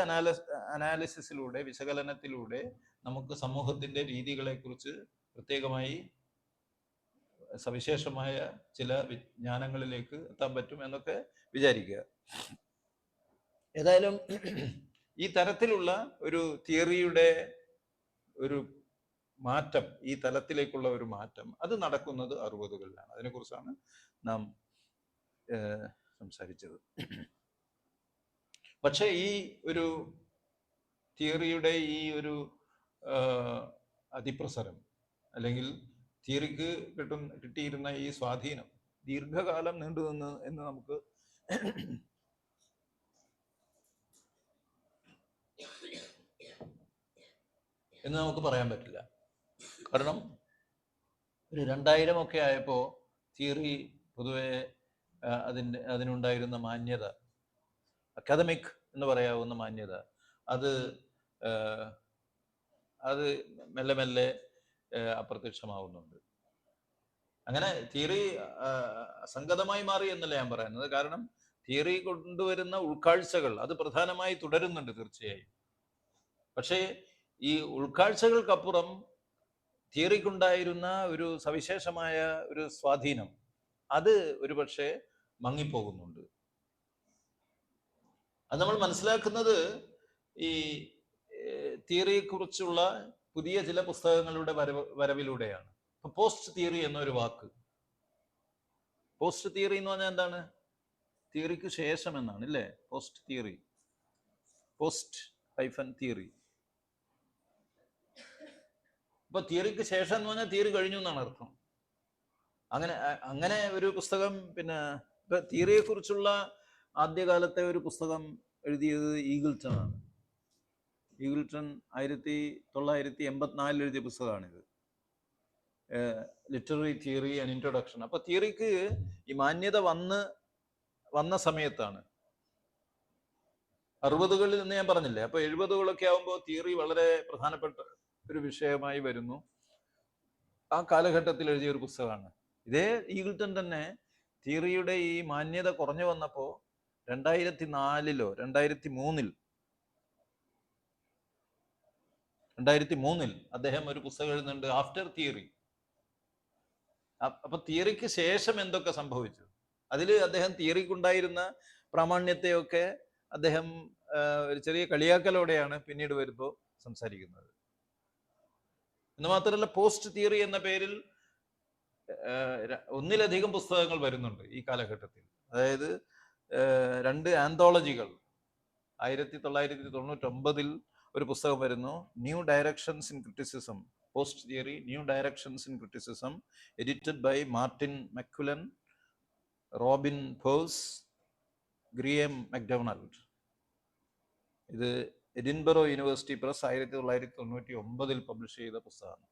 അനാലിസിസിലൂടെ, വിശകലനത്തിലൂടെ നമുക്ക് സമൂഹത്തിന്റെ രീതികളെ കുറിച്ച് പ്രത്യേകമായി സവിശേഷമായ ചില വിജ്ഞാനങ്ങളിലേക്ക് എത്താൻ പറ്റും എന്നൊക്കെ വിചാരിക്കുക. ഏതായാലും ഈ തരത്തിലുള്ള ഒരു തിയറിയുടെ ഒരു മാറ്റം, ഈ തലത്തിലേക്കുള്ള ഒരു മാറ്റം അത് നടക്കുന്നത് 60കളിലാണ്. അതിനെക്കുറിച്ചാണ് നാം സംസാരിച്ചത്. പക്ഷേ ഈ ഒരു തിയറിയുടെ ഈ ഒരു അതിപ്രസരം, അല്ലെങ്കിൽ തിയറിക്ക് കിട്ടിയിരുന്ന ഈ സ്വാധീനം ദീർഘകാലം നീണ്ടുനിന്ന് എന്ന് നമുക്ക് പറയാൻ പറ്റില്ല. കാരണം ഒരു 2000 ഒക്കെ ആയപ്പോൾ തിയറി പൊതുവെ അതിനുണ്ടായിരുന്ന മാന്യത, അക്കാദമിക് എന്ന് പറയാവുന്ന മാന്യത, അത് മെല്ലെ മെല്ലെ അപ്രത്യക്ഷമാവുന്നുണ്ട്. അങ്ങനെ തിയറി അസംഗതമായി മാറി എന്നല്ല ഞാൻ പറയുന്നത്. കാരണം തിയറി കൊണ്ടുവരുന്ന ഉൾക്കാഴ്ചകൾ അത് പ്രധാനമായി തുടരുന്നുണ്ട് തീർച്ചയായും. പക്ഷേ ഈ ഉൾക്കാഴ്ചകൾക്കപ്പുറം തിയറിക്കുണ്ടായിരുന്ന ഒരു സവിശേഷമായ ഒരു സ്വാധീനം അത് ഒരുപക്ഷെ മങ്ങിപ്പോകുന്നുണ്ട്. അത് നമ്മൾ മനസ്സിലാക്കുന്നത് ഈ തിയറിയെക്കുറിച്ചുള്ള പുതിയ ചില പുസ്തകങ്ങളുടെ വരവിലൂടെയാണ്. ഇപ്പൊ പോസ്റ്റ് തിയറി എന്നൊരു വാക്ക്, പോസ്റ്റ് തിയറി എന്ന് പറഞ്ഞാൽ എന്താണ്? തിയറിക്ക് ശേഷം എന്നാണ്, ഇല്ലേ? Post theory, post-theory. ഇപ്പൊ തിയറിക്ക് ശേഷം എന്ന് പറഞ്ഞാൽ തിയറി കഴിഞ്ഞു എന്നാണ് അർത്ഥം. അങ്ങനെ ഒരു പുസ്തകം, പിന്നെ ഇപ്പൊ തിയറിയെ കുറിച്ചുള്ള ആദ്യകാലത്തെ ഒരു പുസ്തകം എഴുതിയത് ഈഗിൾട്ടൺ ആണ്. ഈഗിൾട്ടൺ 1984 എഴുതിയ പുസ്തകമാണിത്, ലിറ്റററി തിയറി ആൻഡ് ഇൻട്രൊഡക്ഷൻ. അപ്പൊ തിയറിക്ക് ഈ മാന്യത വന്ന സമയത്താണ് 60കളിൽ എന്ന് ഞാൻ പറഞ്ഞില്ലേ. അപ്പൊ 70കളൊക്കെ ആകുമ്പോൾ തിയറി വളരെ പ്രധാനപ്പെട്ട ഒരു വിഷയമായി വരുന്നു. ആ കാലഘട്ടത്തിൽ എഴുതിയ ഒരു പുസ്തകമാണ്. ഇതേ ഈഗിൾട്ടൺ തന്നെ തിയറിയുടെ ഈ മാന്യത കുറഞ്ഞു വന്നപ്പോൾ 2004-ലോ 2003-ൽ അദ്ദേഹം ഒരു പുസ്തകം എഴുതുന്നുണ്ട്, ആഫ്റ്റർ തിയറി. അപ്പൊ തിയറിക്ക് ശേഷം എന്തൊക്കെ സംഭവിച്ചു, അതിൽ അദ്ദേഹം തിയറിക്കുണ്ടായിരുന്ന പ്രാമാണ്യത്തെയൊക്കെ അദ്ദേഹം ഒരു ചെറിയ കളിയാക്കലോടെയാണ് പിന്നീട് വരുമ്പോൾ സംസാരിക്കുന്നത്. എന്ന് മാത്രമല്ല, പോസ്റ്റ് തിയറി എന്ന പേരിൽ ഒന്നിലധികം പുസ്തകങ്ങൾ വരുന്നുണ്ട് ഈ കാലഘട്ടത്തിൽ. അതായത് 2 ആന്തോളജികൾ. 1999-ൽ ഒരു പുസ്തകം വരുന്നു, new directions in criticism, post theory, new directions in criticism, edited by Martin McQuillan, Robin Purves, Graeme Macdonald. ഇത് എഡിൻബറോ യൂണിവേഴ്സിറ്റി പ്രസ് 1999-ൽ പബ്ലിഷ് ചെയ്ത പുസ്തകമാണ്.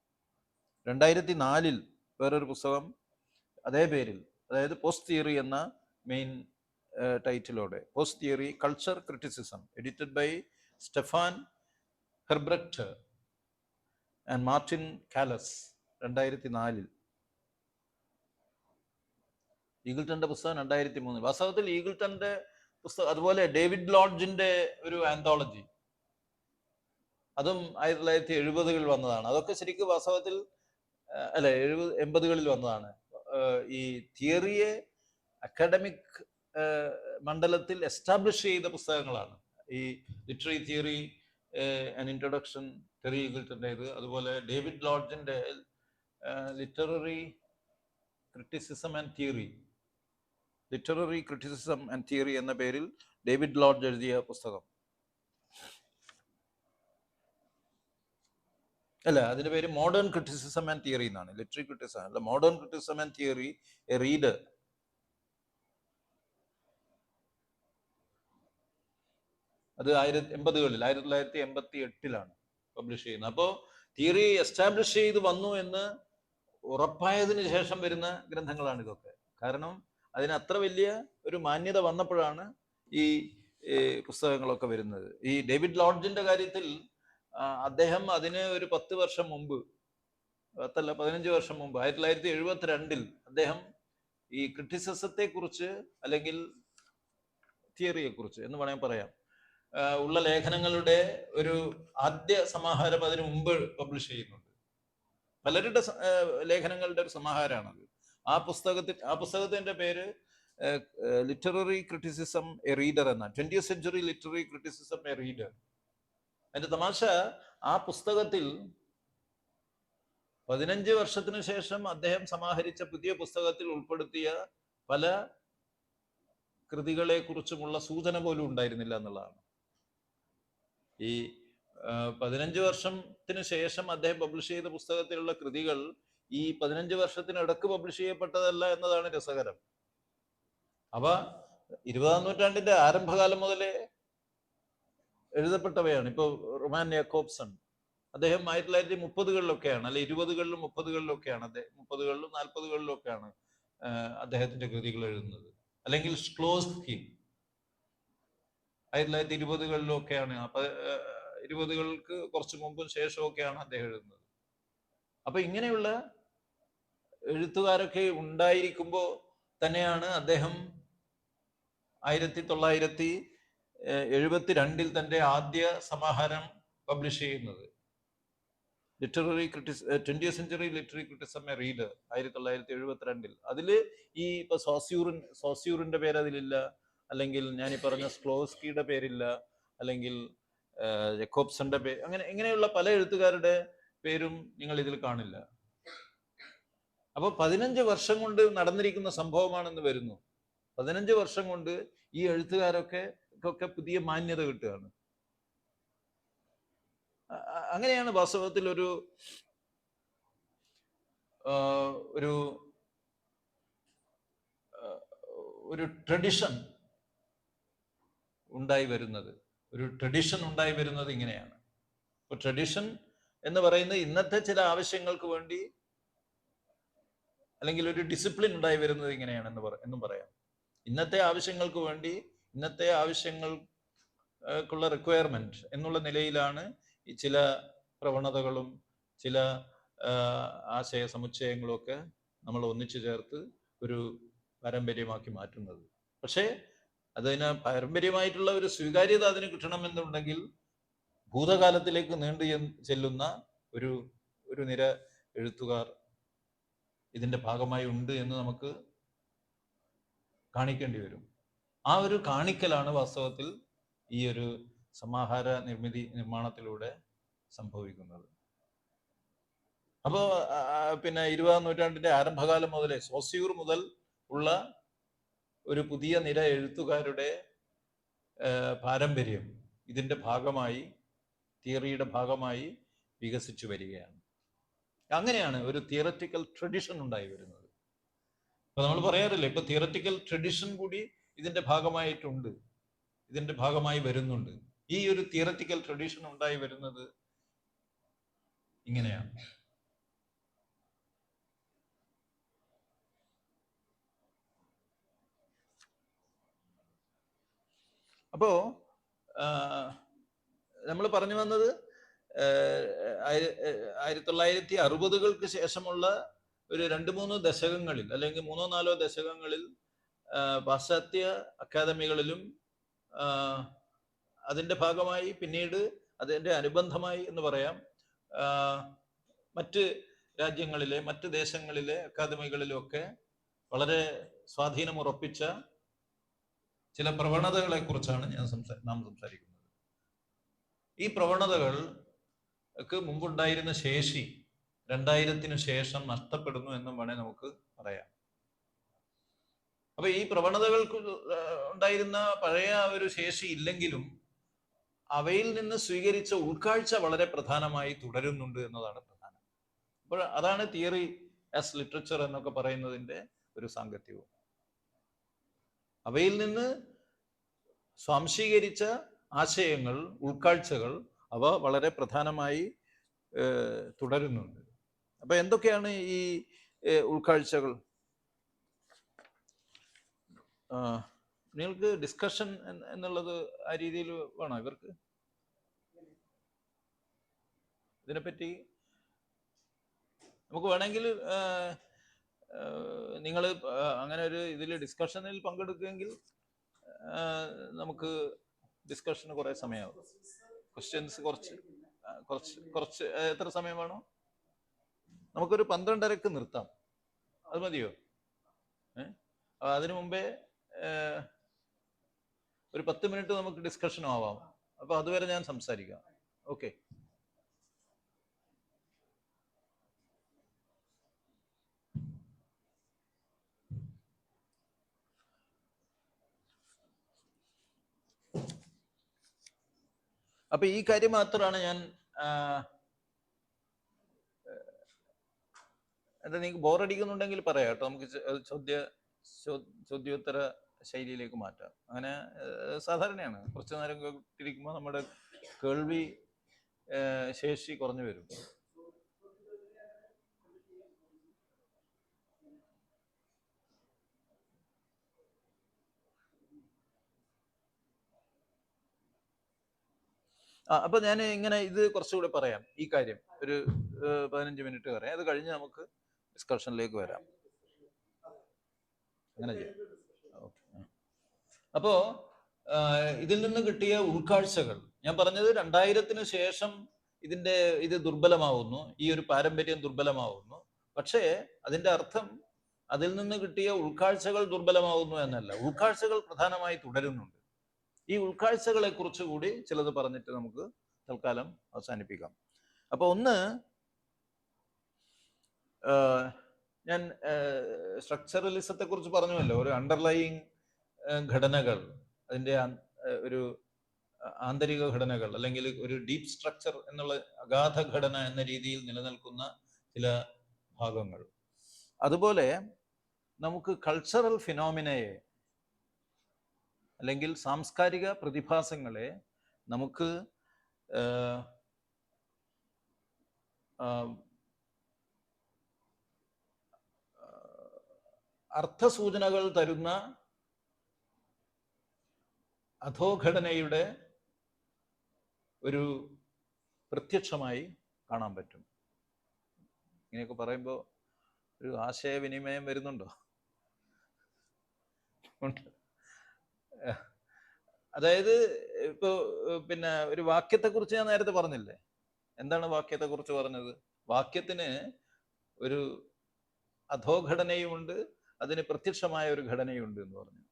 2004-ൽ വേറൊരു പുസ്തകം അതേ പേരിൽ, അതായത് പോസ്റ്റ് തിയറി എന്ന മെയിൻ ടൈറ്റിലോടെ, post theory culture criticism, edited by Stefan Herbrechter and Martin Callus, 2004-ൽ. ഈഗിൾട്ടന്റെ പുസ്തകം 2003. വാസ്തവത്തിൽ ഈഗിൾട്ടന്റെ പുസ്തകം, അതുപോലെ ഡേവിഡ് ലോഡ്ജിന്റെ ഒരു ആന്തോളജി, അതും 1970-കളിൽ വന്നതാണ്. അതൊക്കെ ശരിക്കും വാസ്തവത്തിൽ അല്ല 80-കളിൽ വന്നതാണ്. ഈ തിയറിയെ അക്കാഡമിക് മണ്ഡലത്തിൽ എസ്റ്റാബ്ലിഷ് ചെയ്ത പുസ്തകങ്ങളാണ്. ഈ literary theory and introduction, Terry ഈഗിൾട്ടൻ്റെത്. അതുപോലെ ഡേവിഡ് ലോഡ്ജിന്റെ literary criticism and theory, literary criticism and theory എന്ന പേരിൽ ഡേവിഡ് ലോഡ്ജ് എഴുതിയ പുസ്തകം. അല്ല, അതിന്റെ പേര് മോഡേൺ ക്രിറ്റിസിസം ആൻഡ് തിയറി എന്നാണ്. ലിറ്റററി ക്രിറ്റിസിസം അല്ല, modern criticism and theory, a reader. അത് 1988-ലാണ് പബ്ലിഷ് ചെയ്യുന്നത്. അപ്പോൾ തിയറി എസ്റ്റാബ്ലിഷ് ചെയ്ത് വന്നു എന്ന് ഉറപ്പായതിനു ശേഷം വരുന്ന ഗ്രന്ഥങ്ങളാണ് ഇതൊക്കെ. കാരണം അതിന് അത്ര വലിയ ഒരു മാന്യത വന്നപ്പോഴാണ് ഈ പുസ്തകങ്ങളൊക്കെ വരുന്നത്. ഈ ഡേവിഡ് ലോഡ്ജിന്റെ കാര്യത്തിൽ അദ്ദേഹം അതിന് ഒരു 10 വർഷം മുമ്പ്, 15 വർഷം മുമ്പ്, 1972-ൽ അദ്ദേഹം ഈ ക്രിറ്റിസിസത്തെ കുറിച്ച്, അല്ലെങ്കിൽ തിയറിയെ കുറിച്ച് എന്ന് വേണമെങ്കിൽ പറയാം, ഉള്ള ലേഖനങ്ങളുടെ ഒരു ആദ്യ സമാഹാരം അതിനു മുമ്പ് പബ്ലിഷ് ചെയ്യുന്നുണ്ട്. പലരുടെ ലേഖനങ്ങളുടെ ഒരു സമാഹാരമാണത്. ആ പുസ്തകത്തിന്റെ പേര് ലിറ്റററി ക്രിറ്റിസിസം എ റീഡർ എന്ന, 20th century literary criticism a reader. അതിന്റെ തമാശ, ആ പുസ്തകത്തിൽ 15 വർഷത്തിന് ശേഷം അദ്ദേഹം സമാഹരിച്ച പുതിയ പുസ്തകത്തിൽ ഉൾപ്പെടുത്തിയ പല കൃതികളെ കുറിച്ചുമുള്ള സൂചന പോലും ഉണ്ടായിരുന്നില്ല എന്നുള്ളതാണ്. ഈ 15 വർഷത്തിന് ശേഷം അദ്ദേഹം പബ്ലിഷ് ചെയ്ത പുസ്തകത്തിലുള്ള കൃതികൾ ഈ 15 വർഷത്തിനിടക്ക് പബ്ലിഷ് ചെയ്യപ്പെട്ടതല്ല എന്നതാണ് രസകരം. അവ 20-ാം നൂറ്റാണ്ടിന്റെ ആരംഭകാലം മുതലേ എഴുതപ്പെട്ടവയാണ്. ഇപ്പൊ റൊമാൻ യാക്കോബ്സൺ, അദ്ദേഹം 1930-കളിലൊക്കെയാണ്, അല്ലെ 20-കളിലും 30-കളിലൊക്കെയാണ്, 30-കളിലും 40-കളിലൊക്കെയാണ് അദ്ദേഹത്തിന്റെ കൃതികൾ എഴുതുന്നത്. അല്ലെങ്കിൽ ഷ്ക്ലോസ്കി 1920-കളിലൊക്കെയാണ്, 20-കൾക്ക് കുറച്ച് മുമ്പും ശേഷമൊക്കെയാണ് അദ്ദേഹം എഴുതുന്നത്. അപ്പൊ ഇങ്ങനെയുള്ള എഴുത്തുകാരൊക്കെ ഉണ്ടായിരിക്കുമ്പോൾ തന്നെയാണ് അദ്ദേഹം 1972-ൽ തന്റെ ആദ്യ സമാഹാരം പബ്ലിഷ് ചെയ്യുന്നത്, literary 20th century literary criticism a reader, 1972-ൽ. അതില് ഈ ഇപ്പൊ സോസ്യൂറിന്റെ പേര് അതിലില്ല, അല്ലെങ്കിൽ ഞാൻ ഈ പറഞ്ഞ സ്ക്ലോസ്കിയുടെ പേരില്ല, അല്ലെങ്കിൽ ജക്കോബ്സന്റെ പേര്, ഇങ്ങനെയുള്ള പല എഴുത്തുകാരുടെ പേരും നിങ്ങൾ ഇതിൽ കാണില്ല. അപ്പൊ 15 വർഷം കൊണ്ട് നടന്നിരിക്കുന്ന സംഭവമാണെന്ന് വരുന്നു. 15 വർഷം കൊണ്ട് ഈ എഴുത്തുകാരൊക്കെ പുതിയ മാന്യത കിട്ടുകയാണ്. അങ്ങനെയാണ് വാസ്തവത്തിൽ ഒരു ട്രഡിഷൻ ഉണ്ടായി വരുന്നത്. ഇങ്ങനെയാണ്. ഇപ്പൊ ട്രഡിഷൻ എന്ന് പറയുന്നത് ഇന്നത്തെ ചില ആവശ്യങ്ങൾക്ക് വേണ്ടി, അല്ലെങ്കിൽ ഒരു ഡിസിപ്ലിൻ ഉണ്ടായി വരുന്നത് ഇങ്ങനെയാണ് എന്നും പറയാം. ഇന്നത്തെ ആവശ്യങ്ങൾക്ക് വേണ്ടി, ഇന്നത്തെ ആവശ്യങ്ങൾക്കുള്ള റിക്വയർമെന്റ് എന്നുള്ള നിലയിലാണ് ഈ ചില പ്രവണതകളും ചില ആശയ സമുച്ചയങ്ങളൊക്കെ നമ്മൾ ഒന്നിച്ചു ചേർത്ത് ഒരു പാരമ്പര്യമാക്കി മാറ്റുന്നത്. പക്ഷേ അതിന് പാരമ്പര്യമായിട്ടുള്ള ഒരു സ്വീകാര്യത അതിന് കിട്ടണമെന്നുണ്ടെങ്കിൽ ഭൂതകാലത്തിലേക്ക് നീണ്ടു ചെല്ലുന്ന ഒരു ഒരു നിര എഴുത്തുകാർ ഇതിന്റെ ഭാഗമായി ഉണ്ട് എന്ന് നമുക്ക് കാണിക്കേണ്ടി വരും. ആ ഒരു കാണിക്കലാണ് വാസ്തവത്തിൽ ഈ ഒരു സമാഹാര നിർമ്മാണത്തിലൂടെ സംഭവിക്കുന്നത്. അപ്പോൾ പിന്നെ 20-ാം നൂറ്റാണ്ടിന്റെ ആരംഭകാലം മുതലേ സോസ്യൂർ മുതൽ ഉള്ള ഒരു പുതിയ നിര എഴുത്തുകാരുടെ പാരമ്പര്യം ഇതിന്റെ ഭാഗമായി, തിയറിയുടെ ഭാഗമായി വികസിച്ചു വരികയാണ്. അങ്ങനെയാണ് ഒരു തിയററ്റിക്കൽ ട്രഡിഷൻ ഉണ്ടായി വരുന്നത്. അപ്പൊ നമ്മൾ പറയാറില്ല, ഇപ്പൊ തിയററ്റിക്കൽ ട്രഡിഷൻ കൂടി ഇതിന്റെ ഭാഗമായിട്ടുണ്ട്, ഇതിന്റെ ഭാഗമായി വരുന്നുണ്ട്. ഈ ഒരു തിയററ്റിക്കൽ ട്രഡിഷൻ ഉണ്ടായി വരുന്നത് ഇങ്ങനെയാണ്. അപ്പോ നമ്മൾ പറഞ്ഞു വന്നത് 1960-കൾക്ക് ശേഷമുള്ള ഒരു 2-3 ദശകങ്ങളിൽ, അല്ലെങ്കിൽ 3-4 ദശകങ്ങളിൽ പാശ്ചാത്യ അക്കാദമികളിലും അതിന്റെ ഭാഗമായി പിന്നീട് അതിന്റെ അനുബന്ധമായി എന്ന് പറയാം മറ്റ് രാജ്യങ്ങളിലെ, മറ്റ് ദേശങ്ങളിലെ അക്കാദമികളിലൊക്കെ വളരെ സ്വാധീനമുറപ്പിച്ച ചില പ്രവണതകളെ കുറിച്ചാണ് നാം സംസാരിക്കുന്നത്. ഈ പ്രവണതകൾക്ക് മുമ്പുണ്ടായിരുന്ന ശേഷി 2000-ന് ശേഷം നഷ്ടപ്പെടുന്നു എന്നും വേണേൽ നമുക്ക് പറയാം. അപ്പൊ ഈ പ്രവണതകൾക്ക് ഉണ്ടായിരുന്ന പഴയ ഒരു ശേഷി ഇല്ലെങ്കിലും അവയിൽ നിന്ന് സ്വീകരിച്ച ഉൾക്കാഴ്ച വളരെ പ്രധാനമായി തുടരുന്നുണ്ട് എന്നതാണ് പ്രധാനം. അപ്പോൾ അതാണ് തിയറി ആസ് ലിറ്ററേച്ചർ എന്നൊക്കെ പറയുന്നതിന്റെ ഒരു സാങ്കത്യവും. അവയിൽ നിന്ന് സ്വാംശീകരിച്ച ആശയങ്ങൾ, ഉൾക്കാഴ്ചകൾ, അവ വളരെ പ്രധാനമായി തുടരുന്നുണ്ട്. അപ്പൊ എന്തൊക്കെയാണ് ഈ ഉൾക്കാഴ്ചകൾ? നിങ്ങൾക്ക് ഡിസ്കഷൻ എന്നുള്ളത് ആ രീതിയിൽ വേണോ ഇവർക്ക്? ഇതിനെപ്പറ്റി നമുക്ക് വേണമെങ്കിൽ നിങ്ങൾ അങ്ങനെ ഒരു ഇതിൽ ഡിസ്കഷനിൽ പങ്കെടുക്കുമെങ്കിൽ നമുക്ക് ഡിസ്കഷന് കുറെ സമയമാവും. ക്വസ്റ്റ്യൻസ് കുറച്ച് എത്ര സമയം വേണോ? നമുക്കൊരു 12:30-ക്ക് നിർത്താം. അത് മതിയോ? അതിനു മുമ്പേ ഒരു 10 മിനിറ്റ് നമുക്ക് ഡിസ്കഷനും ആവാം. അപ്പൊ അതുവരെ ഞാൻ സംസാരിക്കാം. ഓക്കെ. അപ്പൊ ഈ കാര്യം മാത്രമാണ് ഞാൻ എന്താ, നിങ്ങൾക്ക് ബോറടിക്കുന്നുണ്ടെങ്കിൽ പറയാം കേട്ടോ. നമുക്ക് ചോദ്യോത്തര ശൈലിയിലേക്ക് മാറ്റാം. അങ്ങനെ സാധാരണയാണ്. കുറച്ചു നേരം കേട്ടിരിക്കുമ്പോൾ നമ്മുടെ കേൾവി ശേഷി കുറഞ്ഞു വരും. അപ്പൊ ഞാൻ ഇങ്ങനെ ഇത് കുറച്ചുകൂടെ പറയാം. ഈ കാര്യം ഒരു 15 മിനിറ്റ് പറയാം. അത് കഴിഞ്ഞ് നമുക്ക് ഡിസ്കഷനിലേക്ക് വരാം. അങ്ങനെ ചെയ്യാം. അപ്പോ ഇതിൽ നിന്ന് കിട്ടിയ ഉൾക്കാഴ്ചകൾ ഞാൻ പറഞ്ഞത് 2000-ന് ശേഷം ഇത് ദുർബലമാവുന്നു, ഈ ഒരു പാരമ്പര്യം ദുർബലമാവുന്നു. പക്ഷേ അതിന്റെ അർത്ഥം അതിൽ നിന്ന് കിട്ടിയ ഉൾക്കാഴ്ചകൾ ദുർബലമാവുന്നു എന്നല്ല. ഉൾക്കാഴ്ചകൾ പ്രധാനമായി തുടരുന്നുണ്ട്. ഈ ഉൾക്കാഴ്ചകളെ കുറിച്ച് കൂടി ചിലത് പറഞ്ഞിട്ട് നമുക്ക് തൽക്കാലം അവസാനിപ്പിക്കാം. അപ്പൊ ഒന്ന്, ഞാൻ സ്ട്രക്ചറലിസത്തെ കുറിച്ച് പറഞ്ഞുവല്ലോ. ഒരു അണ്ടർലൈയിങ് ഘടനകൾ, അതിൻ്റെ ഒരു ആന്തരിക ഘടനകൾ, അല്ലെങ്കിൽ ഒരു ഡീപ്പ് സ്ട്രക്ചർ എന്നുള്ള അഗാധ ഘടന എന്ന രീതിയിൽ നിലനിൽക്കുന്ന ചില ഭാഗങ്ങൾ. അതുപോലെ നമുക്ക് കൾച്ചറൽ ഫിനോമിനയെ, അല്ലെങ്കിൽ സാംസ്കാരിക പ്രതിഭാസങ്ങളെ നമുക്ക് അർത്ഥസൂചനകൾ തരുന്ന അധോഘടനയുടെ ഒരു പ്രത്യക്ഷമായി കാണാൻ പറ്റും. ഇങ്ങനെയൊക്കെ പറയുമ്പോൾ ഒരു ആശയവിനിമയം വരുന്നുണ്ടോ? അതായത് ഇപ്പോ പിന്നെ ഒരു വാക്യത്തെക്കുറിച്ച് ഞാൻ നേരത്തെ പറഞ്ഞില്ലേ, എന്താണ് വാക്യത്തെക്കുറിച്ച് പറഞ്ഞത്? വാക്യത്തിന് ഒരു അധോഘടനയുമുണ്ട്, അതിന് പ്രത്യക്ഷമായ ഒരു ഘടനയുണ്ട് എന്ന് പറഞ്ഞു.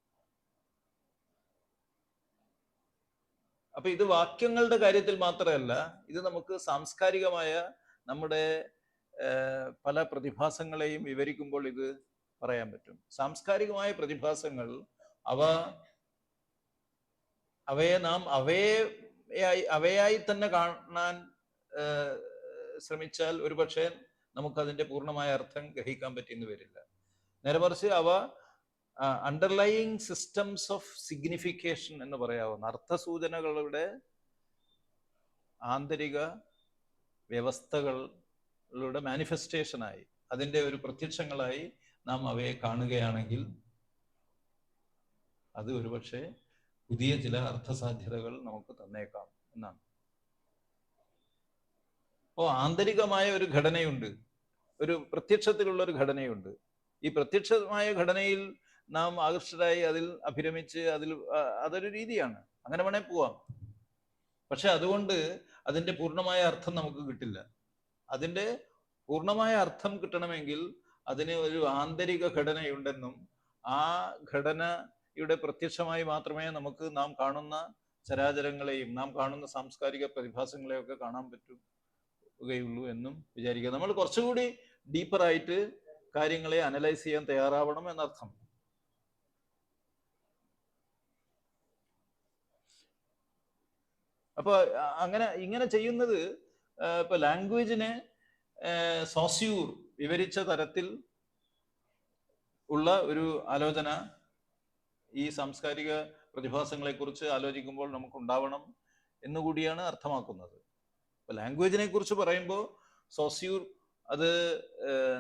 അപ്പൊ ഇത് വാക്യങ്ങളുടെ കാര്യത്തിൽ മാത്രമല്ല, ഇത് നമുക്ക് സാംസ്കാരികമായ നമ്മുടെ പല പ്രതിഭാസങ്ങളെയും വിവരിക്കുമ്പോൾ ഇത് പറയാൻ പറ്റും. സാംസ്കാരികമായ പ്രതിഭാസങ്ങൾ അവയെ നാം അവയായി തന്നെ കാണാൻ ശ്രമിച്ചാൽ ഒരുപക്ഷെ നമുക്കതിൻ്റെ പൂർണ്ണമായ അർത്ഥം ഗ്രഹിക്കാൻ പറ്റിയെന്ന് വരില്ല. നേരെ മറിച്ച് അവ അണ്ടർലൈയിങ് സിസ്റ്റംസ് ഓഫ് സിഗ്നിഫിക്കേഷൻ എന്ന് പറയാവുന്ന അർത്ഥസൂചനകളുടെ ആന്തരിക വ്യവസ്ഥകളുടെ മാനിഫെസ്റ്റേഷനായി, അതിൻ്റെ ഒരു പ്രത്യക്ഷങ്ങളായി നാം അവയെ കാണുകയാണെങ്കിൽ അത് ഒരുപക്ഷെ പുതിയ ചില അർത്ഥസാധ്യതകൾ നമുക്ക് തന്നേക്കാം എന്നാണ്. അപ്പോൾ ആന്തരികമായ ഒരു ഘടനയുണ്ട്, ഒരു പ്രത്യക്ഷത്തിലുള്ള ഒരു ഘടനയുണ്ട്. ഈ പ്രത്യക്ഷമായ ഘടനയിൽ നാം ആകർഷകരായി അതിൽ അഭിരമിച്ച് അതൊരു രീതിയാണ്, അങ്ങനെ വേണേ പോവാം. പക്ഷെ അതുകൊണ്ട് അതിൻ്റെ പൂർണ്ണമായ അർത്ഥം നമുക്ക് കിട്ടില്ല. അതിൻ്റെ പൂർണ്ണമായ അർത്ഥം കിട്ടണമെങ്കിൽ അതിന് ഒരു ആന്തരിക ഘടനയുണ്ടെന്നും ആ ഘടനയുടെ പ്രത്യക്ഷമായി മാത്രമേ നമുക്ക് നാം കാണുന്ന ചരാചരങ്ങളെയും നാം കാണുന്ന സാംസ്കാരിക പ്രതിഭാസങ്ങളെയൊക്കെ കാണാൻ പറ്റുകയുള്ളൂ എന്നും വിചാരിക്കുക. നമ്മൾ കുറച്ചുകൂടി ഡീപ്പറായിട്ട് കാര്യങ്ങളെ അനലൈസ് ചെയ്യാൻ തയ്യാറാവണം എന്നർത്ഥം. അപ്പൊ ഇങ്ങനെ ചെയ്യുന്നത് ഇപ്പൊ ലാംഗ്വേജിനെ സോസ്യൂർ വിവരിച്ച തരത്തിൽ ഉള്ള ഒരു ആലോചന ഈ സാംസ്കാരിക പ്രതിഭാസങ്ങളെ കുറിച്ച് ആലോചിക്കുമ്പോൾ നമുക്കുണ്ടാവണം എന്നുകൂടിയാണ് അർത്ഥമാക്കുന്നത്. ഇപ്പൊ ലാംഗ്വേജിനെ കുറിച്ച് പറയുമ്പോൾ സോസ്യൂർ അത്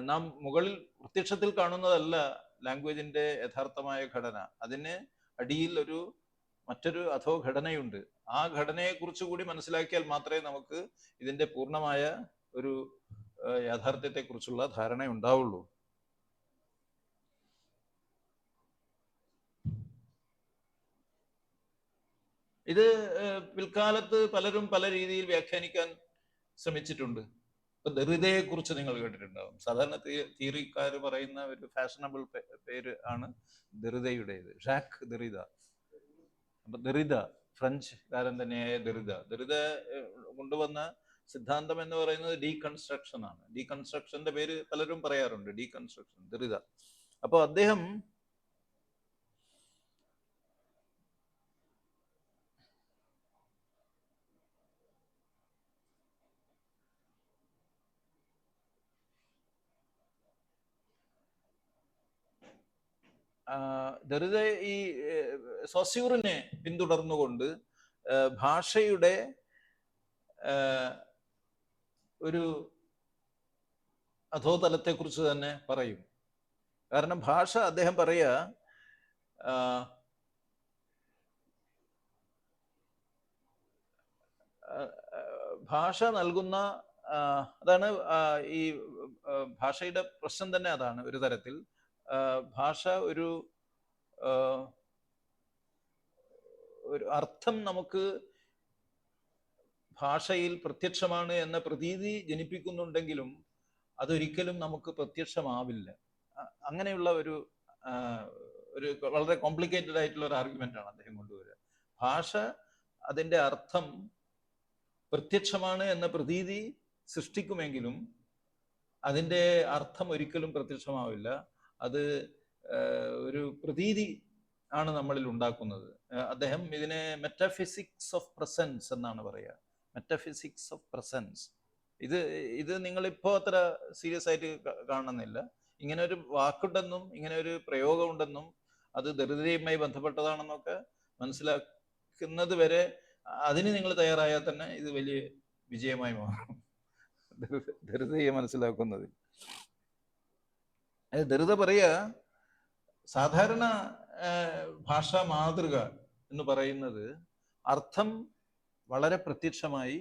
നാം മുകളിൽ പ്രത്യക്ഷത്തിൽ കാണുന്നതല്ല ലാംഗ്വേജിന്റെ യഥാർത്ഥമായ ഘടന. അതിന് അടിയിൽ മറ്റൊരു അധോ ഘടനയുണ്ട്. ആ ഘടനയെ കുറിച്ച് കൂടി മനസ്സിലാക്കിയാൽ മാത്രമേ നമുക്ക് ഇതിന്റെ പൂർണ്ണമായ ഒരു യാഥാർത്ഥ്യത്തെ കുറിച്ചുള്ള ധാരണ ഉണ്ടാവുള്ളൂ. ഇത് പിൽക്കാലത്ത് പലരും പല രീതിയിൽ വ്യാഖ്യാനിക്കാൻ ശ്രമിച്ചിട്ടുണ്ട്. ഇപ്പൊ ദെറിദയെ കുറിച്ച് നിങ്ങൾ കേട്ടിട്ടുണ്ടാവും. സാധാരണ തിയറിക്കാർ പറയുന്ന ഒരു ഫാഷനബിൾ പേര് ആണ് ദെറിദയുടേത്, ഷാക്ക് ദെറിദ. അപ്പൊ ദെറിദ ഫ്രഞ്ചുകാരൻ തന്നെയായ ദെറിദ കൊണ്ടുവന്ന സിദ്ധാന്തം എന്ന് പറയുന്നത് ഡീകൺസ്ട്രക്ഷൻ ആണ്. ഡീകൺസ്ട്രക്ഷന്റെ പേര് പലരും പറയാറുണ്ട്, ഡീകൺസ്ട്രക്ഷൻ, ദെറിദ. അപ്പൊ അദ്ദേഹം ദെറിദ ഈ സോസ്യൂറിനെ പിന്തുടർന്നുകൊണ്ട് ഭാഷയുടെ ഒരു അധോതലത്തെ കുറിച്ച് തന്നെ പറയും. കാരണം ഭാഷ, അദ്ദേഹം പറയുക, ഭാഷ നൽകുന്ന അതാണ് ഈ ഭാഷയുടെ പ്രശ്നം തന്നെ അതാണ്. ഒരു തരത്തിൽ ഭാഷ ഒരു അർത്ഥം നമുക്ക് ഭാഷയിൽ പ്രത്യക്ഷമാണ് എന്ന പ്രതീതി ജനിപ്പിക്കുന്നുണ്ടെങ്കിലും അതൊരിക്കലും നമുക്ക് പ്രത്യക്ഷമാവില്ല. അങ്ങനെയുള്ള ഒരു വളരെ കോംപ്ലിക്കേറ്റഡ് ആയിട്ടുള്ള ഒരു ആർഗ്യുമെന്റ് ആണ് അദ്ദേഹം കൊണ്ടുവരിക. ഭാഷ അതിൻ്റെ അർത്ഥം പ്രത്യക്ഷമാണ് എന്ന പ്രതീതി സൃഷ്ടിക്കുമെങ്കിലും അതിൻ്റെ അർത്ഥം ഒരിക്കലും പ്രത്യക്ഷമാവില്ല. അത് ഒരു പ്രതീതി ആണ് നമ്മളിൽ ഉണ്ടാക്കുന്നത്. അദ്ദേഹം ഇതിനെ മെറ്റാഫിസിക്സ് ഓഫ് പ്രസൻസ് എന്നാണ് പറയുക. Metaphysics of presence. ഇത് നിങ്ങളിപ്പോൾ അത്ര സീരിയസ് ആയിട്ട് കാണുന്നില്ല. ഇങ്ങനെ ഒരു വാക്കുണ്ടെന്നും ഇങ്ങനെ ഒരു പ്രയോഗമുണ്ടെന്നും അത് ദരിദ്രയുമായി ബന്ധപ്പെട്ടതാണെന്നൊക്കെ മനസ്സിലാക്കുന്നത് വരെ അതിന് നിങ്ങൾ തയ്യാറായാൽ തന്നെ ഇത് വലിയ വിജയമായി മാറും. ദരിദ്രയെ മനസ്സിലാക്കുന്നത്. ദരിദ്ര പറയുക, സാധാരണ ഭാഷാ മാതൃക എന്ന് പറയുന്നത് അർത്ഥം വളരെ പ്രത്യക്ഷമായി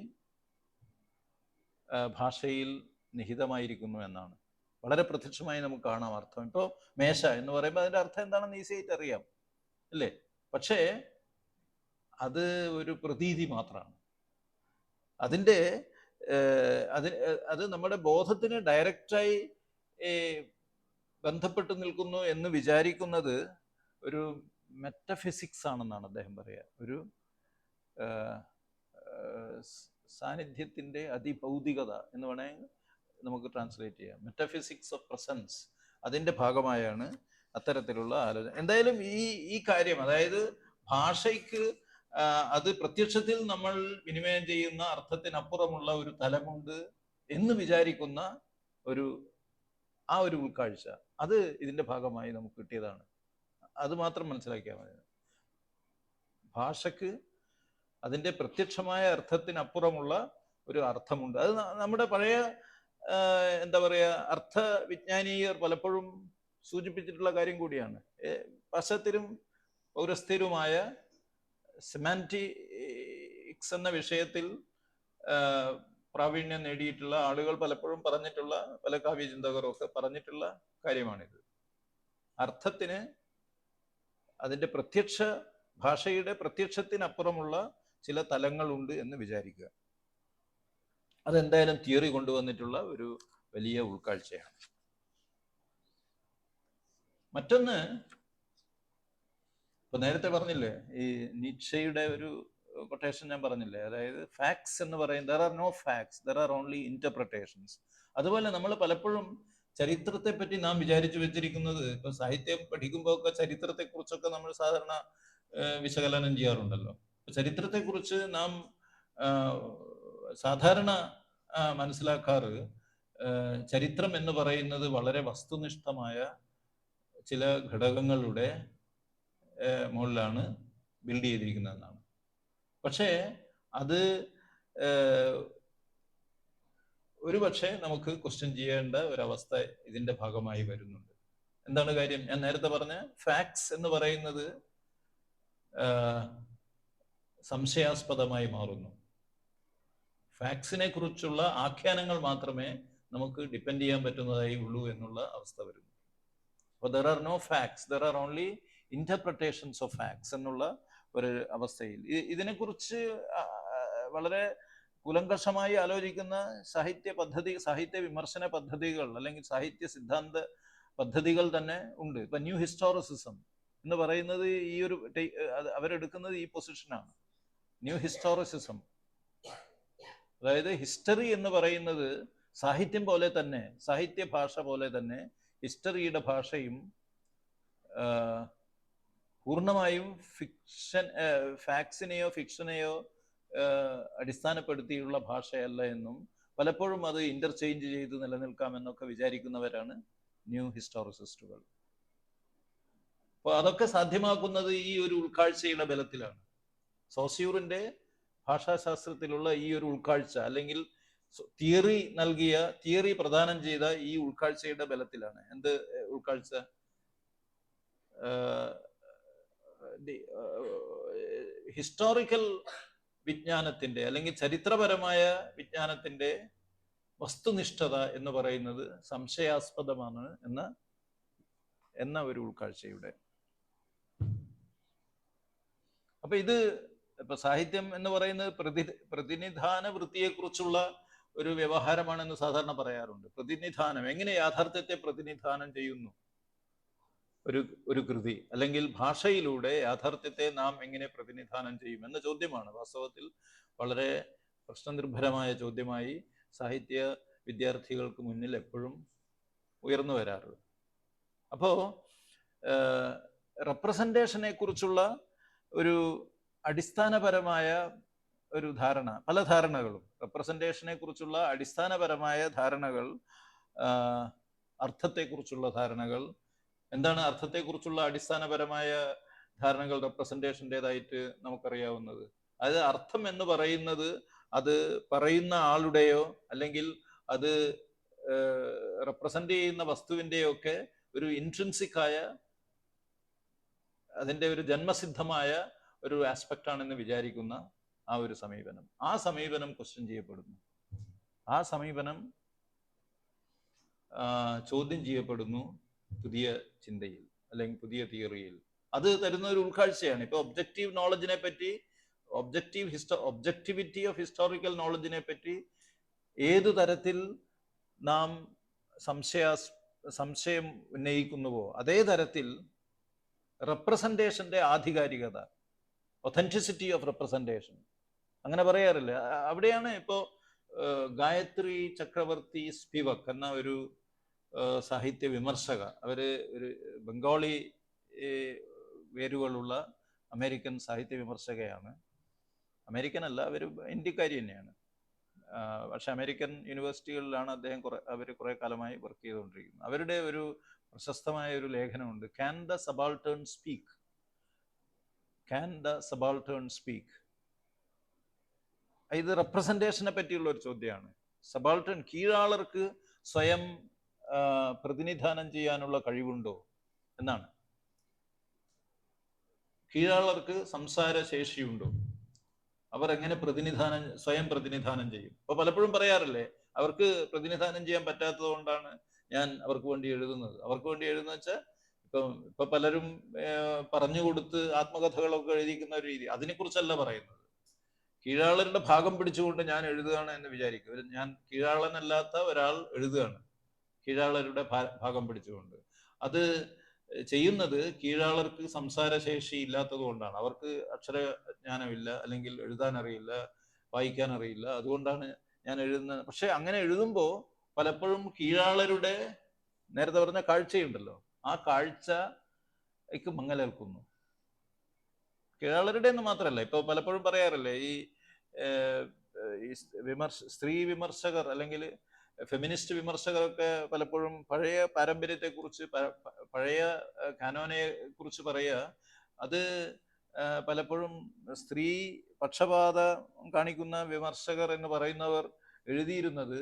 ഭാഷയിൽ നിഹിതമായിരിക്കുന്നു എന്നാണ്. വളരെ പ്രത്യക്ഷമായി നമുക്ക് കാണാം അർത്ഥം. ഇപ്പോൾ മേശ എന്ന് പറയുമ്പോൾ അതിൻ്റെ അർത്ഥം എന്താണെന്ന് ഈസിയായിട്ട് അറിയാം അല്ലേ? പക്ഷേ അത് ഒരു പ്രതീതി മാത്രമാണ്. അതിൻ്റെ അത് നമ്മുടെ ബോധത്തിന് ഡയറക്റ്റായി ബന്ധപ്പെട്ട് നിൽക്കുന്നു എന്ന് വിചാരിക്കുന്നത് ഒരു മെറ്റഫിസിക്സ് ആണെന്നാണ് അദ്ദേഹം പറയുക. ഒരു സാന്നിധ്യത്തിൻ്റെ അതിഭൗതികത എന്ന് വേണമെങ്കിൽ നമുക്ക് ട്രാൻസ്ലേറ്റ് ചെയ്യാം. മെറ്റഫിസിക്സ് ഓഫ് പ്രസൻസ്, അതിൻ്റെ ഭാഗമായാണ് അത്തരത്തിലുള്ള ആലോചന. എന്തായാലും ഈ കാര്യം, അതായത് ഭാഷയ്ക്ക് അത് പ്രത്യക്ഷത്തിൽ നമ്മൾ വിനിമയം ചെയ്യുന്ന അർത്ഥത്തിനപ്പുറമുള്ള ഒരു തലമുണ്ട് എന്ന് വിചാരിക്കുന്ന ആ ഒരു ഉൾക്കാഴ്ച, അത് ഇതിൻ്റെ ഭാഗമായി നമുക്ക് കിട്ടിയതാണ്. അത് മാത്രം മനസ്സിലാക്കിയാൽ മതി. ഭാഷയ്ക്ക് അതിൻ്റെ പ്രത്യക്ഷമായ അർത്ഥത്തിനപ്പുറമുള്ള ഒരു അർത്ഥമുണ്ട്. അത് നമ്മുടെ പഴയ എന്താ പറയുക, അർത്ഥവിജ്ഞാനീയർ പലപ്പോഴും സൂചിപ്പിച്ചിട്ടുള്ള കാര്യം കൂടിയാണ്. പാശ്ചാത്യരും പൗരസ്ഥരുമായ സെമാന്റിക്സ് എന്ന വിഷയത്തിൽ പ്രാവീണ്യം നേടിയിട്ടുള്ള ആളുകൾ പലപ്പോഴും പറഞ്ഞിട്ടുള്ള, പല കാവ്യചിന്തകരും ഒക്കെ പറഞ്ഞിട്ടുള്ള കാര്യമാണിത്. അർത്ഥത്തിന് അതിൻ്റെ ഭാഷയുടെ പ്രത്യക്ഷത്തിനപ്പുറമുള്ള ചില തലങ്ങളുണ്ട് എന്ന് വിചാരിക്കുക. അതെന്തായാലും തിയറി കൊണ്ടുവന്നിട്ടുള്ള ഒരു വലിയ ഉൾക്കാഴ്ചയാണ്. മറ്റൊന്ന്, ഇപ്പൊ നേരത്തെ പറഞ്ഞില്ലേ, ഈ നീറ്റ്ഷയുടെ ഒരു കൊട്ടേഷൻ ഞാൻ പറഞ്ഞില്ലേ, അതായത് ഫാക്ട്സ് എന്ന് പറയുന്നത് there are no facts, there are only interpretations. അതുപോലെ നമ്മൾ പലപ്പോഴും ചരിത്രത്തെ പറ്റി നാം വിചാരിച്ചു വെച്ചിരിക്കുന്നത്, ഇപ്പൊ സാഹിത്യം പഠിക്കുമ്പോൾ ഒക്കെ ചരിത്രത്തെ കുറിച്ചൊക്കെ നമ്മൾ സാധാരണ വിശകലനം ചെയ്യാറുണ്ടല്ലോ. ചരിത്രത്തെക്കുറിച്ച് നാം സാധാരണ മനസ്സിലാക്കാറ്, ചരിത്രം എന്ന് പറയുന്നത് വളരെ വസ്തുനിഷ്ഠമായ ചില ഘടകങ്ങളുടെ മുകളിലാണ് ബിൽഡ് ചെയ്തിരിക്കുന്നതെന്നാണ്. പക്ഷേ അത് ഒരുപക്ഷെ നമുക്ക് ക്വസ്റ്റ്യൻ ചെയ്യേണ്ട ഒരവസ്ഥ ഇതിൻ്റെ ഭാഗമായി വരുന്നുണ്ട്. എന്താണ് കാര്യം? ഞാൻ നേരത്തെ പറഞ്ഞ ഫാക്ട്സ് എന്ന് പറയുന്നത് സംശയാസ്പദമായി മാറുന്നു. ഫാക്ട്സിനെ കുറിച്ചുള്ള ആഖ്യാനങ്ങൾ മാത്രമേ നമുക്ക് ഡിപ്പെൻഡ് ചെയ്യാൻ പറ്റുന്നതായി ഉള്ളൂ എന്നുള്ള അവസ്ഥ വരുന്നു. അപ്പോൾ there are no facts, there are only interpretations of facts എന്നുള്ള ഒരു അവസ്ഥയിൽ ഇതിനെക്കുറിച്ച് വളരെ കുലങ്കഷമായി ആലോചിക്കുന്ന സാഹിത്യ വിമർശന പദ്ധതികൾ അല്ലെങ്കിൽ സാഹിത്യ സിദ്ധാന്ത പദ്ധതികൾ തന്നെ ഉണ്ട്. ഇപ്പൊ ന്യൂ ഹിസ്റ്റോറിസിസം എന്ന് പറയുന്നത് അവരെടുക്കുന്നത് ഈ പൊസിഷനാണ്. ന്യൂ ഹിസ്റ്റോറിസിസം, അതായത് ഹിസ്റ്ററി എന്ന് പറയുന്നത് സാഹിത്യം പോലെ തന്നെ, സാഹിത്യ ഭാഷ പോലെ തന്നെ ഹിസ്റ്ററിയുടെ ഭാഷയും പൂർണ്ണമായും ഫാക്ട്സിനെയോ ഫിക്ഷനെയോ അടിസ്ഥാനപ്പെടുത്തിയുള്ള ഭാഷയല്ല എന്നും പലപ്പോഴും അത് ഇന്റർചേഞ്ച് ചെയ്ത് നിലനിൽക്കാമെന്നൊക്കെ വിചാരിക്കുന്നവരാണ് ന്യൂ ഹിസ്റ്റോറിസിസ്റ്റുകൾ. അപ്പോൾ അതൊക്കെ സാധ്യമാക്കുന്നത് ഈ ഒരു ഉൾക്കാഴ്ചയുടെ ബലത്തിലാണ്. സോസ്യൂറിന്റെ ഭാഷാശാസ്ത്രത്തിലുള്ള ഈ ഒരു ഉൾക്കാഴ്ച, അല്ലെങ്കിൽ തിയറി പ്രദാനം ചെയ്ത ഈ ഉൾക്കാഴ്ചയുടെ ബലത്തിലാണ്. എന്ത് ഉൾക്കാഴ്ച? ഹിസ്റ്റോറിക്കൽ വിജ്ഞാനത്തിന്റെ അല്ലെങ്കിൽ ചരിത്രപരമായ വിജ്ഞാനത്തിന്റെ വസ്തുനിഷ്ഠത എന്ന് പറയുന്നത് സംശയാസ്പദമാണ് എന്ന ഒരു ഉൾക്കാഴ്ചയുടെ. അപ്പൊ ഇപ്പൊ സാഹിത്യം എന്ന് പറയുന്നത് പ്രതിനിധാന വൃത്തിയെക്കുറിച്ചുള്ള ഒരു വ്യവഹാരമാണെന്ന് സാധാരണ പറയാറുണ്ട്. പ്രതിനിധാനം, എങ്ങനെ യാഥാർത്ഥ്യത്തെ പ്രതിനിധാനം ചെയ്യുന്നു ഒരു കൃതി, അല്ലെങ്കിൽ ഭാഷയിലൂടെ യാഥാർത്ഥ്യത്തെ നാം എങ്ങനെ പ്രതിനിധാനം ചെയ്യും എന്ന ചോദ്യമാണ് വാസ്തവത്തിൽ വളരെ പ്രശ്നനിർഭരമായ ചോദ്യമായി സാഹിത്യ വിദ്യാർത്ഥികൾക്ക് മുന്നിൽ എപ്പോഴും ഉയർന്നു വരാറുള്ളത്. അപ്പോ റെപ്രസെന്റേഷനെ കുറിച്ചുള്ള ഒരു അടിസ്ഥാനപരമായ ഒരു ധാരണ, പല ധാരണകളും റെപ്രസെന്റേഷനെ കുറിച്ചുള്ള അടിസ്ഥാനപരമായ ധാരണകൾ, അർത്ഥത്തെക്കുറിച്ചുള്ള ധാരണകൾ, എന്താണ് അർത്ഥത്തെക്കുറിച്ചുള്ള അടിസ്ഥാനപരമായ ധാരണകൾ റെപ്രസെന്റേഷൻ്റെതായിട്ട് നമുക്കറിയാവുന്നത്? അതായത് അർത്ഥം എന്ന് പറയുന്നത് അത് പറയുന്ന ആളുടെയോ അല്ലെങ്കിൽ അത് റെപ്രസെന്റ് ചെയ്യുന്ന വസ്തുവിൻ്റെയോ ഒക്കെ ഒരു ഇൻട്രിൻസിക്കായ, അതിൻ്റെ ഒരു ജന്മസിദ്ധമായ ഒരു ആസ്പെക്റ്റ് ആണെന്ന് വിചാരിക്കുന്ന ആ ഒരു സമീപനം ക്വസ്റ്റ്യൻ ചെയ്യപ്പെടുന്നു. ആ സമീപനം ചോദ്യം ചെയ്യപ്പെടുന്നു പുതിയ ചിന്തയിൽ അല്ലെങ്കിൽ പുതിയ തിയറിയിൽ. അത് തരുന്ന ഒരു ഉൾക്കാഴ്ചയാണ്. ഇപ്പൊ ഒബ്ജക്റ്റീവ് നോളജിനെ പറ്റി, ഒബ്ജക്റ്റിവിറ്റി ഓഫ് ഹിസ്റ്റോറിക്കൽ നോളജിനെ പറ്റി ഏതു തരത്തിൽ നാം സംശയം ഉന്നയിക്കുന്നുവോ അതേ തരത്തിൽ റെപ്രസെന്റേഷന്റെ ആധികാരികത, ഒതന്റിസിറ്റി ഓഫ് റെപ്രസെന്റേഷൻ, അങ്ങനെ പറയാറില്ല. അവിടെയാണ് ഇപ്പോ ഗായത്രി ചക്രവർത്തി സ്പിവക് എന്ന ഒരു സാഹിത്യ വിമർശക, അവര് ഒരു ബംഗാളി വേരുകളുള്ള അമേരിക്കൻ സാഹിത്യ വിമർശകയാണ്. അമേരിക്കൻ അല്ല, അവർ ഇന്ത്യക്കാരി തന്നെയാണ്. പക്ഷെ അമേരിക്കൻ യൂണിവേഴ്സിറ്റികളിലാണ് അവർ കുറെ കാലമായി വർക്ക് ചെയ്തുകൊണ്ടിരിക്കുന്നത്. അവരുടെ ഒരു പ്രശസ്തമായ ഒരു ലേഖനമുണ്ട്, can the subaltern speak. Can the subaltern speak. ഇത് റെപ്രസെന്റേഷനെ പറ്റിയുള്ള ഒരു ചോദ്യമാണ്. സബാൾട്ടേൺ, കീഴാളർക്ക് സ്വയം പ്രതിനിധാനം ചെയ്യാനുള്ള കഴിവുണ്ടോ എന്നാണ്. കീഴാളർക്ക് സംസാര ശേഷിയുണ്ടോ? അവർ എങ്ങനെ സ്വയം പ്രതിനിധാനം ചെയ്യും? അപ്പൊ പലപ്പോഴും പറയാറില്ലേ, അവർക്ക് പ്രതിനിധാനം ചെയ്യാൻ പറ്റാത്തത് കൊണ്ടാണ് ഞാൻ അവർക്ക് വേണ്ടി എഴുതുന്നത്. അവർക്ക് വേണ്ടി എഴുതുന്ന വെച്ചാൽ ഇപ്പൊ പലരും പറഞ്ഞു കൊടുത്ത് ആത്മകഥകളൊക്കെ എഴുതിക്കുന്ന ഒരു രീതി, അതിനെക്കുറിച്ചല്ല പറയുന്നത്. കീഴാളരുടെ ഭാഗം പിടിച്ചുകൊണ്ട് ഞാൻ എഴുതുകയാണ് എന്ന് വിചാരിക്കും. ഞാൻ കീഴാളനല്ലാത്ത ഒരാൾ എഴുതുകയാണ് കീഴാളരുടെ ഭാഗം പിടിച്ചുകൊണ്ട്. അത് ചെയ്യുന്നത് കീഴാളർക്ക് സംസാരശേഷി ഇല്ലാത്തത് കൊണ്ടാണ്. അവർക്ക് അക്ഷരജ്ഞാനമില്ല, അല്ലെങ്കിൽ എഴുതാൻ അറിയില്ല, വായിക്കാൻ അറിയില്ല. അതുകൊണ്ടാണ് ഞാൻ എഴുതുന്നത്. പക്ഷെ അങ്ങനെ എഴുതുമ്പോൾ പലപ്പോഴും കീഴാളരുടെ നേരത്തെ പറഞ്ഞ കാഴ്ചയുണ്ടല്ലോ, ആ കാഴ്ചയ്ക്ക് മങ്ങലേൽക്കുന്നു. കീഴാളരുടെ എന്ന് മാത്രമല്ല, ഇപ്പൊ പലപ്പോഴും പറയാറില്ലേ, ഈ സ്ത്രീ വിമർശകർ അല്ലെങ്കിൽ ഫെമിനിസ്റ്റ് വിമർശകരൊക്കെ പലപ്പോഴും പഴയ പാരമ്പര്യത്തെക്കുറിച്ച്, പഴയ കാനോനെ കുറിച്ച് പറയുക, അത് പലപ്പോഴും സ്ത്രീ പക്ഷപാതം കാണിക്കുന്ന വിമർശകർ എന്ന് പറയുന്നവർ എഴുതിയിരുന്നത്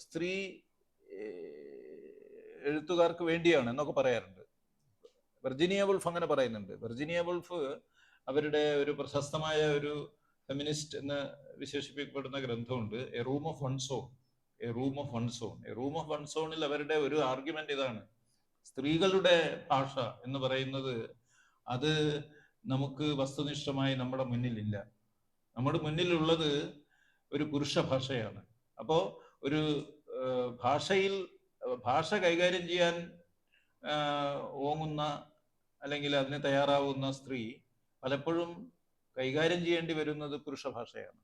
സ്ത്രീ എഴുത്തുകാർക്ക് വേണ്ടിയാണ് എന്നൊക്കെ പറയാറുണ്ട്. വെർജീനിയ വുൾഫ് അങ്ങനെ പറയുന്നുണ്ട്. വെർജീനിയ വുൾഫ് അവരുടെ ഒരു പ്രശസ്തമായ ഒരു ഫെമിനിസ്റ്റ് എന്ന് വിശേഷിപ്പിക്കപ്പെടുന്ന ഗ്രന്ഥമുണ്ട്, a room of one's own. A room of one's own. A room of one's സോണിൽ അവരുടെ ഒരു ആർഗ്യുമെന്റ് ഇതാണ്: സ്ത്രീകളുടെ ഭാഷ എന്ന് പറയുന്നത് അത് നമുക്ക് വസ്തുനിഷ്ഠമായി നമ്മുടെ മുന്നിലില്ല. നമ്മുടെ മുന്നിലുള്ളത് ഒരു പുരുഷ ഭാഷയാണ്. അപ്പോ ഒരു ഭാഷ കൈകാര്യം ചെയ്യാൻ ഓങ്ങുന്ന അല്ലെങ്കിൽ അതിന് തയ്യാറാവുന്ന സ്ത്രീ പലപ്പോഴും കൈകാര്യം ചെയ്യേണ്ടി വരുന്നത് പുരുഷ ഭാഷയാണ്.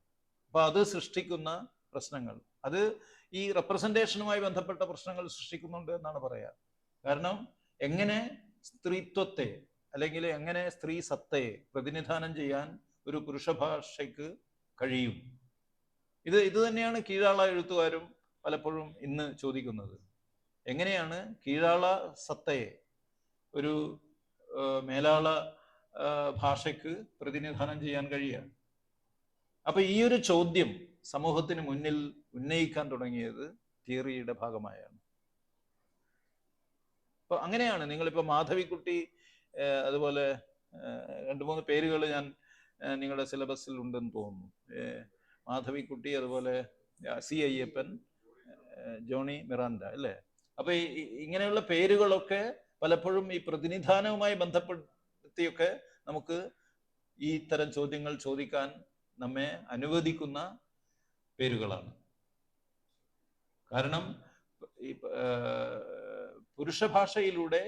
അപ്പൊ അത് സൃഷ്ടിക്കുന്ന പ്രശ്നങ്ങൾ, അത് ഈ റെപ്രസെന്റേഷനുമായി ബന്ധപ്പെട്ട പ്രശ്നങ്ങൾ സൃഷ്ടിക്കുന്നുണ്ട് എന്നാണ് പറയാ. കാരണം എങ്ങനെ സ്ത്രീത്വത്തെ അല്ലെങ്കിൽ എങ്ങനെ സ്ത്രീ സത്തയെ പ്രതിനിധാനം ചെയ്യാൻ ഒരു പുരുഷ ഭാഷയ്ക്ക് കഴിയും? ഇത് തന്നെയാണ് കീഴാള എഴുത്തുകാരും പലപ്പോഴും ഇന്ന് ചോദിക്കുന്നത്. എങ്ങനെയാണ് കീഴാള സത്തയെ ഒരു മേലാള ഭാഷയ്ക്ക് പ്രതിനിധാനം ചെയ്യാൻ കഴിയുക? അപ്പൊ ഈ ഒരു ചോദ്യം സമൂഹത്തിന് മുന്നിൽ ഉന്നയിക്കാൻ തുടങ്ങിയത് തിയറിയുടെ ഭാഗമായാണ്. അപ്പൊ അങ്ങനെയാണ് നിങ്ങളിപ്പോ മാധവിക്കുട്ടി, അതുപോലെ 2-3 പേരുകൾ ഞാൻ നിങ്ങളുടെ സിലബസിൽ ഉണ്ടെന്ന് തോന്നുന്നു. മാധവിക്കുട്ടി, അതുപോലെ സി അയ്യപ്പൻ, ജോണി മിറാൻഡ അല്ലേ? അപ്പൊ ഇങ്ങനെയുള്ള പേരുകളൊക്കെ പലപ്പോഴും ഈ പ്രതിനിധാനവുമായി ബന്ധപ്പെടുത്തിയൊക്കെ നമുക്ക് ഈ തരം ചോദ്യങ്ങൾ ചോദിക്കാൻ നമ്മെ അനുവദിക്കുന്ന പേരുകളാണ്. കാരണം ഈ പുരുഷ ഭാഷയിലൂടെ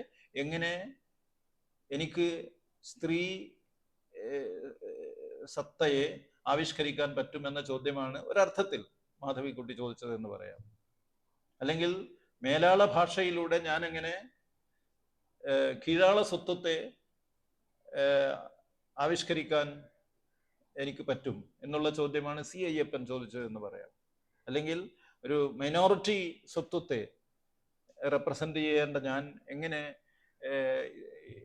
എങ്ങനെ എനിക്ക് സ്ത്രീ സത്തയെ ആവിഷ്കരിക്കാൻ പറ്റുമെന്ന ചോദ്യമാണ് ഒരർത്ഥത്തിൽ മാധവിക്കുട്ടി ചോദിച്ചത് എന്ന് പറയാം. അല്ലെങ്കിൽ മേലാള ഭാഷയിലൂടെ ഞാൻ എങ്ങനെ കീഴാള സ്വത്വത്തെ ആവിഷ്കരിക്കാൻ എനിക്ക് പറ്റും എന്നുള്ള ചോദ്യമാണ് സി അയ്യപ്പൻ ചോദിച്ചത് എന്ന് പറയാം. അല്ലെങ്കിൽ ഒരു മൈനോറിറ്റി സ്വത്വത്തെ റെപ്രസെന്റ് ചെയ്യേണ്ട ഞാൻ എങ്ങനെ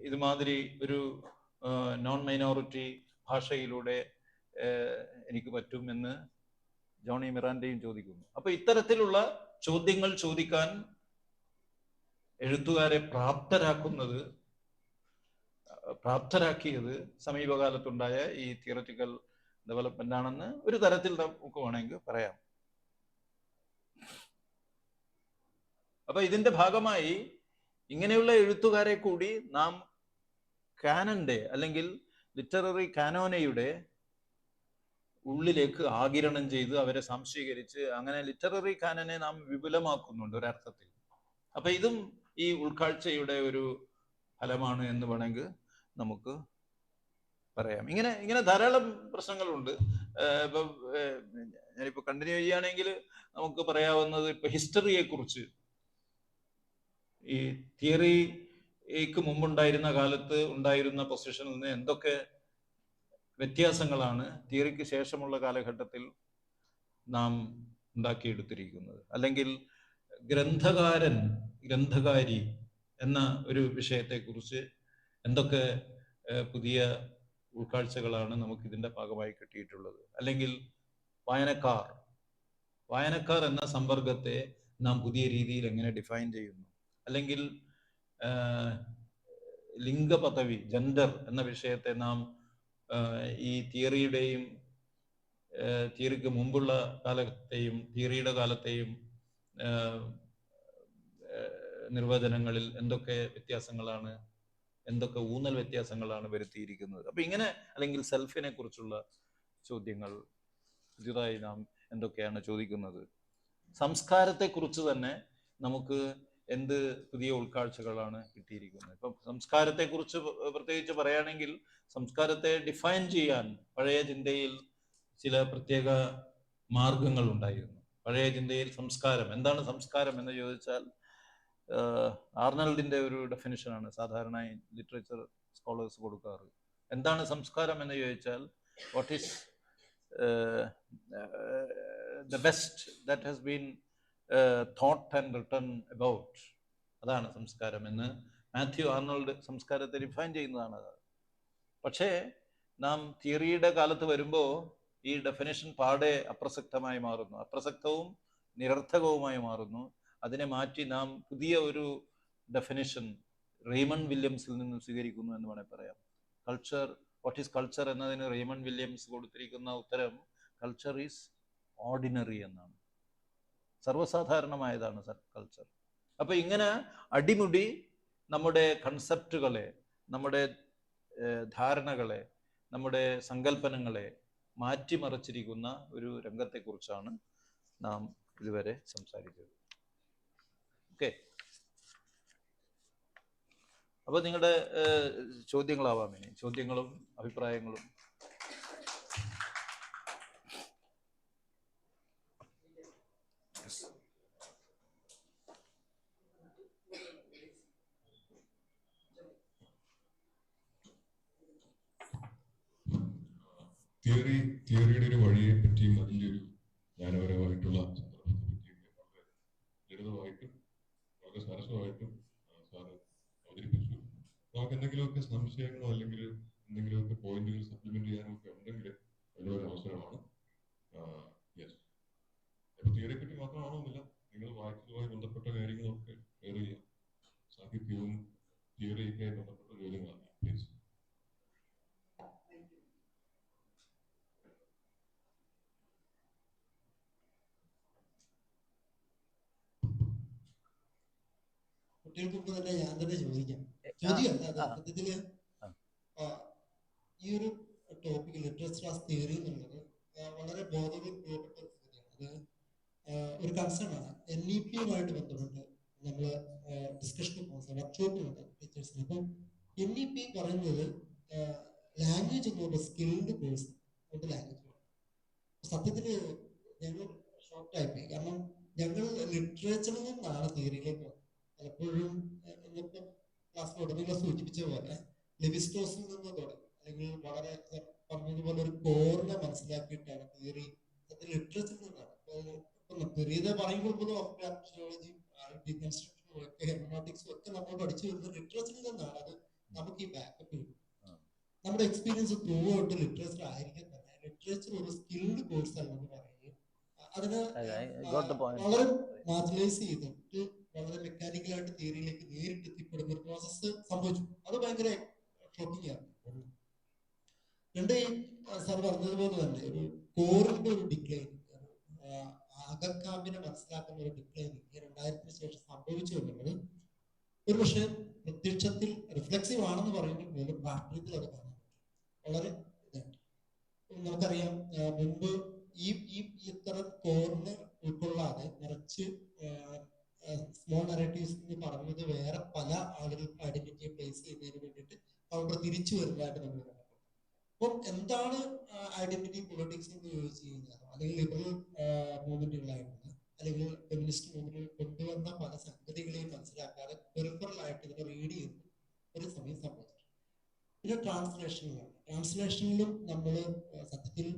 ഇതുമാതിരി ഒരു നോൺ മൈനോറിറ്റി ഭാഷയിലൂടെ എനിക്ക് പറ്റും എന്ന് ജോണി മിറാൻഡയും ചോദിക്കുന്നു. അപ്പൊ ഇത്തരത്തിലുള്ള ചോദ്യങ്ങൾ ചോദിക്കാൻ എഴുത്തുകാരെ പ്രാപ്തരാക്കിയത് സമീപകാലത്തുണ്ടായ ഈ തിയററ്റിക്കൽ ഡെവലപ്മെന്റ് ആണെന്ന് ഒരു തരത്തിൽ നമുക്ക് വേണമെങ്കിൽ പറയാം. അപ്പൊ ഇതിന്റെ ഭാഗമായി ഇങ്ങനെയുള്ള എഴുത്തുകാരെ കൂടി നാം കാനന്റെ അല്ലെങ്കിൽ ലിറ്റററി കാനോനയുടെ ഉള്ളിലേക്ക് ആഗിരണം ചെയ്ത് അവരെ സംശീകരിച്ച് അങ്ങനെ ലിറ്റററി കാനനെ നാം വിപുലമാക്കുന്നുണ്ട് ഒരർത്ഥത്തിൽ. അപ്പൊ ഇതും ഈ ഉൾക്കാഴ്ചയുടെ ഒരു ഫലമാണ് എന്ന് വേണമെങ്കിൽ നമുക്ക് പറയാം. ഇങ്ങനെ ധാരാളം പ്രശ്നങ്ങളുണ്ട്. ഇപ്പൊ ഞാനിപ്പോ കണ്ടിന്യൂ ചെയ്യുകയാണെങ്കിൽ നമുക്ക് പറയാവുന്നത് ഇപ്പൊ ഹിസ്റ്ററിയെ കുറിച്ച്, ഈ തിയറിക്ക് മുമ്പുണ്ടായിരുന്ന കാലത്ത് ഉണ്ടായിരുന്ന പൊസിഷനിൽ നിന്ന് എന്തൊക്കെ വ്യത്യാസങ്ങളാണ് തിയറിക്ക് ശേഷമുള്ള കാലഘട്ടത്തിൽ നാം ഉണ്ടാക്കിയെടുത്തിരിക്കുന്നത്, അല്ലെങ്കിൽ ഗ്രന്ഥകാരി എന്ന ഒരു വിഷയത്തെക്കുറിച്ച് എന്തൊക്കെ പുതിയ ഉൾക്കാഴ്ചകളാണ് നമുക്ക് ഇതിന്റെ ഭാഗമായി കിട്ടിയിട്ടുള്ളത്, അല്ലെങ്കിൽ വായനക്കാർ എന്ന സമ്പർക്കത്തെ നാം പുതിയ രീതിയിൽ എങ്ങനെ ഡിഫൈൻ ചെയ്യുന്നു, അല്ലെങ്കിൽ ലിംഗപദവി ജെൻഡർ എന്ന വിഷയത്തെ നാം ഈ തിയറിക്ക് മുമ്പുള്ള കാലത്തെയും തിയറിയുടെ കാലത്തെയും നിർവചനങ്ങളിൽ എന്തൊക്കെ വ്യത്യാസങ്ങളാണ്, എന്തൊക്കെ ഊന്നൽ വ്യത്യാസങ്ങളാണ് വരുത്തിയിരിക്കുന്നത്. അപ്പൊ ഇങ്ങനെ, അല്ലെങ്കിൽ സെൽഫിനെ കുറിച്ചുള്ള ചോദ്യങ്ങൾ പുതിയതായി നാം എന്തൊക്കെയാണ് ചോദിക്കുന്നത്, സംസ്കാരത്തെ കുറിച്ച് തന്നെ നമുക്ക് എന്ത് പുതിയ ഉൾക്കാഴ്ചകളാണ് കിട്ടിയിരിക്കുന്നത്. ഇപ്പം സംസ്കാരത്തെ കുറിച്ച് പ്രത്യേകിച്ച് പറയുകയാണെങ്കിൽ, സംസ്കാരത്തെ ഡിഫൈൻ ചെയ്യാൻ പഴയ ചിന്തയിൽ ചില പ്രത്യേക മാർഗങ്ങൾ ഉണ്ടായിരുന്നു. പഴയ ചിന്തയിൽ എന്താണ് സംസ്കാരം എന്ന് ചോദിച്ചാൽ ആർണൽഡിന്റെ ഒരു ഡെഫിനിഷനാണ് സാധാരണ ലിറ്ററേച്ചർ സ്കോളേഴ്സ് കൊടുക്കാറ്. എന്താണ് സംസ്കാരം എന്ന് ചോദിച്ചാൽ, what is the best that has been thought and written about, അതാണ് സംസ്കാരം എന്ന് മാത്യു ആർണോൾഡ് സംസ്കാരത്തെ ഡിഫൈൻ ചെയ്യുന്നതാണ്. പക്ഷേ നാം തിയറിയുടെ കാലത്ത് വരുമ്പോൾ ഈ ഡെഫിനിഷൻ പാടെ അപ്രസക്തമായി മാറുന്നു, അപ്രസക്തവും നിരർത്ഥകവുമായി മാറുന്നു. അതിനെ മാറ്റി നാം പുതിയ ഒരു ഡെഫിനിഷൻ റെയ്മൺ വില്യംസിൽ നിന്ന് സ്വീകരിക്കുന്നു എന്ന് വേണേൽ പറയാം. വാട്ട് ഈസ് കൾച്ചർ എന്നതിന് റെയ്മൺ വില്യംസ് കൊടുത്തിരിക്കുന്ന ഉത്തരം കൾച്ചർ ഈസ് ഓർഡിനറി എന്നാണ്, സർവ്വസാധാരണമായതാണ് കൾച്ചർ. അപ്പൊ ഇങ്ങനെ അടിമുടി നമ്മുടെ കൺസെപ്റ്റുകളെ, നമ്മുടെ ധാരണകളെ, നമ്മുടെ സങ്കല്പനങ്ങളെ മാറ്റിമറിച്ചിരിക്കുന്ന ഒരു രംഗത്തെക്കുറിച്ചാണ് നാം ഇതുവരെ സംസാരിച്ചത്. ഓക്കെ, അപ്പൊ നിങ്ങളുടെ ചോദ്യങ്ങളാവാം ഇനി, ചോദ്യങ്ങളും അഭിപ്രായങ്ങളും. തിയറിയുടെ ഒരു വഴിയെ പറ്റിയും അതിൻ്റെ ഒരു ജ്ഞാനപരമായിട്ടുള്ള സന്ദർഭത്തെ പറ്റിയും വളരെ ലളിതമായിട്ടും വളരെ സരസമായിട്ടും സാറ് അവതരിപ്പിച്ചു. നമുക്ക് എന്തെങ്കിലുമൊക്കെ സംശയങ്ങളോ അല്ലെങ്കിൽ എന്തെങ്കിലുമൊക്കെ പോയിന്റുകൾ സപ്ലിമെന്റ് ചെയ്യാനോ ഒക്കെ ഉണ്ടെങ്കിൽ അതിനൊരു അവസരമാണ്. യെസ്, അപ്പൊ തിയറിയെ പറ്റി മാത്രമാണോന്നില്ല, നിങ്ങൾ വായിച്ചതുമായി ബന്ധപ്പെട്ട കാര്യങ്ങളൊക്കെ ഷെയർ ചെയ്യാം. സാഹിത്യവും തിയറിയൊക്കെ ബന്ധപ്പെട്ട ചോദ്യങ്ങളാണ്. പ്ലീസ്. കുട്ടികൾക്ക് മുമ്പ് തന്നെ ഞാൻ തന്നെ ചോദിക്കല്ല, സത്യത്തില് ഈ ഒരു ടോപ്പിക് ലിറ്ററേച്ചർ ആസ് തിയറി എന്നുള്ളത് വളരെ ബോധപൂർവ്വപ്പെട്ട ഒരു ചോദ്യമാണ്. അത് ഒരു കൺസേൺ ആണ്. NEP-യുമായിട്ട് ബന്ധപ്പെട്ട് നമ്മൾ ഡിസ്കഷന് പോകുന്നത് വർക്ക്ഷോപ്പിലുണ്ട് ടീച്ചേഴ്സിന്. അപ്പം NEP പറയുന്നത് ലാംഗ്വേജ് എന്നുള്ള സ്കിൽഡ് കോഴ്സ് കൊണ്ട് ലാംഗ്വേജ്. സത്യത്തില് ഞങ്ങൾ ഷോർട്ടായി പോയി. കാരണം ഞങ്ങൾ ലിറ്ററേച്ചറിൽ നിന്നാണ് തിയറിയിലേക്ക് വന്നത്. പലപ്പോഴും ഇന്നത്തെ ക്ലാസ്സിൽ നിങ്ങൾ സൂചിപ്പിച്ച പോലെ ലെവിസ്ട്രോസിൽ നിന്ന് തുടങ്ങി, അല്ലെങ്കിൽ വളരെ പറഞ്ഞതുപോലെ ഒരു കോറിനെ മനസ്സിലാക്കിയിട്ടാണ് തിയറി ലിറ്ററേച്ചറിൽ നിന്നാണ്. തിയറിയെ പറയുമ്പോൾ ആർക്കിയോളജിയും ഡീകൺസ്ട്രക്ഷനും ഒക്കെ ഹെർമനോട്ടിക്സും ഒക്കെ നമ്മൾ പഠിച്ചു വരുന്നത് ലിറ്ററേച്ചറിൽ നിന്നാണ്. അത് നമുക്ക് ഈ ബാക്കപ്പ് കിട്ടും. നമ്മുടെ എക്സ്പീരിയൻസ് ത്രൂ ഔട്ട് ലിറ്ററേച്ചർ ആയിരിക്കും തന്നെ ലിറ്ററേച്ചർ ഒരു സ്കിൽഡ് കോഴ്സ് അല്ലെന്ന് പറയുകയും അതിന് വളരെ മാർജിനലൈസ് ചെയ്തിട്ട് വളരെ മെക്കാനിക്കലായിട്ട് തിയറിയിലേക്ക് നേരിട്ട് എത്തിപ്പെടുന്ന ഒരു പ്രോസസ്സ് സംഭവിച്ചു. അത് ഭയങ്കര ഷോക്കിംഗ് ആണ്. രണ്ട്, സാർ പറഞ്ഞതുപോലെ തന്നെ ഒരു കോറിന്റെ ഒരു ഡിക്ലൈൻ, അകക്കാമ്പിനെ മനസ്സിലാക്കുന്ന ഒരു ഡിക്ലൈൻ 2000-ന് ശേഷം സംഭവിച്ചു. ഒരു പക്ഷേ പ്രത്യക്ഷത്തിൽ റിഫ്ലെക്സീവ് ആണെന്ന് പറയുമ്പോൾ പോലും രാഷ്ട്രീയത്തിൽ അത് കാണാൻ വളരെ ഇതായിട്ട് നമുക്കറിയാം. മുമ്പ് ഈ ഈ ഇത്തരം കോർണർ ഉൾക്കൊള്ളാതെ നിറച്ച് സ്മോൾ നറേറ്റീവ്സ് എന്ന് പറഞ്ഞത് വേറെ പല ആളുകൾക്ക് ഐഡന്റിറ്റിയെ പ്ലേസ് ചെയ്യുന്നതിന് വേണ്ടിയിട്ട് കൗണ്ടർ തിരിച്ചു വരുന്നതായിട്ട് നമ്മൾ കണ്ടു. അപ്പം എന്താണ് ഐഡന്റിറ്റി പൊളിറ്റിക്സ് എന്ന് ചോദിച്ചു കഴിഞ്ഞാൽ, അല്ലെങ്കിൽ ലിബറൽ മൂവ്മെന്റുകളായിട്ടുള്ള അല്ലെങ്കിൽ ഫെമിനിസ്റ്റ് മൂവ്മെന്റുകൾ കൊണ്ടുവന്ന പല സംഗതികളെയും മനസ്സിലാക്കാതെ പെറിഫറൽ ആയിട്ട് ഇതിനെ റീഡ് ചെയ്യുന്ന ഒരു സമയം സംഭവിച്ചു. പിന്നെ ട്രാൻസ്ലേഷനിലും നമ്മൾ സത്യത്തിൽ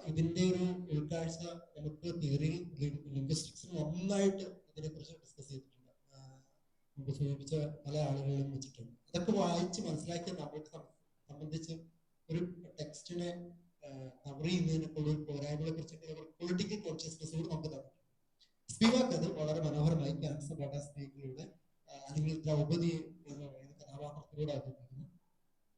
ഇതിന്റെ ഒരു ഉൾക്കാഴ്ച നമുക്ക് തിയറിയിൽ ലിംഗ്വിസ്റ്റിക്സിൽ നന്നായിട്ട് ഇതിനെക്കുറിച്ച് ഡിസ്കസ് ചെയ്തിട്ടുണ്ട്. നമുക്ക് സൂചിപ്പിച്ച പല ആളുകളിലും വെച്ചിട്ടുണ്ട്. അതൊക്കെ വായിച്ച് മനസ്സിലാക്കിയ നമ്മൾക്ക് സംബന്ധിച്ച് ഒരു ടെക്സ്റ്റിനെ കവർ ചെയ്യുന്നതിനൊക്കെയുള്ള ഒരു പോരായ്മകളെ കുറിച്ചിട്ടുള്ള ഒരു പൊളിറ്റിക്കൽ കോൺഷ്യസ്നെസ് കൂടി നമുക്ക് തന്നിട്ടുണ്ട്. സ്പിവാക്ക് അത് വളരെ മനോഹരമായി ക്യാൻസർ ഡാറ്റാ സ്പീക്കിലൂടെ അല്ലെങ്കിൽ ദ്രൗപദി എന്ന് പറയുന്ന കഥാപാത്രത്തിലൂടെ അവതരിപ്പിക്കുന്നു.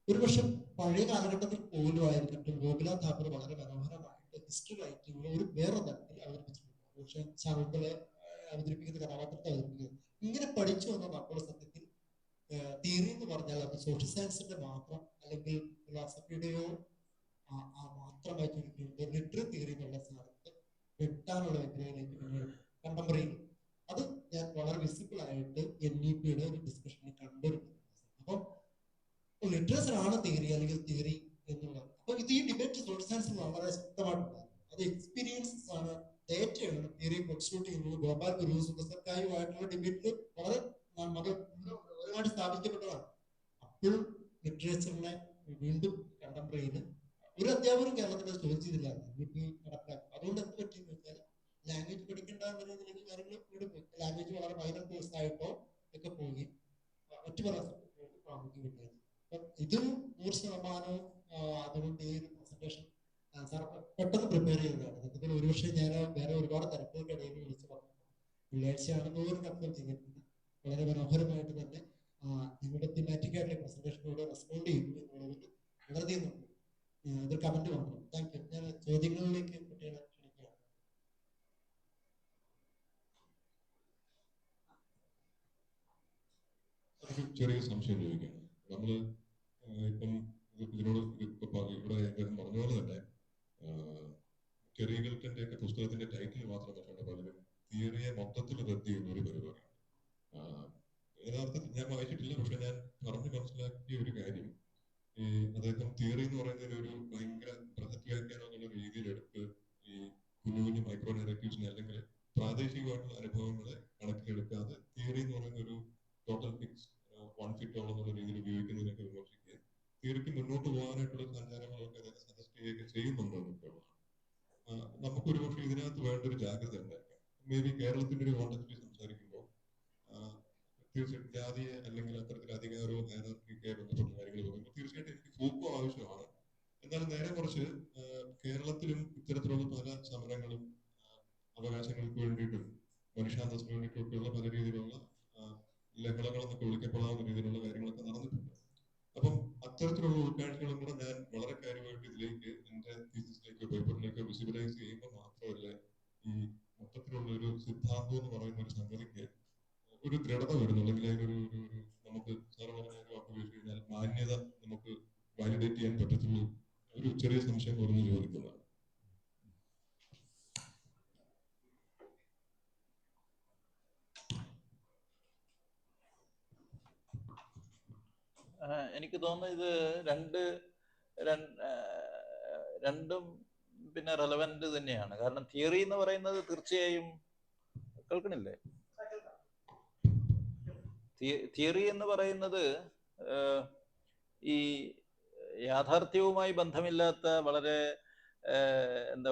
ഒരുപക്ഷെ പഴയ കാലഘട്ടത്തിൽ പോലും ആയിരുന്നിട്ടും ഗോപിനാഥ് താക്കൂർ വളരെ മനോഹരമായിട്ട് ഹിസ്റ്ററി റൈറ്റിംഗിൽ ഒരു വേറെ തരത്തിൽ അവതരിപ്പിച്ചിട്ടുണ്ട്. പക്ഷെ ശാന്തളെ അവതരിപ്പിക്കുന്ന കഥാപാത്രത്തെ അവതരിപ്പിക്കുന്നത് ഇങ്ങനെ പഠിച്ചു വന്ന നമ്മൾ സത്യത്തിൽ തിയറി എന്ന് പറഞ്ഞാൽ അത് സോഷ്യൽ സയൻസിന്റെ മാത്രം അല്ലെങ്കിൽ ഫിലോസഫിയുടെയോ മാത്രമായി ചുരുക്കിയിട്ട് ലിറ്റററി തിയറി എന്നുള്ള സ്ഥാനത്ത് വെട്ടാനുള്ള മേഖലയിലേക്ക് കണ്ടംപററി അത് ഞാൻ വളരെ വിസിബിൾ ആയിട്ട് NEP ഒരു ഡിസ്കഷനിൽ കണ്ടിരുന്നു. അപ്പം ലിറ്ററേച്ചർ ആണ് തിയറി അല്ലെങ്കിൽ തിയറി എന്നുള്ളത്. അപ്പൊ ഇത് ഈ ഡിബേറ്റ് സോഷ്യൽ സയൻസിൽ വളരെ ശക്തമായിട്ടുണ്ടാകും. അത് എക്സ്പീരിയൻസസ് ആണ്, ഡേറ്റയാണ് തിയറി കോൺസ്റ്റിറ്റ്യൂട്ട് ചെയ്യുന്നത്. ഗോപാൽ ഗുരു സുന്ദർക്കായുമായിട്ടുള്ള ഡിബേറ്റിൽ വളരെ ഒരുപാട് സ്ഥാപിക്കപ്പെട്ടതാണ്. അപ്പോഴും ലിറ്ററേച്ചറിനെ വീണ്ടും കണ്ടംപററിയിൽ ഒരു അധ്യാപകരും കേരളത്തിൽ ചോദിച്ചില്ല നടപ്പിലാക്കും. അതുകൊണ്ട് എന്ത് പറ്റിയെന്ന് വെച്ചാൽ ലാംഗ്വേജ് പഠിക്കേണ്ട എന്ന രീതിയിലേക്ക് കാര്യങ്ങൾ വീണ്ടും പോയി. ലാംഗ്വേജ് വളരെ മൈനർ കോഴ്സ് ആയിട്ടോ ഒക്കെ പോവുകയും മറ്റു പല പ്രാമുഖ്യം കിട്ടുകയും. ഇതും 100% അതുകൊണ്ട് ഈ ഒരു പ്രസന്റേഷൻ സാർ പെട്ടെന്ന് പ്രിപ്പയർ ചെയ്യുന്നതാണ്. സത്യത്തിൽ ഒരുപക്ഷെ ഞാൻ വേറെ ഒരുപാട് തിരക്കുകൾക്കിടയിൽ വിളിച്ച് പറഞ്ഞു വെള്ളിയാഴ്ചയാണെന്ന് പോലും കൺഫേം ചെയ്തിട്ടുണ്ട്. വളരെ മനോഹരമായിട്ട് തന്നെ നിങ്ങളുടെ തിമാറ്റിക് ആയിട്ടുള്ള പ്രസന്റേഷനോട് റെസ്പോണ്ട് ചെയ്യുന്നു എന്നുള്ളതിൽ വളരെയധികം നന്ദി. ഇതൊരു കമന്റ് വന്നു. Thank you. ഞാൻ ചോദ്യങ്ങളിലേക്ക് കുട്ടികളെ ക്ഷണിക്കുകയാണ്. ചെറിയ സംശയം ചോദിക്കുകയാണ്. നമ്മള് ഇപ്പം ഇതിനോട് ഇവിടെ പറഞ്ഞ പോലെ തന്നെ കെറിഗൽട്ടന്റെ ഒക്കെ പുസ്തകത്തിന്റെ ടൈറ്റിൽ മാത്രം വെച്ചാണ് പലരും തിയറിയെ മൊത്തത്തിൽ റദ്ദ് ചെയ്യുന്ന ഒരു പരിപാടിയാണ്. യഥാർത്ഥത്തിൽ ഞാൻ വായിച്ചിട്ടില്ല, പക്ഷെ ഞാൻ പറഞ്ഞു മനസ്സിലാക്കിയ ഒരു കാര്യം, ഈ അദ്ദേഹം തിയറി എന്ന് പറയുന്നതിൽ ഒരു ഭയങ്കര ബൃഹത് വ്യാഖ്യാനം എന്നുള്ള രീതിയിലെടുത്ത് ഈ കുഞ്ഞു കുഞ്ഞു മൈക്രോ നെഗറ്റീവ്സിനെ അല്ലെങ്കിൽ പ്രാദേശികമായിട്ടുള്ള അനുഭവങ്ങളെ കണക്കിലെടുക്കാതെ തിയറി എന്ന് പറയുന്ന ഒരു total fix one fit all എന്നുള്ള രീതിയിൽ ഉപയോഗിക്കുന്നതിനൊക്കെ വിമർശിക്കുക, തിയറിക്ക് മുന്നോട്ട് പോകാനായിട്ടുള്ള സഞ്ചാരങ്ങളൊക്കെ അദ്ദേഹം സജസ്റ്റ് ചെയ്യുകയൊക്കെ ചെയ്യുന്നുണ്ടോ എന്നൊക്കെയുള്ളതാണ്. നമുക്കൊരു പക്ഷേ ഇതിനകത്ത് വേണ്ട ഒരു ജാഗ്രത ഉണ്ടായിരിക്കാം. മേ ബി കേരളത്തിന്റെ ഒരു കോണ്ടക്സ്റ്റിൽ സംസാരിക്കുമ്പോൾ തീർച്ചയായിട്ടും ജാതിയെ അല്ലെങ്കിൽ അത്തരത്തിൽ അധികാരവും ഹൈറാർക്കിയുമായി ബന്ധപ്പെട്ട കാര്യങ്ങൾ പറയുമ്പോൾ തീർച്ചയായിട്ടും എനിക്ക് ഫോക്കോ ആവശ്യമാണ്. എന്നാൽ നേരെ മറിച്ച് കേരളത്തിലും ഇത്തരത്തിലുള്ള പല സമരങ്ങളും അവകാശങ്ങൾക്ക് വേണ്ടിയിട്ടും മനുഷ്യാന്തസ്സിന് വേണ്ടിയിട്ടൊക്കെയുള്ള പല രീതിയിലുള്ള ലഹളകൾ എന്നൊക്കെ വിളിക്കപ്പെടാവുന്ന രീതിയിലുള്ള കാര്യങ്ങളൊക്കെ നടന്നിട്ടുണ്ട്. അപ്പം അത്തരത്തിലുള്ള ഉൾക്കാഴ്ചകളും കൂടെ ഞാൻ വളരെ കാര്യമായിട്ട് ഇതിലേക്ക് എന്റെ തീസിസിലേക്കോ പേപ്പറിലേക്കോ വിസിബിലൈസ് ചെയ്യുമ്പോൾ മാത്രമല്ല ഈ മൊത്തത്തിലുള്ള ഒരു സിദ്ധാന്തം എന്ന് പറയുന്ന ഒരു സംഗതിക്ക് ഒരു ദൃഢത വരുന്നു, അല്ലെങ്കിൽ അതിനൊരു നമുക്ക് സാറ് പറഞ്ഞ ഒരു വാക്ക് ഉപയോഗിച്ച് കഴിഞ്ഞാൽ മാന്യത നമുക്ക് വാലിഡേറ്റ് ചെയ്യാൻ പറ്റത്തുള്ളൂ. ഒരു ചെറിയ സംശയം പറഞ്ഞു ചോദിക്കുന്നതാണ്. എനിക്ക് തോന്നുന്നു ഇത് രണ്ടും പിന്നെ റെലവന്റ് തന്നെയാണ്. കാരണം തിയറി എന്ന് പറയുന്നത് തീർച്ചയായും കേൾക്കണില്ലേ? തിയറി എന്ന് പറയുന്നത് ഈ യാഥാർത്ഥ്യവുമായി ബന്ധമില്ലാത്ത വളരെ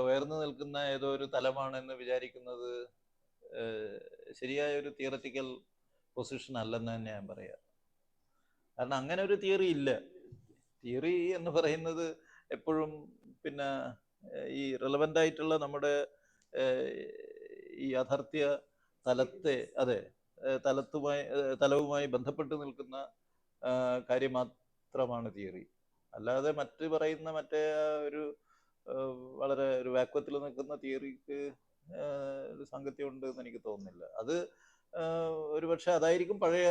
ഉയർന്നു നിൽക്കുന്ന ഏതോ ഒരു തലമാണെന്ന് വിചാരിക്കുന്നത് ശരിയായ ഒരു തിയററ്റിക്കൽ പൊസിഷൻ അല്ലെന്ന് തന്നെ ഞാൻ പറയാം. കാരണം അങ്ങനെ ഒരു തിയറി ഇല്ല. തിയറി എന്ന് പറയുന്നത് എപ്പോഴും പിന്നെ ഈ റെലവൻ്റ് ആയിട്ടുള്ള നമ്മുടെ ഈ യാഥാർത്ഥ്യ തലവുമായി ബന്ധപ്പെട്ട് നിൽക്കുന്ന കാര്യം മാത്രമാണ് തിയറി. അല്ലാതെ മറ്റേ ഒരു വളരെ ഒരു വാക്വത്തിൽ നിൽക്കുന്ന തിയറിക്ക് ഒരു സാങ്കത്യം ഉണ്ട് എന്ന് എനിക്ക് തോന്നുന്നില്ല. അത് ഒരുപക്ഷെ അതായിരിക്കും പഴയ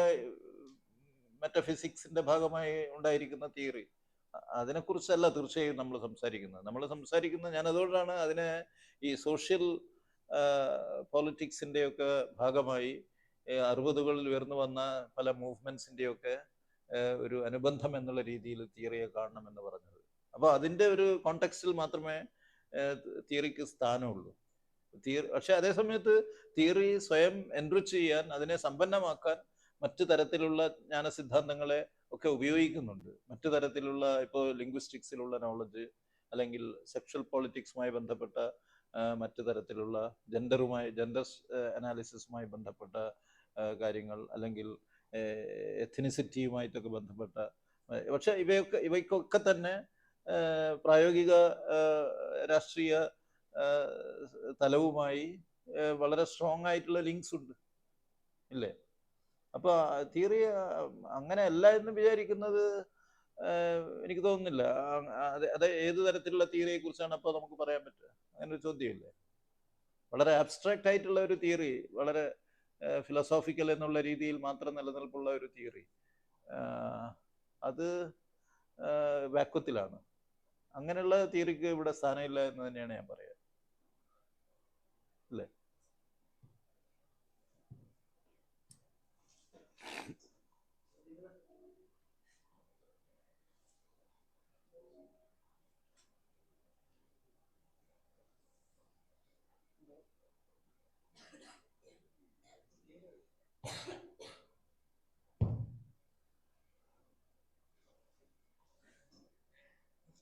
മെറ്റഫിസിക്സിന്റെ ഭാഗമായി ഉണ്ടായിരിക്കുന്ന തിയറി. അതിനെക്കുറിച്ചല്ല തീർച്ചയായും നമ്മൾ സംസാരിക്കുന്നത്. ഞാൻ അതുകൊണ്ടാണ് അതിനെ ഈ സോഷ്യൽ പൊളിറ്റിക്സിൻ്റെയൊക്കെ ഭാഗമായി 60കളിൽ ഉയർന്നു വന്ന പല മൂവ്മെന്റ്സിൻ്റെയൊക്കെ ഒരു അനുബന്ധം എന്നുള്ള രീതിയിൽ തിയറിയെ കാണണമെന്ന് പറഞ്ഞത്. അപ്പോൾ അതിൻ്റെ ഒരു കോണ്ടെക്സ്റ്റിൽ മാത്രമേ തിയറിക്ക് സ്ഥാനമുള്ളൂ. പക്ഷെ അതേ സമയത്ത് തിയറി സ്വയം എൻറിച്ച് ചെയ്യാൻ, അതിനെ സമ്പന്നമാക്കാൻ മറ്റു തരത്തിലുള്ള ജ്ഞാന സിദ്ധാന്തങ്ങളെ ഒക്കെ ഉപയോഗിക്കുന്നുണ്ട്. മറ്റു തരത്തിലുള്ള ഇപ്പോൾ ലിംഗ്വിസ്റ്റിക്സിലുള്ള നോളജ്, അല്ലെങ്കിൽ സെക്ഷൽ പൊളിറ്റിക്സുമായി ബന്ധപ്പെട്ട മറ്റു തരത്തിലുള്ള ജെൻഡർ അനാലിസിസുമായി ബന്ധപ്പെട്ട കാര്യങ്ങൾ, അല്ലെങ്കിൽ എഥനിസിറ്റിയുമായിട്ടൊക്കെ ബന്ധപ്പെട്ട, പക്ഷെ ഇവയ്ക്കൊക്കെ തന്നെ പ്രായോഗിക രാഷ്ട്രീയ തലവുമായി വളരെ സ്ട്രോങ് ആയിട്ടുള്ള ലിങ്ക്സ് ഉണ്ട്, ഇല്ലേ? അപ്പൊ തിയറി അങ്ങനെയല്ല എന്ന് വിചാരിക്കുന്നത് എനിക്ക് തോന്നുന്നില്ല. അത് ഏത് തരത്തിലുള്ള തിയറിയെ കുറിച്ചാണ് അപ്പൊ നമുക്ക് പറയാൻ പറ്റുക? അങ്ങനെ ഒരു ചോദ്യമില്ലേ? വളരെ ആബ്സ്ട്രാക്റ്റ് ആയിട്ടുള്ള ഒരു തിയറി, വളരെ ഫിലോസോഫിക്കൽ എന്നുള്ള രീതിയിൽ മാത്രം നിലനിൽപ്പുള്ള ഒരു തിയറി, അത് വാക്വത്തിലാണ്. അങ്ങനെയുള്ള തിയറിക്ക് ഇവിടെ സ്ഥാനമില്ല എന്ന് തന്നെയാണ് ഞാൻ പറയുക, അല്ലേ?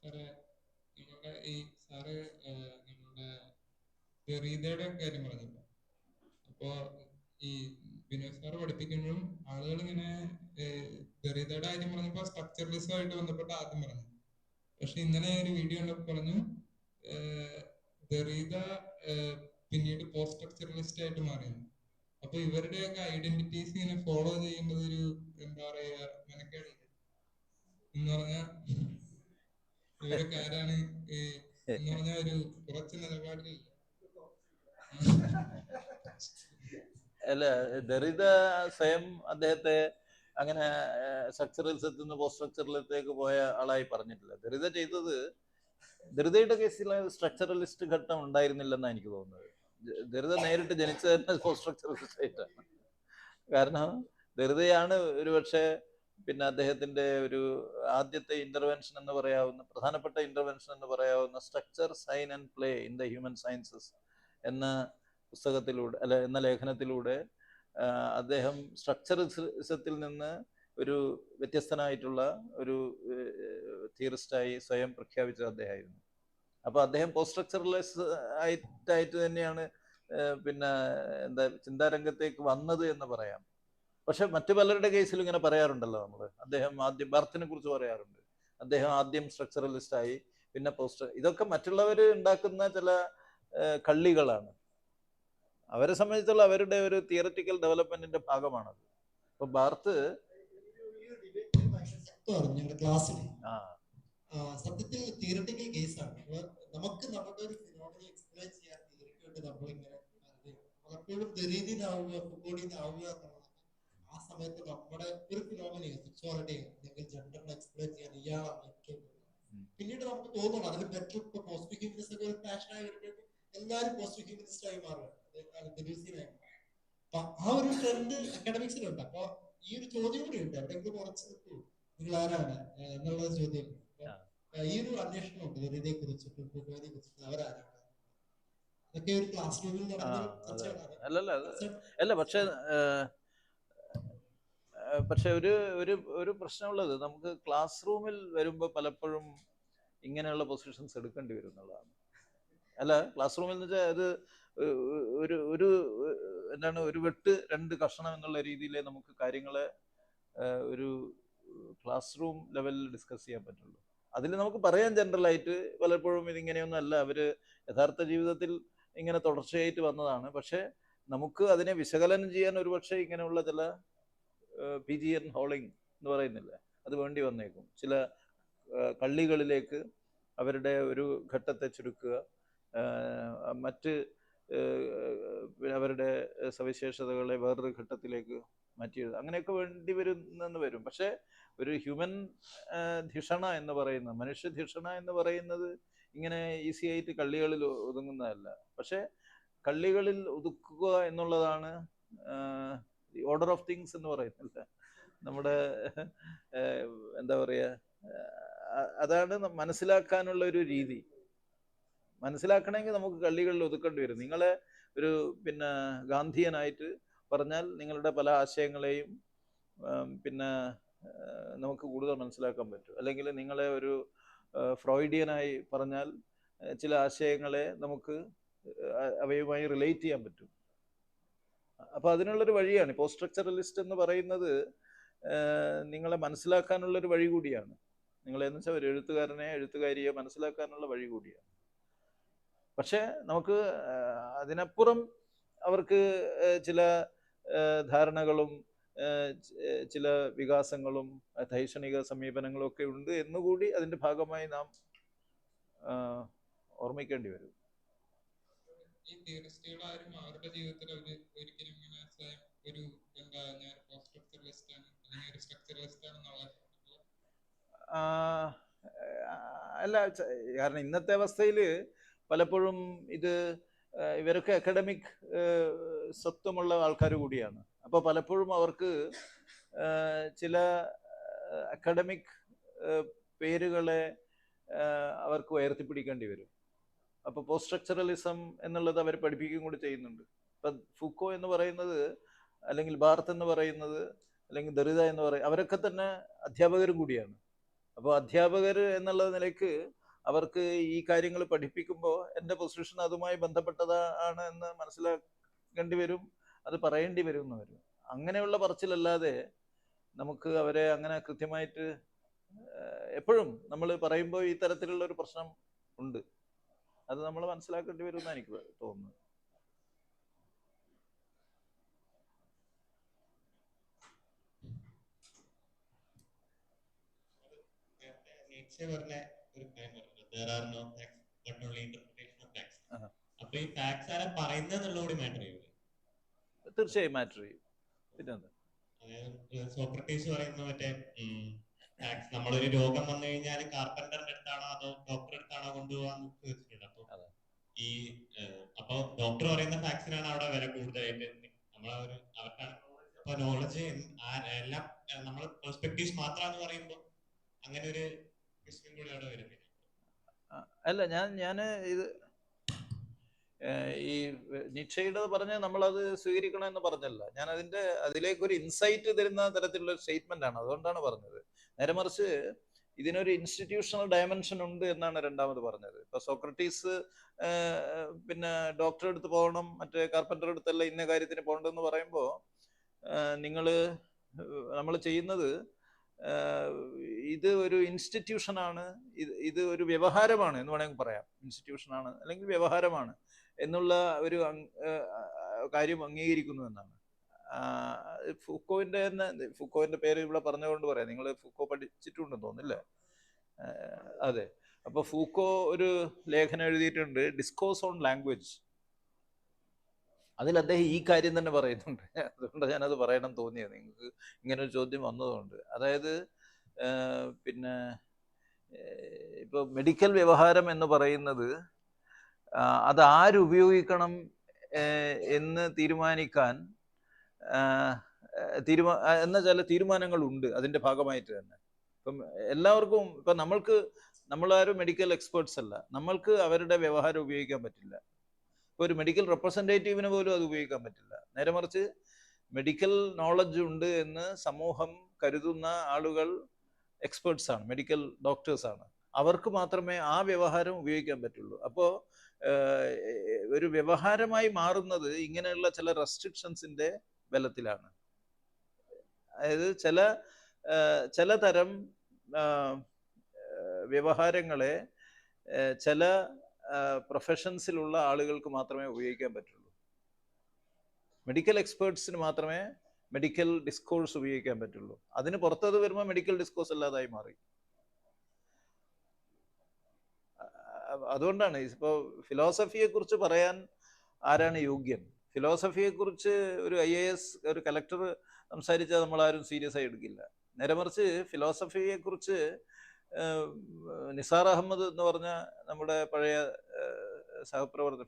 സാറേ, നമ്മുടെ ഈ സാറ് നമ്മുടെ ഗറീദയുടെ കാര്യം പറഞ്ഞല്ലോ. അപ്പോ ഈ വിനോദ് സാറ് പഠിപ്പിക്കുമ്പോഴും ആളുകൾ ഇങ്ങനെ ഗറീദയുടെ കാര്യം പറഞ്ഞപ്പോ സ്ട്രക്ചറലിസമായിട്ട് ബന്ധപ്പെട്ട് ആദ്യം പറഞ്ഞു. പക്ഷെ ഇന്നലെ ഒരു വീഡിയോ കണ്ടപ്പോൾ പറഞ്ഞു ഗറീദ പിന്നീട് പോസ്റ്റ് സ്ട്രക്ചറലിസ്റ്റ് ആയിട്ട് മാറിയത്. അപ്പൊ ഇവരുടെയൊക്കെ ഐഡന്റിറ്റീസ് ഇങ്ങനെ ഫോളോ ചെയ്യുന്നത് ഒരു എന്താ പറയാ മെനക്കേട് എന്ന് പറഞ്ഞാൽ ഇവരൊക്കെ ആരാണ് എന്ന് പറഞ്ഞാൽ ഒരു കുറച്ച് നിലപാടിൽ. അല്ല, ദരിദ്ര സ്വയം അദ്ദേഹത്തെ അങ്ങനെ സ്ട്രക്ചറലിസത്തിൽ നിന്ന് പോസ്റ്റ് സ്ട്രക്ചറലിസത്തിലേക്ക് പോയ ആളായി പറഞ്ഞിട്ടില്ല. ദരിദ്രയുടെ കേസിൽ സ്ട്രക്ചറലിസ്റ്റ് ഘട്ടം ഉണ്ടായിരുന്നില്ലെന്നാണ് എനിക്ക് തോന്നുന്നത്. ദരിദ്ര നേരിട്ട് ജനിച്ചത് തന്നെ പോസ്റ്റ് സ്ട്രക്ചറലിസ്റ്റ് ആയിട്ടാണ്. കാരണം ദരിദ്രയാണ് ഒരുപക്ഷെ പിന്നെ അദ്ദേഹത്തിന്റെ ഒരു ആദ്യത്തെ ഇന്റർവെൻഷൻ എന്ന് പറയാവുന്ന, പ്രധാനപ്പെട്ട ഇന്റർവെൻഷൻ എന്ന് പറയാവുന്ന structure, sign and play in the human sciences എന്ന പുസ്തകത്തിലൂടെ, എന്ന ലേഖനത്തിലൂടെ അദ്ദേഹം സ്ട്രക്ചറിസത്തിൽ നിന്ന് ഒരു വ്യത്യസ്തനായിട്ടുള്ള ഒരു തിയറിസ്റ്റായി സ്വയം പ്രഖ്യാപിച്ചത് അദ്ദേഹമായിരുന്നു. അപ്പൊ അദ്ദേഹം പോസ്റ്റ് സ്ട്രക്ചറലിസ്റ്റ് ആയിട്ട് തന്നെയാണ് പിന്നെ എന്താ ചിന്താരംഗത്തേക്ക് വന്നത് എന്ന് പറയാം. പക്ഷെ മറ്റു പലരുടെ കേസിൽ ഇങ്ങനെ പറയാറുണ്ടല്ലോ നമ്മൾ. അദ്ദേഹം ആദ്യം ബർത്തിനെ കുറിച്ച് പറയാറുണ്ട്, അദ്ദേഹം ആദ്യം സ്ട്രക്ചറലിസ്റ്റ് ആയി പിന്നെ പോസ്റ്റ്. ഇതൊക്കെ മറ്റുള്ളവർ ഉണ്ടാക്കുന്ന ചില കള്ളികളാണ്. അവരെ സംബന്ധിച്ചുള്ള അവരുടെ ഒരു തിയററ്റിക്കൽ ഡെവലപ്മെന്റിന്റെ ഭാഗമാണത്. അപ്പൊ ബാർത്ത് ഞങ്ങളുടെ ക്ലാസ്സിൽ സത്യത്തിൽ തിയററ്റിക്കൽ കേസാണ്. നമുക്ക് നമ്മുടെ ഒരു ഫിനോമിന എക്സ്പ്ലെയിൻ ചെയ്യാൻ തിയറിക്ക് വേണ്ടി നമ്മളിങ്ങനെ പലപ്പോഴും ദരീതിയിലാവുക, ഫുട്ബോളിലാവുക എന്നുള്ളത് ആ സമയത്ത് നമ്മുടെ ഒരു ഫിനോമിനയോ സെക്സ്വാലിറ്റിയോ അല്ലെങ്കിൽ ജെൻഡറിനെ എക്സ്പ്ലെയിൻ ചെയ്യാൻ ഇയാളാണ് ഏറ്റവും കൂടുതൽ. പിന്നീട് നമുക്ക് തോന്നണം അതിന് ബെറ്റർ. ഇപ്പൊ പോസിറ്റീവ് ഹ്യൂമനിസ്റ്റ് ഒക്കെ ഒരു പാഷനായി വരുമ്പോഴേക്കും എല്ലാവരും പോസിറ്റീവ് ഹ്യൂമനിസ്റ്റ് ആയി മാറുകയാണ്. അപ്പൊ ആ ഒരു ട്രെൻഡ് അക്കാഡമിക്സിലുണ്ട്. അപ്പൊ ഈ ഒരു ചോദ്യം കൂടി ഉണ്ട്, എവിടെയെങ്കിലും ഉറച്ചു നിൽക്കൂ, നിങ്ങൾ ആരാണ് എന്നുള്ള ചോദ്യം. ഈ ഒരു അന്വേഷണം ഉണ്ട് ഗണിതയെ കുറിച്ചിട്ട്, ഫുട്ബോളിനെ കുറിച്ചിട്ട്, അവരാരാണ്, അതൊക്കെ ഒരു ക്ലാസ് റൂമിൽ നടന്ന ചർച്ചയാണ്. അല്ല പക്ഷെ ഒരു പ്രശ്നമുള്ളത്, നമുക്ക് ക്ലാസ് റൂമിൽ വരുമ്പോൾ പലപ്പോഴും ഇങ്ങനെയുള്ള പൊസിഷൻസ് എടുക്കേണ്ടി വരും എന്നുള്ളതാണ്. അല്ല, ക്ലാസ് റൂമിൽ എന്ന് വെച്ചാൽ അത് ഒരു എന്താണ്, ഒരു വെട്ട് രണ്ട് കഷണം എന്നുള്ള രീതിയിലേ നമുക്ക് കാര്യങ്ങളെ ഒരു ക്ലാസ് റൂം ലെവലിൽ ഡിസ്കസ് ചെയ്യാൻ പറ്റുള്ളൂ. അതിൽ നമുക്ക് പറയാൻ ജനറലായിട്ട് പലപ്പോഴും ഇതിങ്ങനെയൊന്നും അല്ല, അവര് യഥാർത്ഥ ജീവിതത്തിൽ ഇങ്ങനെ തുടർച്ചയായിട്ട് വന്നതാണ്. പക്ഷെ നമുക്ക് അതിനെ വിശകലനം ചെയ്യാൻ ഒരുപക്ഷെ ഇങ്ങനെയുള്ള ചില പിജിയൻ ഹോളിംഗ് എന്ന് പറയുന്നില്ല, അത് വേണ്ടി വന്നേക്കും. ചില കള്ളികളിലേക്ക് അവരുടെ ഒരു ഘട്ടത്തെ ചുരുക്കുക, മറ്റ് പിന്നെ അവരുടെ സവിശേഷതകളെ വേറൊരു ഘട്ടത്തിലേക്ക് മാറ്റി എഴുതുക, അങ്ങനെയൊക്കെ വേണ്ടി വരുന്നെന്ന് വരും. പക്ഷേ ഒരു ഹ്യൂമൻ ധിഷണ എന്ന് പറയുന്നത്, മനുഷ്യധിഷണ എന്ന് പറയുന്നത് ഇങ്ങനെ ഈസി ആയിട്ട് കള്ളികളിൽ ഒതുങ്ങുന്നതല്ല. പക്ഷേ കള്ളികളിൽ ഒതുക്കുക എന്നുള്ളതാണ് ഓർഡർ ഓഫ് തിങ്സ് എന്ന് പറയുന്നില്ല, നമ്മുടെ എന്താ പറയുക, അതാണ് മനസ്സിലാക്കാനുള്ള ഒരു രീതി. മനസ്സിലാക്കണമെങ്കിൽ നമുക്ക് കള്ളികളിൽ ഒതുക്കേണ്ടി വരും. നിങ്ങളെ ഒരു പിന്നെ ഗാന്ധിയനായിട്ട് പറഞ്ഞാൽ നിങ്ങളുടെ പല ആശയങ്ങളെയും പിന്നെ നമുക്ക് കൂടുതൽ മനസ്സിലാക്കാൻ പറ്റും. അല്ലെങ്കിൽ നിങ്ങളെ ഒരു ഫ്രോയിഡിയനായി പറഞ്ഞാൽ ചില ആശയങ്ങളെ നമുക്ക് അവയുമായി റിലേറ്റ് ചെയ്യാൻ പറ്റും. അപ്പൊ അതിനുള്ളൊരു വഴിയാണ് പോസ്റ്റ് സ്ട്രക്ചറലിസ്റ്റ് എന്ന് പറയുന്നത്. നിങ്ങളെ മനസ്സിലാക്കാനുള്ളൊരു വഴി കൂടിയാണ്. നിങ്ങളെന്ന് വെച്ചാൽ ഒരു എഴുത്തുകാരനെ എഴുത്തുകാരിയെ മനസ്സിലാക്കാനുള്ള വഴി കൂടിയാണ്. പക്ഷെ നമുക്ക് അതിനപ്പുറം അവർക്ക് ചില ധാരണകളും ചില വികാസങ്ങളും ദൈക്ഷണിക സമീപനങ്ങളും ഒക്കെ ഉണ്ട് എന്നുകൂടി അതിന്റെ ഭാഗമായി നാം ഓർമ്മിക്കേണ്ടി വരും. ഈ തിയറിസ്റ്റുകളാരും അവരുടെ ജീവിതത്തിൽ അവർ ഒരിക്കലും ഇങ്ങനെ സ്വയം ഒരു എന്താ ഞാൻ പോസ്റ്റ് സ്ട്രക്ചറലിസ്റ്റ് ആണ് അല്ലെങ്കിൽ ഒരു സ്ട്രക്ചറലിസ്റ്റ് ആണെന്നുള്ള അല്ല, കാരണം ഇന്നത്തെ അവസ്ഥയിൽ പലപ്പോഴും ഇത് ഇവരൊക്കെ അക്കാഡമിക് സ്വത്വമുള്ള ആൾക്കാർ കൂടിയാണ്. അപ്പോൾ പലപ്പോഴും അവർക്ക് ചില അക്കാഡമിക് പേരുകളെ അവർക്ക് ഉയർത്തിപ്പിടിക്കേണ്ടി വരും. അപ്പോൾ പോസ്റ്റ് സ്ട്രക്ചറലിസം എന്നുള്ളത് അവർ പഠിപ്പിക്കുകയും കൂടി ചെയ്യുന്നുണ്ട്. ഇപ്പം ഫുക്കോ എന്ന് പറയുന്നത്, അല്ലെങ്കിൽ ബാർത്ത് എന്ന് പറയുന്നത്, അല്ലെങ്കിൽ ദെറിദ എന്ന് പറയുന്നത്, അവരൊക്കെ തന്നെ അധ്യാപകരും കൂടിയാണ്. അപ്പോൾ അധ്യാപകർ എന്നുള്ള നിലയ്ക്ക് അവർക്ക് ഈ കാര്യങ്ങൾ പഠിപ്പിക്കുമ്പോൾ എൻ്റെ പൊസിഷൻ അതുമായി ബന്ധപ്പെട്ടതാണ് എന്ന് മനസ്സിലാക്കേണ്ടി വരും, അത് പറയേണ്ടി വരും എന്ന് വരും. അങ്ങനെയുള്ള പറച്ചിലല്ലാതെ നമുക്ക് അവരെ അങ്ങനെ കൃത്യമായിട്ട് എപ്പോഴും നമ്മൾ പറയുമ്പോൾ ഈ തരത്തിലുള്ള ഒരു പ്രശ്നം ഉണ്ട്. അത് നമ്മൾ മനസ്സിലാക്കേണ്ടി വരും എന്നാണ് എനിക്ക് തോന്നുന്നത്. തീർച്ചയായും മാറ്റർ ചെയ്യും. പിന്നെന്താ, സോക്രട്ടീസ് പറയുന്ന മറ്റേ നമ്മളൊരു രോഗം വന്നു കഴിഞ്ഞാൽ കാർപ്പന്ററിന്റെ അടുത്താണോ അതോ ഡോക്ടറെ അടുത്താണോ കൊണ്ടുപോകാൻ വെച്ചിട്ടുണ്ട്. അപ്പൊ ഡോക്ടർ പറയുന്ന ഫാക്സിനാണ് അവിടെ വില കൂടുതലായിട്ട് അവർക്കാണ്. അപ്പൊ നോളജ് എല്ലാം നമ്മൾ പെർസ്പെക്ടീവ്സ് മാത്രമാണെന്ന് പറയുമ്പോൾ അങ്ങനെ ഒരു ക്വസ്റ്റ്യൻ കൂടി അവിടെ വരുന്നില്ല. അല്ല, ഞാൻ ഇത് ഈ നിശ്ചയുടെ പറഞ്ഞ് നമ്മളത് സ്വീകരിക്കണമെന്ന് പറഞ്ഞല്ല. ഞാൻ അതിലേക്കൊരു ഇൻസൈറ്റ് തരുന്ന തരത്തിലുള്ള സ്റ്റേറ്റ്മെന്റ് ആണ്, അതുകൊണ്ടാണ് പറഞ്ഞത്. നേരെ മറിച്ച് ഇതിനൊരു ഇൻസ്റ്റിറ്റ്യൂഷണൽ ഡയമെൻഷൻ ഉണ്ട് എന്നാണ് രണ്ടാമത് പറഞ്ഞത്. ഇപ്പൊ സോക്രട്ടീസ് പിന്നെ ഡോക്ടറെ അടുത്ത് പോകണം, മറ്റേ കാർപ്പൻ്ററുടെ അടുത്തല്ല ഇന്ന കാര്യത്തിന് പോകണ്ടെന്ന് പറയുമ്പോൾ നമ്മൾ ചെയ്യുന്നത് ഇത് ഒരു ഇൻസ്റ്റിറ്റ്യൂഷനാണ്, ഇത് ഒരു വ്യവഹാരമാണ് എന്ന് വേണമെങ്കിൽ പറയാം. ഇൻസ്റ്റിറ്റ്യൂഷനാണ് അല്ലെങ്കിൽ വ്യവഹാരമാണ് എന്നുള്ള ഒരു കാര്യം അംഗീകരിക്കുന്നു എന്നാണ്. ഫുക്കോവിന്റെ പേര് ഇവിടെ പറഞ്ഞുകൊണ്ട് പറയാം. നിങ്ങൾ ഫുക്കോ പഠിച്ചിട്ടുണ്ടെന്ന് തോന്നില്ല? അതെ. അപ്പൊ ഫൂക്കോ ഒരു ലേഖനം എഴുതിയിട്ടുണ്ട്, ഡിസ്കോഴ്സ് ഓൺ ലാംഗ്വേജ്. അതിൽ അദ്ദേഹം ഈ കാര്യം തന്നെ പറയുന്നുണ്ട്. അതുകൊണ്ട് ഞാനത് പറയണം തോന്നിയത്, നിങ്ങൾക്ക് ഇങ്ങനെ ഒരു ചോദ്യം വന്നതുകൊണ്ട്. അതായത് പിന്നെ ഇപ്പോൾ മെഡിക്കൽ വ്യവഹാരം എന്ന് പറയുന്നത് അത് ആരുപയോഗിക്കണം എന്ന് തീരുമാനിക്കാൻ എന്ന ചില തീരുമാനങ്ങളുണ്ട് അതിൻ്റെ ഭാഗമായിട്ട് തന്നെ. ഇപ്പം എല്ലാവർക്കും, ഇപ്പം നമ്മളാരും മെഡിക്കൽ എക്സ്പേർട്സ് അല്ല, നമ്മൾക്ക് അവരുടെ വ്യവഹാരം ഉപയോഗിക്കാൻ പറ്റില്ല. ഇപ്പോൾ ഒരു മെഡിക്കൽ റെപ്രസെൻറ്റേറ്റീവിന് പോലും അത് ഉപയോഗിക്കാൻ പറ്റില്ല. നേരെ മറിച്ച് മെഡിക്കൽ നോളജ് ഉണ്ട് എന്ന് സമൂഹം കരുതുന്ന ആളുകൾ എക്സ്പേർട്സ് ആണ്, മെഡിക്കൽ ഡോക്ടേഴ്സ് ആണ്. അവർക്ക് മാത്രമേ ആ വ്യവഹാരം ഉപയോഗിക്കാൻ പറ്റുള്ളൂ. അപ്പോൾ ഒരു വ്യവഹാരമായി മാറുന്നത് ഇങ്ങനെയുള്ള ചില റെസ്ട്രിക്ഷൻസിന്റെ ബലത്തിലാണ്. അതായത് ചില തരം വ്യവഹാരങ്ങളെ ചില പ്രൊഫഷൻസിലുള്ള ആളുകൾക്ക് മാത്രമേ ഉപയോഗിക്കാൻ പറ്റുള്ളൂ. മെഡിക്കൽ എക്സ്പേർട്സിന് മാത്രമേ മെഡിക്കൽ ഡിസ്കോഴ്സ് ഉപയോഗിക്കാൻ പറ്റുള്ളൂ. അതിന് പുറത്തത് വരുമ്പോൾ മെഡിക്കൽ ഡിസ്കോഴ്സ് അല്ലാതായി മാറി. അതുകൊണ്ടാണ് ഇപ്പോൾ ഫിലോസഫിയെ കുറിച്ച് പറയാൻ ആരാണ് യോഗ്യൻ? ഫിലോസഫിയെക്കുറിച്ച് ഒരു IAS ഒരു കലക്ടർ സംസാരിച്ചാൽ നമ്മളാരും സീരിയസ് ആയി എടുക്കില്ല. നേരെ മറിച്ച് ഫിലോസഫിയെക്കുറിച്ച് നിസാർ അഹമ്മദ് എന്ന് പറഞ്ഞ നമ്മുടെ പഴയ സഹപ്രവർത്തകർ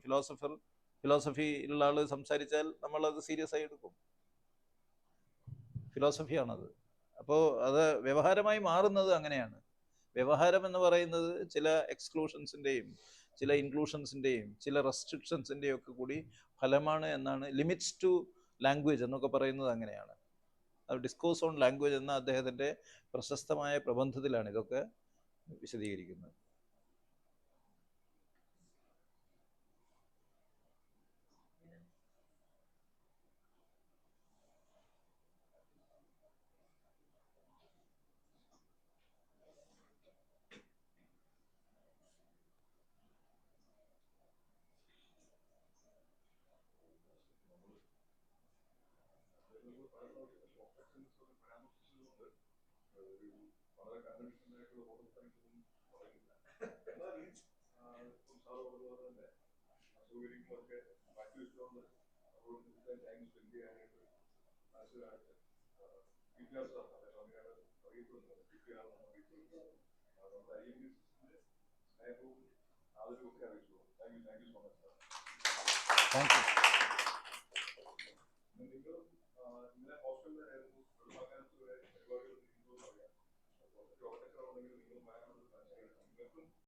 ഫിലോസഫിയിലുള്ള ആൾ സംസാരിച്ചാൽ നമ്മളത് സീരിയസ് ആയി എടുക്കും. ഫിലോസഫിയാണത്. അപ്പോൾ അത് വ്യവഹാരമായി മാറുന്നത് അങ്ങനെയാണ്. വ്യവഹാരം എന്ന് പറയുന്നത് ചില എക്സ്ക്ലൂഷൻസിൻ്റെയും ചില ഇൻക്ലൂഷൻസിൻ്റെയും ചില റെസ്ട്രിക്ഷൻസിൻ്റെയും ഒക്കെ കൂടി ഫലമാണ് എന്നാണ്. ലിമിറ്റ്സ് ടു ലാംഗ്വേജ് എന്നൊക്കെ പറയുന്നത് അങ്ങനെയാണ്. ഡിസ്കോഴ്സ് ഓൺ ലാംഗ്വേജ് എന്ന അദ്ദേഹത്തിൻ്റെ പ്രശസ്തമായ പ്രബന്ധത്തിലാണ് ഇതൊക്കെ വിശദീകരിക്കുന്നത്. Thank you.